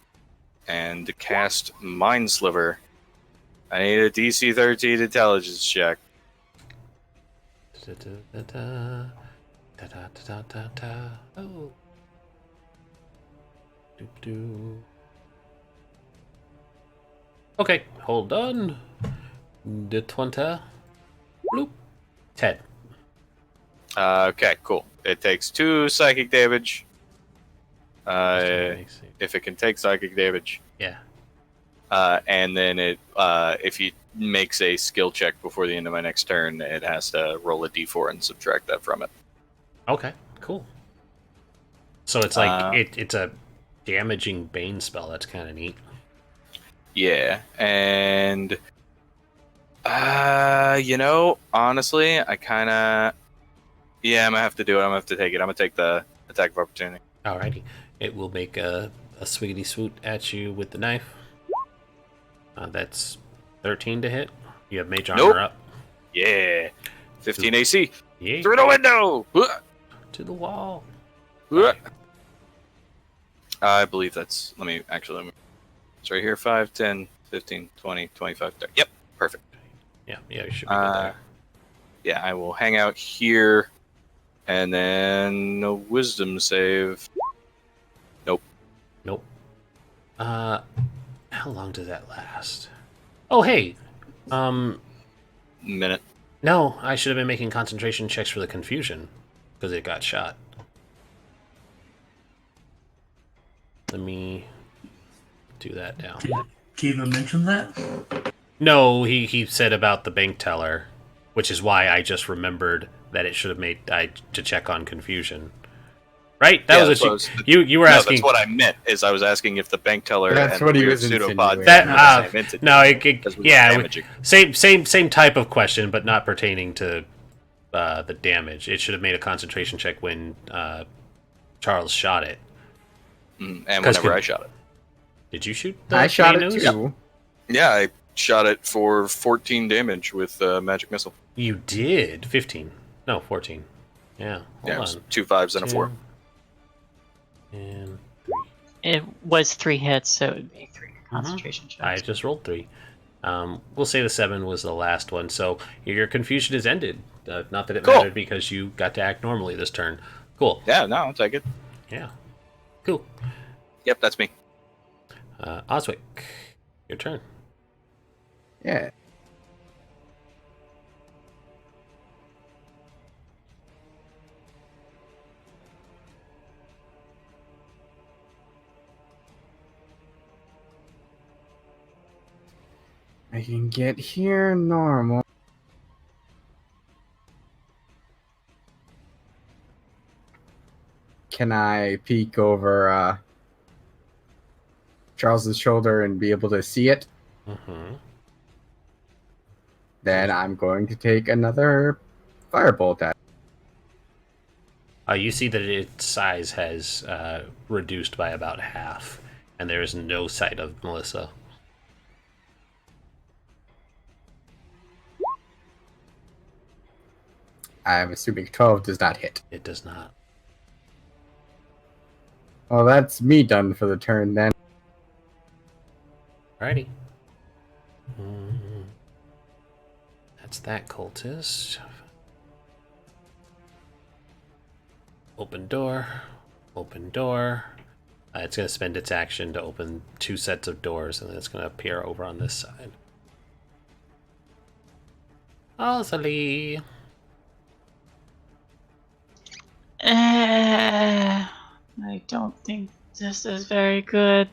And to cast Mind Sliver, I need a DC 13 intelligence check. Oh. Doop-doo. Okay, hold on. The 20. Bloop. 10. Okay, cool. It takes 2 psychic damage. If it can take psychic damage. Yeah. And then if he makes a skill check before the end of my next turn, it has to roll a d4 and subtract that from it. Okay, cool. So it's like it's a damaging bane spell. That's kind of neat. Yeah, and honestly, I kind of I'm gonna have to do it. I'm gonna have to take it. I'm gonna take the attack of opportunity. Alrighty, it will make a swiggity swoot at you with the knife. That's 13 to hit. You have mage armor up. Yeah, 15 AC. Yeah. Through the window. To the wall. I believe that's. Let me. It's right here. 5, 10, 15, 20, 25, 30. Yep, perfect. Yeah, you should be good there. Yeah, I will hang out here, and then a wisdom save. Nope. How long does that last? Oh, hey. Minute. No, I should have been making concentration checks for the confusion because it got shot. Let me do that now. Did Keavah mention that? No, he said about the bank teller, which is why I just remembered that it should have made to check on confusion. Right? That was what you were asking. That's what I meant. Is I was asking if the bank teller That's and what the he weird was pseudopod. same type of question, but not pertaining to the damage. It should have made a concentration check when Charles shot it. And whenever I shot it. Did you shoot? I shot it Thanos? too. Yeah, I shot it for 14 damage with magic missile. You did 15? No, 14. Yeah. It Hold was on. 2 5s and a 4. And It was 3 hits, so it would be 3 concentration checks. I just rolled 3. We'll say the 7 was the last one, so your confusion is ended. Not that it mattered because you got to act normally this turn. Cool. Yeah, no, I'll take it. Yeah. Cool. Yep, that's me. Oswick, your turn. Yeah. I can get here normal. Can I peek over Charles's shoulder and be able to see it? Mm-hmm. Then I'm going to take another firebolt at it. You see that its size has reduced by about half, and there is no sight of Melissa. I'm assuming 12 does not hit. It does not. Well, that's me done for the turn then. Alrighty. That's that cultist. Open door. Open door. It's going to spend its action to open 2 sets of doors, and then it's going to appear over on this side. Ozzy. I don't think this is very good.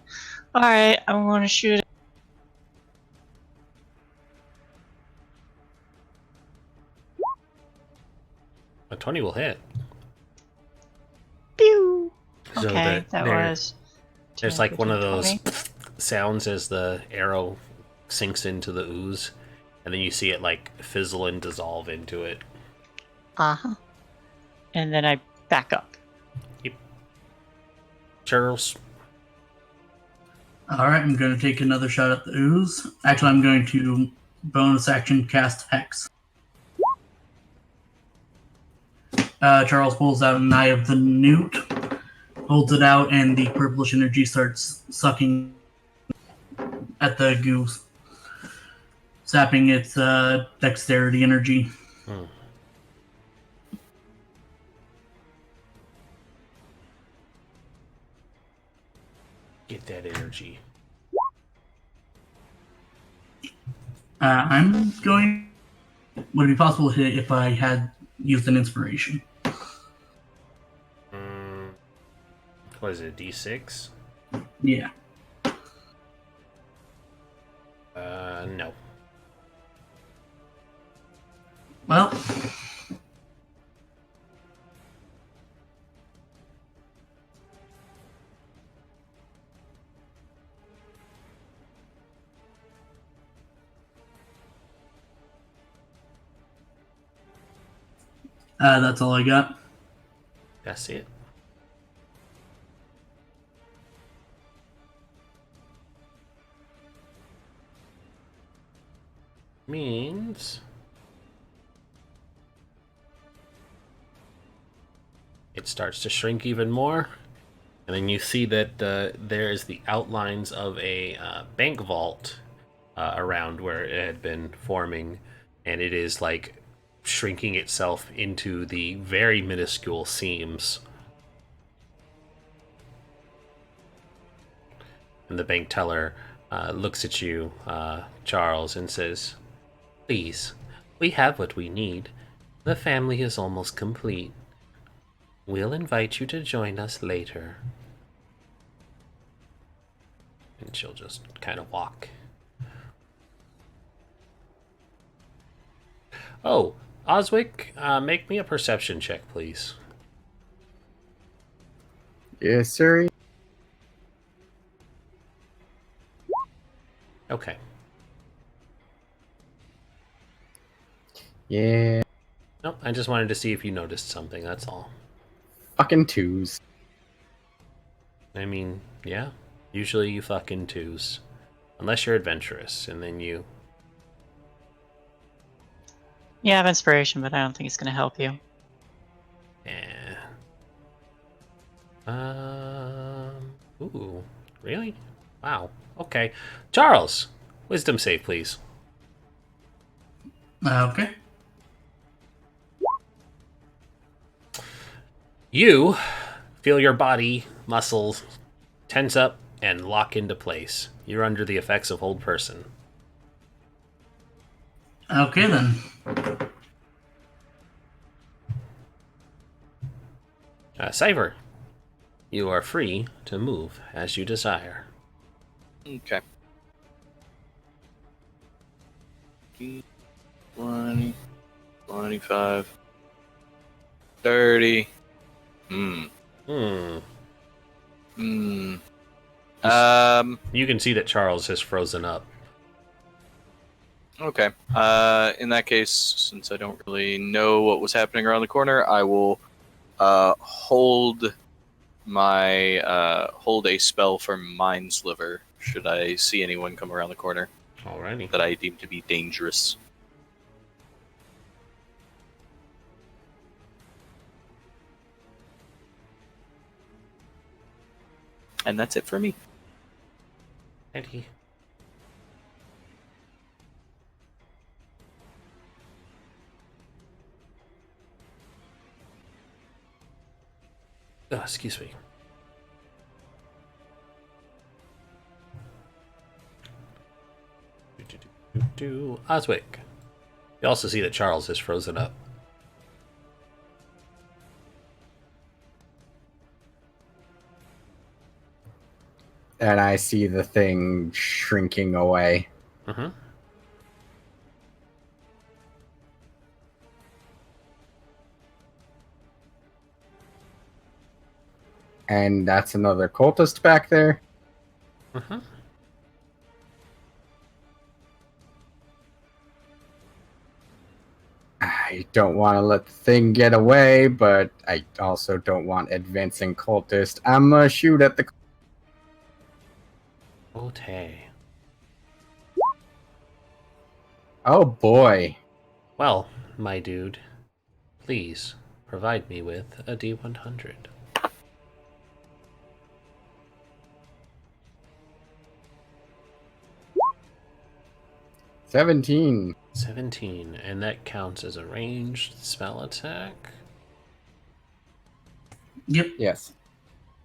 Alright, I'm gonna shoot it. A 20 will hit. Pew! So Okay, that was... There's like one of those 20. sounds as the arrow sinks into the ooze, and then you see it like fizzle and dissolve into it. Uh-huh. And then I back up. Yep. Charles. Alright, I'm going to take another shot at the ooze. Actually, I'm going to bonus action cast Hex. Charles pulls out an Eye of the Newt, holds it out, and the purplish energy starts sucking at the goose, sapping its dexterity energy. Get that energy. I'm going... Would it be possible to hit if I had used an inspiration? What is it, D6? Yeah. No. Well... that's all I got. That's it. Means it starts to shrink even more, and then you see that there is the outlines of a bank vault around where it had been forming, and it is like shrinking itself into the very minuscule seams. And the bank teller looks at you, Charles, and says, "Please, we have what we need. The family is almost complete. We'll invite you to join us later." And she'll just kind of walk. Oh, Oswick, make me a perception check, please. Yes, sir. Okay. Yeah. Nope, I just wanted to see if you noticed something, that's all. Fucking twos. I mean, yeah, usually you fucking twos. Unless you're adventurous, and then you... Yeah, I have inspiration, but I don't think it's gonna help you. Eh. Ooh, really? Wow. Okay. Charles, wisdom save, please. Okay. You feel your body muscles tense up and lock into place. You're under the effects of hold person. Okay, then. Cypher, you are free to move as you desire. Okay. 20, 25, 30. You can see that Charles has frozen up. Okay. In that case, since I don't really know what was happening around the corner, I will hold a spell for Mind Sliver should I see anyone come around the corner Alrighty. that I deem to be dangerous. And that's it for me. Eddie. Oh, excuse me. Oswick. You also see that Charles is frozen up. And I see the thing shrinking away. Mm-hmm. And that's another cultist back there. Mm-hmm. I don't want to let the thing get away, but I also don't want advancing cultist. I'm gonna shoot at the. Okay. Oh boy. Well, my dude, please provide me with a D100. 17. 17, and that counts as a ranged spell attack. Yep. Yes.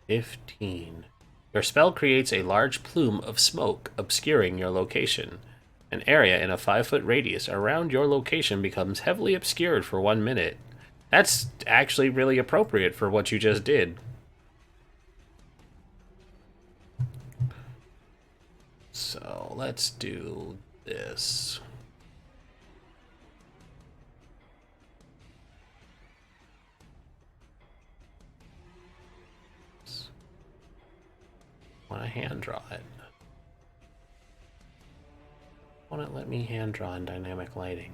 15. Your spell creates a large plume of smoke obscuring your location. An area in a 5-foot radius around your location becomes heavily obscured for 1 minute. That's actually really appropriate for what you just did. So let's do this. Want to hand draw it? Won't it let me hand draw in dynamic lighting?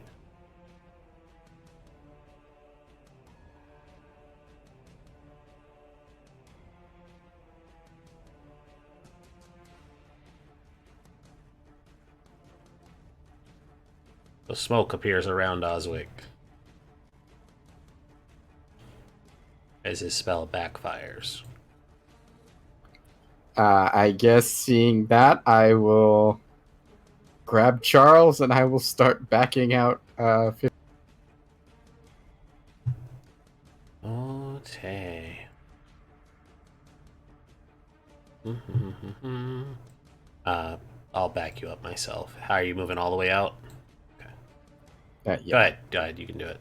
The smoke appears around Oswick as his spell backfires. I guess seeing that, I will grab Charles and I will start backing out. Okay. I'll back you up myself. How are you moving all the way out? Okay. Yeah. Go ahead. You can do it.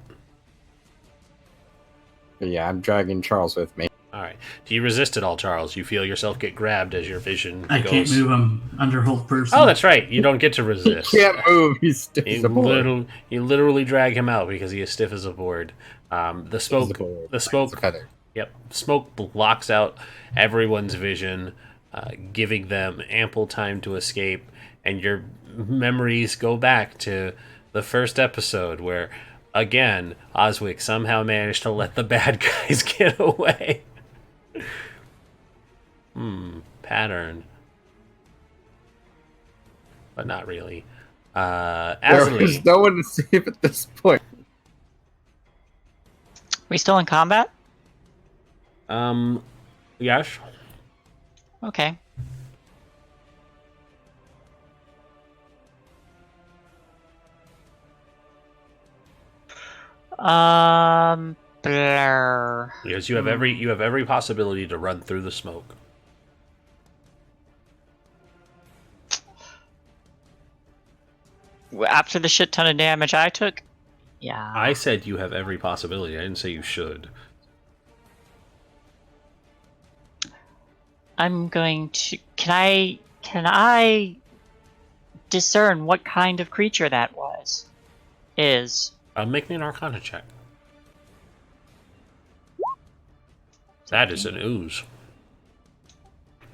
But yeah, I'm dragging Charles with me. All right. Do you resist at all, Charles? You feel yourself get grabbed as your vision I goes. can't move him under hold person. Oh, that's right. You don't get to He resist. can't move. He's stiff as You a board. literally drag him out because he is stiff as a board. The smoke, Feather. Yep, smoke blocks out everyone's vision, giving them ample time to escape. And your memories go back to the first episode where, again, Oswick somehow managed to let the bad guys get away. Pattern. But not really. There Azali. was no one to save at this point. We still in combat? Yes. Okay. Blur. Because you have every possibility to run through the smoke. After the shit ton of damage I took? Yeah. I said you have every possibility. I didn't say you should. I'm going to... Can I discern what kind of creature that is? Make me an Arcana check. That is an ooze.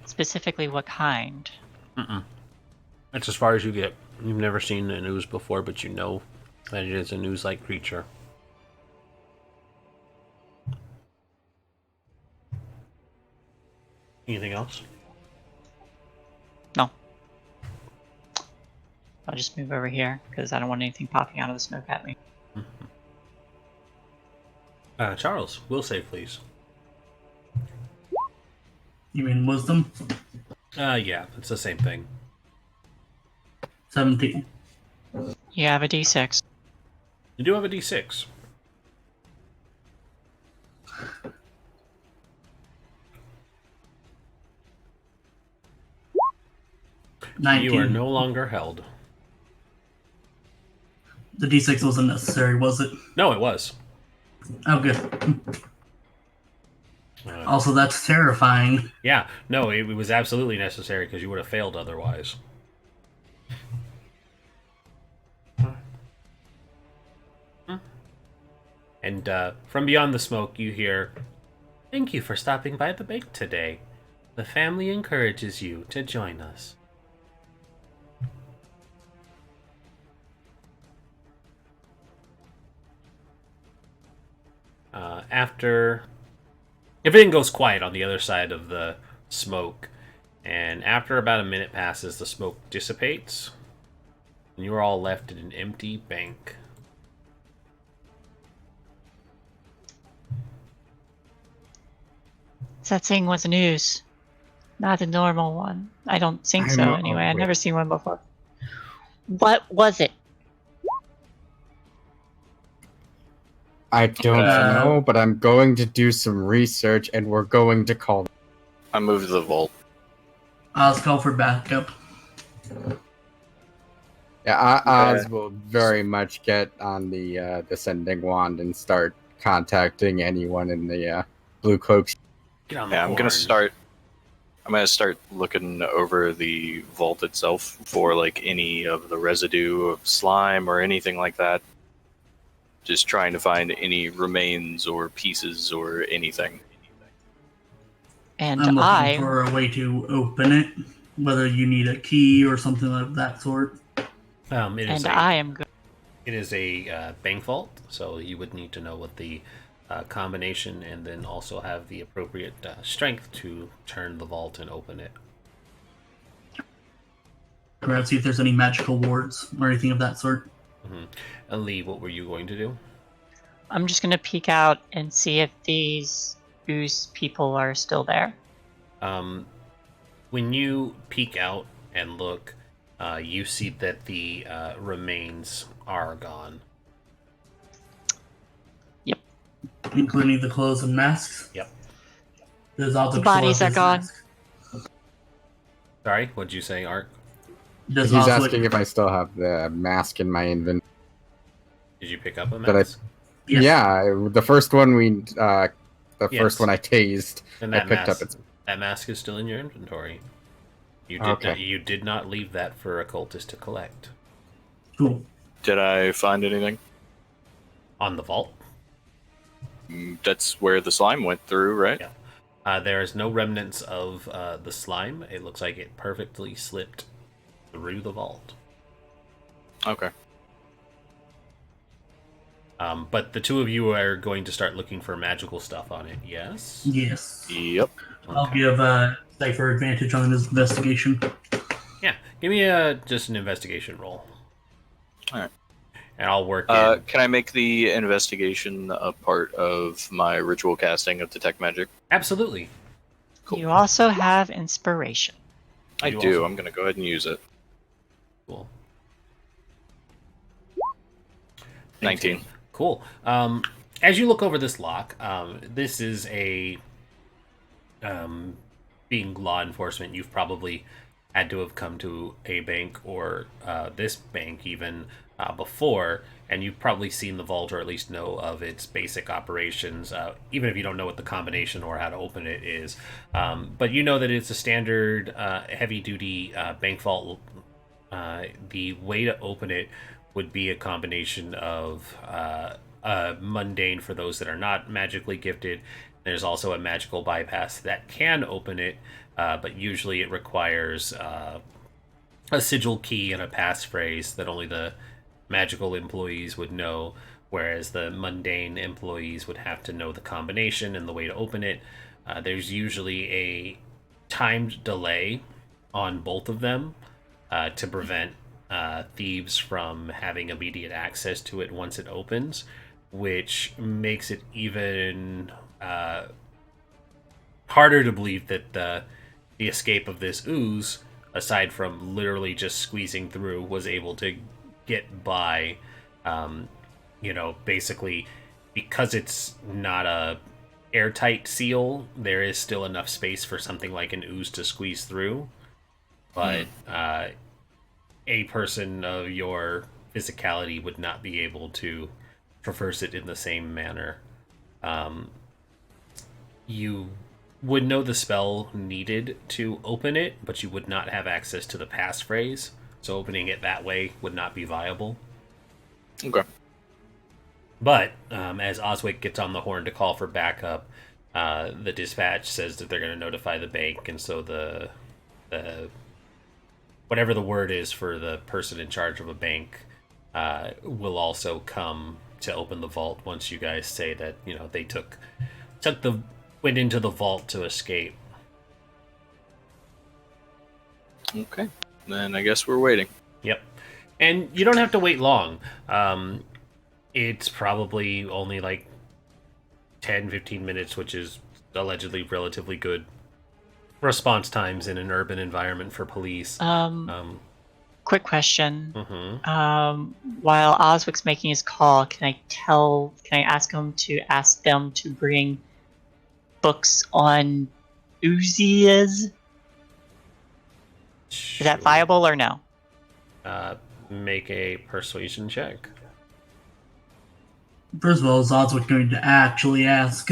Specifically what kind? That's as far as you get. You've never seen an ooze before, but you know that it is an ooze-like creature. Anything else? No. I'll just move over here, because I don't want anything popping out of the smoke at me. Charles, will save, please. You mean wisdom? Yeah, it's the same thing. 17. You have a d6. You do have a d6. You are no longer held. The d6 wasn't necessary, was it? No, it was. Oh, good. Also, that's terrifying. Yeah, no, it was absolutely necessary because you would have failed otherwise. And from beyond the smoke, you hear, "Thank you for stopping by the bank today. The family encourages you to join us." after everything goes quiet on the other side of the smoke, and after about a minute passes, the smoke dissipates, and you're all left in an empty bank. That thing was news. Not a normal one. I don't think so, anyway. I've never seen one before. What was it? I don't know, but I'm going to do some research, and we're going to call. I moved the vault. I'll call for backup. Yeah, Oz will very much get on the descending wand and start contacting anyone in the blue cloaks. Get on the Yeah, I'm horn. gonna start looking over the vault itself for like any of the residue of slime or anything like that. Just trying to find any remains or pieces or anything. And I'm looking I... for a way to open it, whether you need a key or something of that sort. I am good. It is a bank vault, so you would need to know what the combination and then also have the appropriate strength to turn the vault and open it. Perhaps see if there's any magical wards or anything of that sort. Mm-hmm. And Lee, what were you going to do? I'm just gonna peek out and see if these ooze people are still there. When you peek out and look, you see that the remains are gone. Yep. Including the clothes and masks? Yep. There's all The bodies are gone. Sorry, what'd you say, Ark? He's asking if I still have the mask in my inventory. Did you pick up a Did I- mask? Yes. Yeah, the first one Yes. first one I tased, And I that picked mask, up its. that mask is still in your inventory. Okay. You did not leave that for a cultist to collect. Cool. Did I find anything? On the vault? That's where the slime went through, right? Yeah. There is no remnants of the slime. It looks like it perfectly slipped through the vault. Okay. But the two of you are going to start looking for magical stuff on it, yes? Yes. Yep. I'll give Cypher advantage on his investigation. Yeah, give me just an investigation roll. Alright. And I'll work in. Can I make the investigation a part of my ritual casting of detect magic? Absolutely. Cool. You also have inspiration. I You do. also- I'm going to go ahead and use it. Cool. 19. Cool. As you look over this lock, this is a being law enforcement. You've probably had to have come to a bank or this bank even before, and you've probably seen the vault or at least know of its basic operations, even if you don't know what the combination or how to open it is. But you know that it's a standard heavy-duty bank vault. The way to open it would be a combination of mundane for those that are not magically gifted. There's also a magical bypass that can open it, but usually it requires a sigil key and a passphrase that only the magical employees would know, whereas the mundane employees would have to know the combination and the way to open it. There's usually a timed delay on both of them to prevent thieves from having immediate access to it once it opens, which makes it even harder to believe that the escape of this ooze, aside from literally just squeezing through, was able to get by. Basically, because it's not a airtight seal, there is still enough space for something like an ooze to squeeze through. But a person of your physicality would not be able to traverse it in the same manner. You would know the spell needed to open it, but you would not have access to the passphrase, so opening it that way would not be viable. Okay. But as Oswick gets on the horn to call for backup, the dispatch says that they're going to notify the bank, and so the whatever the word is for the person in charge of a bank will also come to open the vault once you guys say that they went into the vault to escape. Okay, then I guess we're waiting. Yep, and you don't have to wait long. It's probably only like 10-15 minutes, which is allegedly relatively good response times in an urban environment for police. Quick question. Mhm. While Oswic's making his call, can I ask them to bring books on Uzias? Is that viable or no? Make a persuasion check. First of all, is Oswald going to actually ask?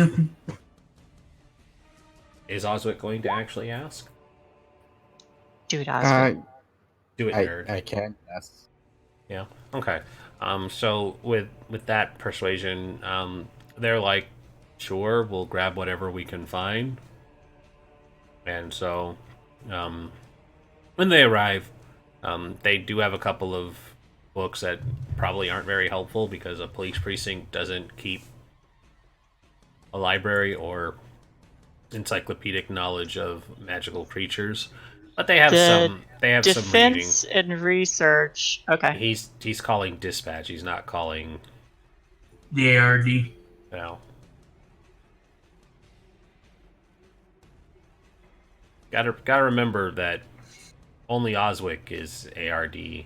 Is Oswick going to actually ask? Do it, Oswic. Do it, nerd. I can, yes. Yeah. Okay. So with that persuasion, they're like, sure, we'll grab whatever we can find. And so, when they arrive, they do have a couple of books that probably aren't very helpful because a police precinct doesn't keep a library or encyclopedic knowledge of magical creatures. But they have some. They have some reading. Defense and research. Okay. He's calling dispatch. He's not calling. The ARD. No. Gotta remember that only Oswick is ARD.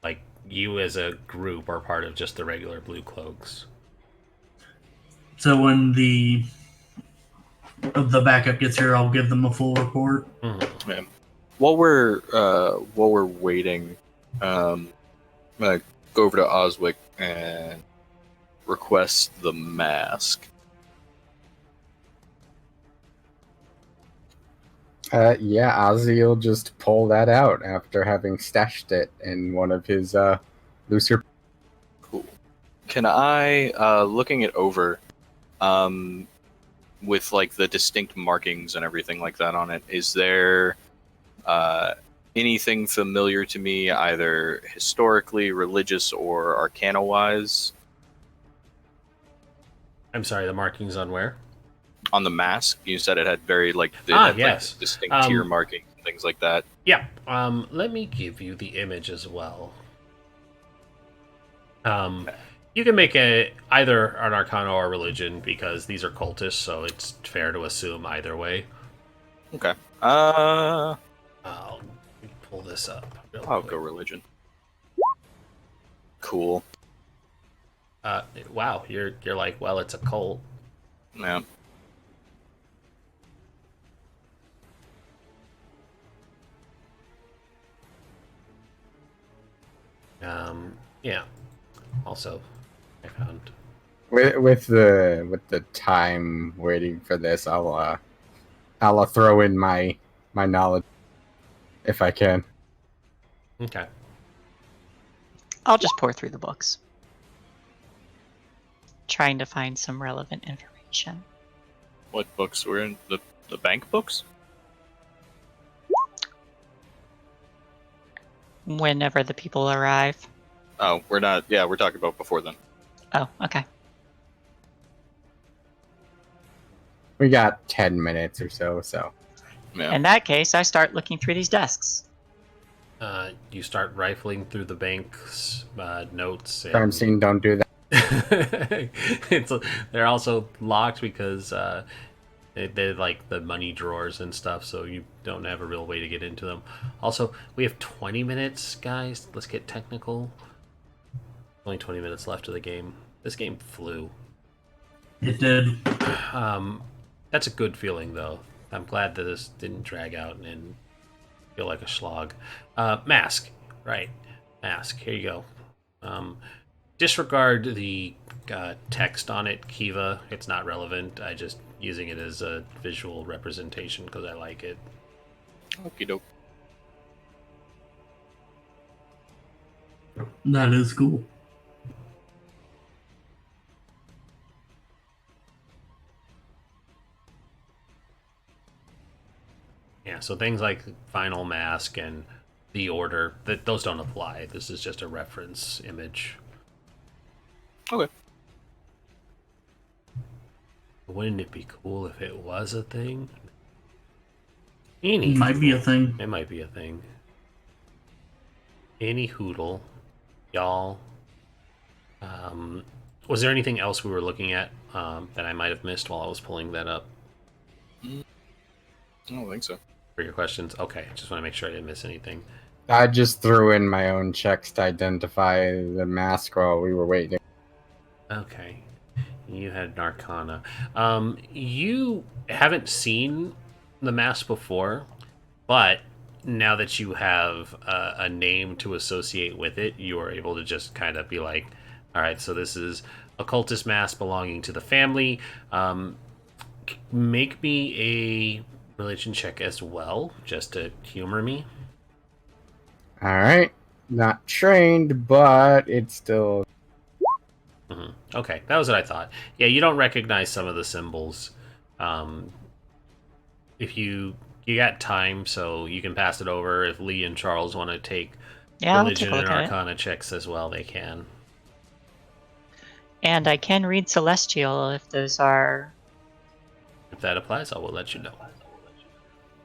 Like, you as a group are part of just the regular Blue Cloaks. So when the backup gets here, I'll give them a full report. Mm-hmm. Yeah. While we're waiting, I'm gonna go over to Oswick and request the mask. Yeah, Ozzy will just pull that out after having stashed it in one of his looser. Cool. Can I, looking it over, with like the distinct markings and everything like that on it, is there anything familiar to me, either historically, religious, or arcana-wise? I'm sorry, the markings on where? On the mask, you said it had very yes. like, distinct tier markings, things like that. Yeah. Let me give you the image as well. You can make either an arcana or religion because these are cultists, so it's fair to assume either way. Okay. Let me pull this up. I'll go religion. Cool. Wow, you're like, well, it's a cult. Yeah. Yeah. Also, I found. With the time waiting for this, I'll throw in my knowledge if I can. Okay. I'll just pour through the books, trying to find some relevant information. What books were in the bank books? Whenever the people arrive. Oh, we're not. Yeah, we're talking about before then. Oh, okay. We got 10 minutes or so. Yeah. In that case, I start looking through these desks. You start rifling through the bank's notes. Crime scene, don't do that. They're also locked because they're like the money drawers and stuff, so you don't have a real way to get into them. Also, we have 20 minutes, guys. Let's get technical. Only 20 minutes left of the game. This game flew. It did. That's a good feeling, though. I'm glad that this didn't drag out and feel like a slog. Mask. Right. Mask. Here you go. Disregard the text on it, Keavah. It's not relevant. I just using it as a visual representation because I like it. Okie doke. That is cool. Yeah, so things like Final Mask and the Order, those don't apply. This is just a reference image. Okay. Wouldn't it be cool if it was a thing? It might be a thing. It might be a thing. Any hoodle, y'all. Was there anything else we were looking at that I might have missed while I was pulling that up I don't think so. for your questions? Okay, just want to make sure I didn't miss anything. I just threw in my own checks to identify the mask while we were waiting. Okay, you had an Arcana. You haven't seen the mask before, but now that you have a name to associate with it, you are able to just kind of be like, all right, so this is a cultist mask belonging to the family. Make me a religion check as well, just to humor me. Alright. Not trained, but it's still... Okay, that was what I thought. Yeah, you don't recognize some of the symbols. If you got time, so you can pass it over. If Lee and Charles want to take Yeah, I'll religion take a and look at it. Arcana checks as well, they can. And I can read Celestial if those are... If that applies, I will let you know.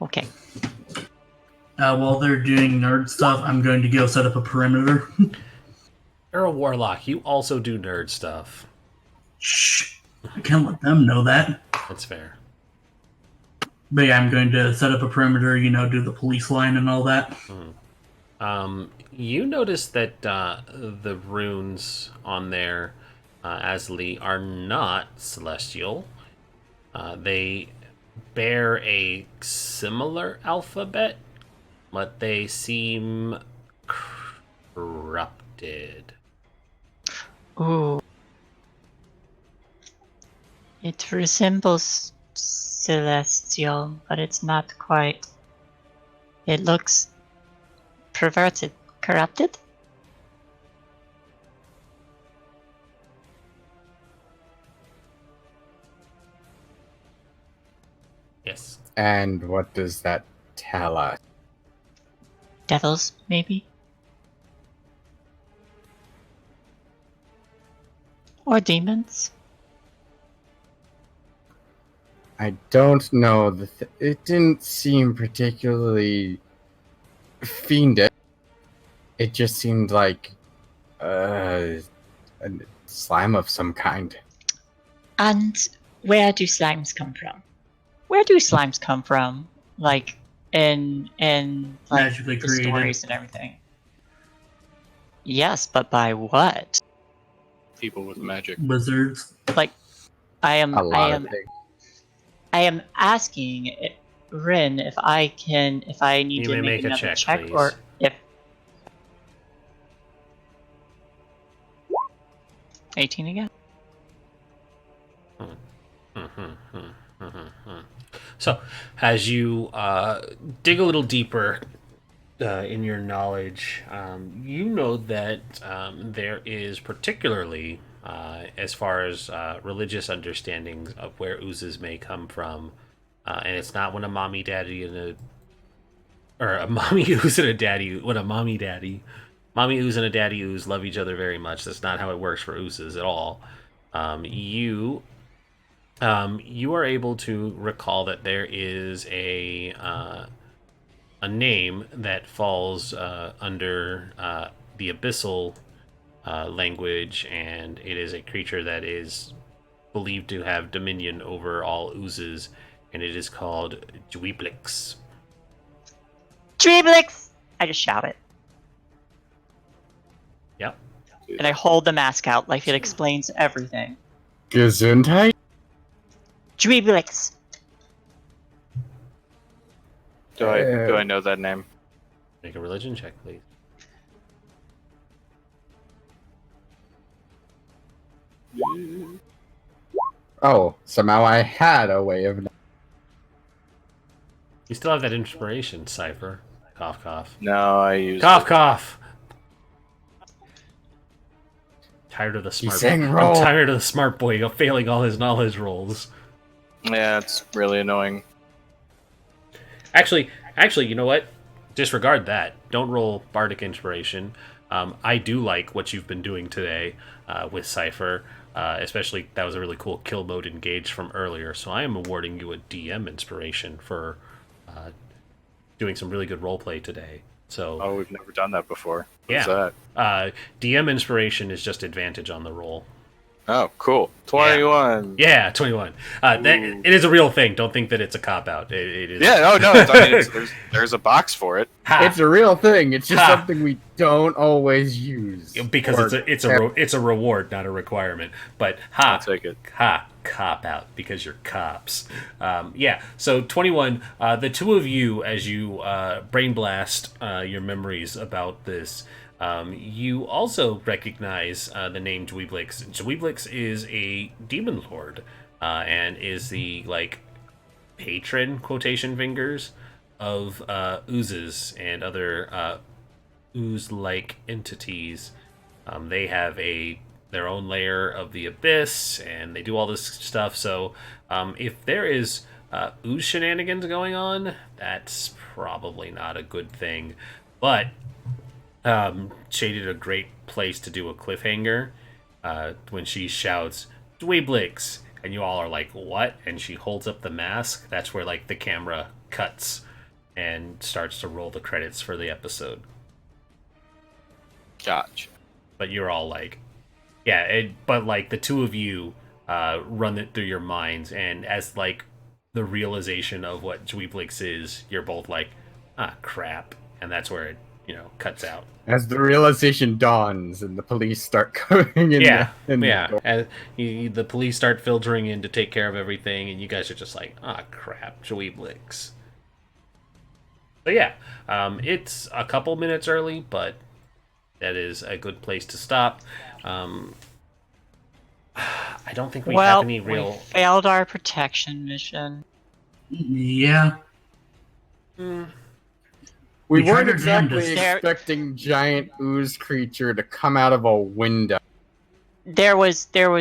Okay. While they're doing nerd stuff, I'm going to go set up a perimeter. You're a warlock. You also do nerd stuff. Shh. I can't let them know that. That's fair. But yeah, I'm going to set up a perimeter, do the police line and all that. You notice that the runes on there, Asli, are not celestial. They bear a similar alphabet, but they seem corrupted. Ooh. It resembles Celestial, but it's not quite. It looks perverted. Corrupted? Yes. And what does that tell us? Devils, maybe? Or demons? I don't know. It didn't seem particularly fiendish. It just seemed like a slime of some kind. And where do slimes come from? Where do slimes come from? Like in like Magically the created. stories and everything. Yes, but by what? People with magic. Wizards. Like I am A lot of things. I am asking Rin if I need You to may make make a another check, check please. or if 18 again. So, as you dig a little deeper in your knowledge, you know that there is particularly, as far as religious understandings of where oozes may come from, and it's not when a mommy daddy and a mommy ooze and a daddy, when a mommy ooze and a daddy ooze love each other very much. That's not how it works for oozes at all. You are able to recall that there is a name that falls under the abyssal language, and it is a creature that is believed to have dominion over all oozes, and it is called Dweeblix. Dreeblix! I just shout it. Yep. And I hold the mask out like it explains everything. Gesundheit? Dreeblix! Do I know that name? Make a religion check, please. Oh, somehow I had a way of... You still have that inspiration, Cypher. Cough, cough. No, I used Cough, it. cough. Tired of the smart. saying I'm roll. tired of the smart boy failing all his knowledge rolls. Yeah, it's really annoying. Actually, you know what? disregard that. Don't roll Bardic Inspiration. I do like what you've been doing today with Cypher. Especially, that was a really cool kill mode engage from earlier. So I am awarding you a DM Inspiration for doing some really good roleplay today. So, Oh, we've never done that before. yeah. What's that? DM Inspiration is just advantage on the roll. Oh, cool. 21. Yeah, 21. It is a real thing. Don't think that it's a cop-out. It is. Yeah, no, there's a box for it. Ha! It's a real thing. It's just Ha! something we don't always use. Because it's a reward, not a requirement. But I'll take it. Cop out because you're cops. Yeah. So 21. The two of you, as you brain blast your memories about this, you also recognize the name Dweeblix. Dweeblix is a demon lord and is the patron quotation fingers of oozes and other ooze-like entities. They have their own layer of the abyss, and they do all this stuff. So if there is ooze shenanigans going on, that's probably not a good thing. But Shaded a great place to do a cliffhanger when she shouts Dweeblix, and you all are like, what? And she holds up the mask. That's where the camera cuts and starts to roll the credits for the episode. Gotcha. But you're all but the two of you run it through your minds, and as the realization of what Dweeblix is, you're both like, ah, crap, and that's where it cuts out. As the realization dawns and the police start coming in. And the police start filtering in to take care of everything, and you guys are just like, ah, crap, Dweeblix. So yeah, it's a couple minutes early, but that is a good place to stop. I don't think we have any real... we failed our protection mission. Yeah. We tried weren't our damnedest. exactly expecting giant ooze creature to come out of a window. There is no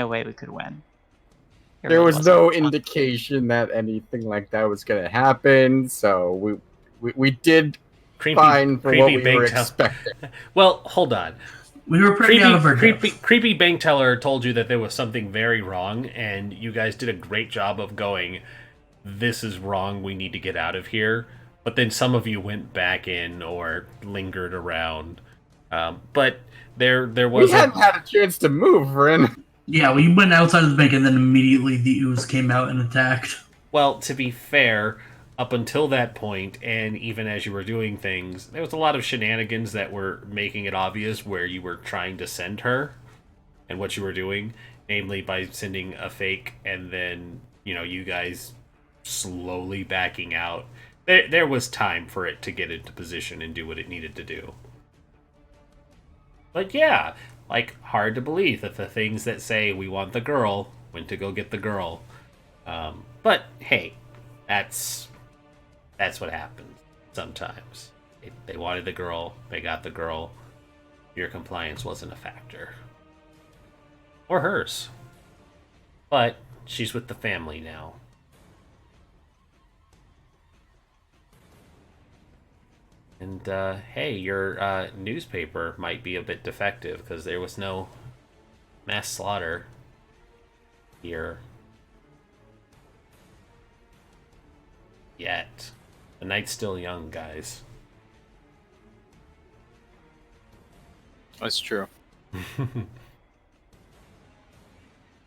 way we could win. There was no indication that anything like that was going to happen, so we did fine for what we were expecting. Well, hold on. We were pretty out of our depth. Creepy bank teller told you that there was something very wrong, and you guys did a great job of going, this is wrong, we need to get out of here. But then some of you went back in or lingered around. But there was... We hadn't had a chance to move, Ren. Yeah, we went outside of the bank, and then immediately the ooze came out and attacked. Well, to be fair, up until that point, and even as you were doing things, there was a lot of shenanigans that were making it obvious where you were trying to send her and what you were doing, namely by sending a fake and then, you guys slowly backing out. There was time for it to get into position and do what it needed to do. But yeah, hard to believe that the things that say we want the girl went to go get the girl. But hey, that's what happens sometimes. They wanted the girl, they got the girl. Your compliance wasn't a factor. Or hers. But she's with the family now. And, hey, your newspaper might be a bit defective because there was no mass slaughter here yet. The night's still young, guys. That's true. To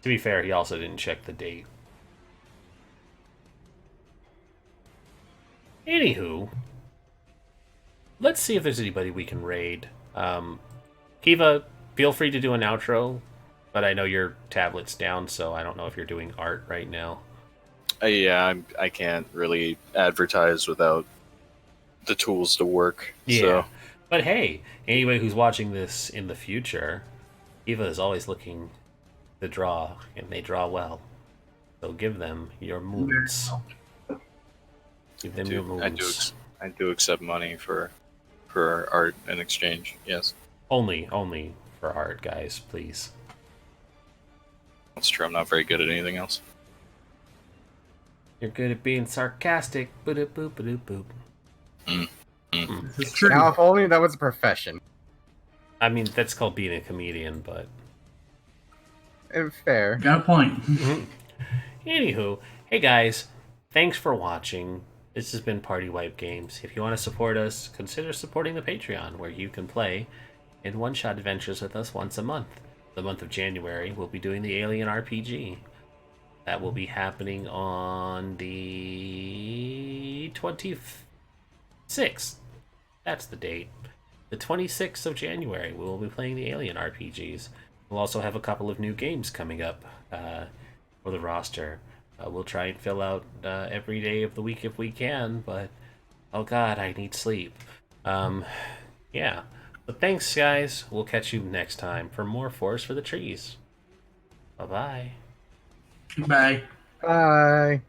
be fair, he also didn't check the date. Anywho, let's see if there's anybody we can raid. Keavah, feel free to do an outro, but I know your tablet's down, so I don't know if you're doing art right now. Yeah, I can't really advertise without the tools to work. Yeah. So. But hey, anybody who's watching this in the future, Keavah is always looking to draw, and they draw well. So give them your moons. Give them your moons. I do accept money for art in exchange. Yes. Only for art, guys, please. That's true. I'm not very good at anything else. You're good at being sarcastic. Boop boop boop boop. This is true. Now, if only that was a profession. I mean, that's called being a comedian, but Fair. Got a point. anywho, hey guys, thanks for watching. This has been Party Wipe Games. If you want to support us, consider supporting the Patreon, where you can play in one-shot adventures with us once a month. The month of January, we'll be doing the Alien RPG. That will be happening on the 26th. That's the date. The 26th of January, we will be playing the Alien RPGs. We'll also have a couple of new games coming up for the roster. We'll try and fill out every day of the week if we can, but oh god, I need sleep. Yeah. But thanks, guys. We'll catch you next time for more Forest for the Trees. Bye-bye. Bye. Bye.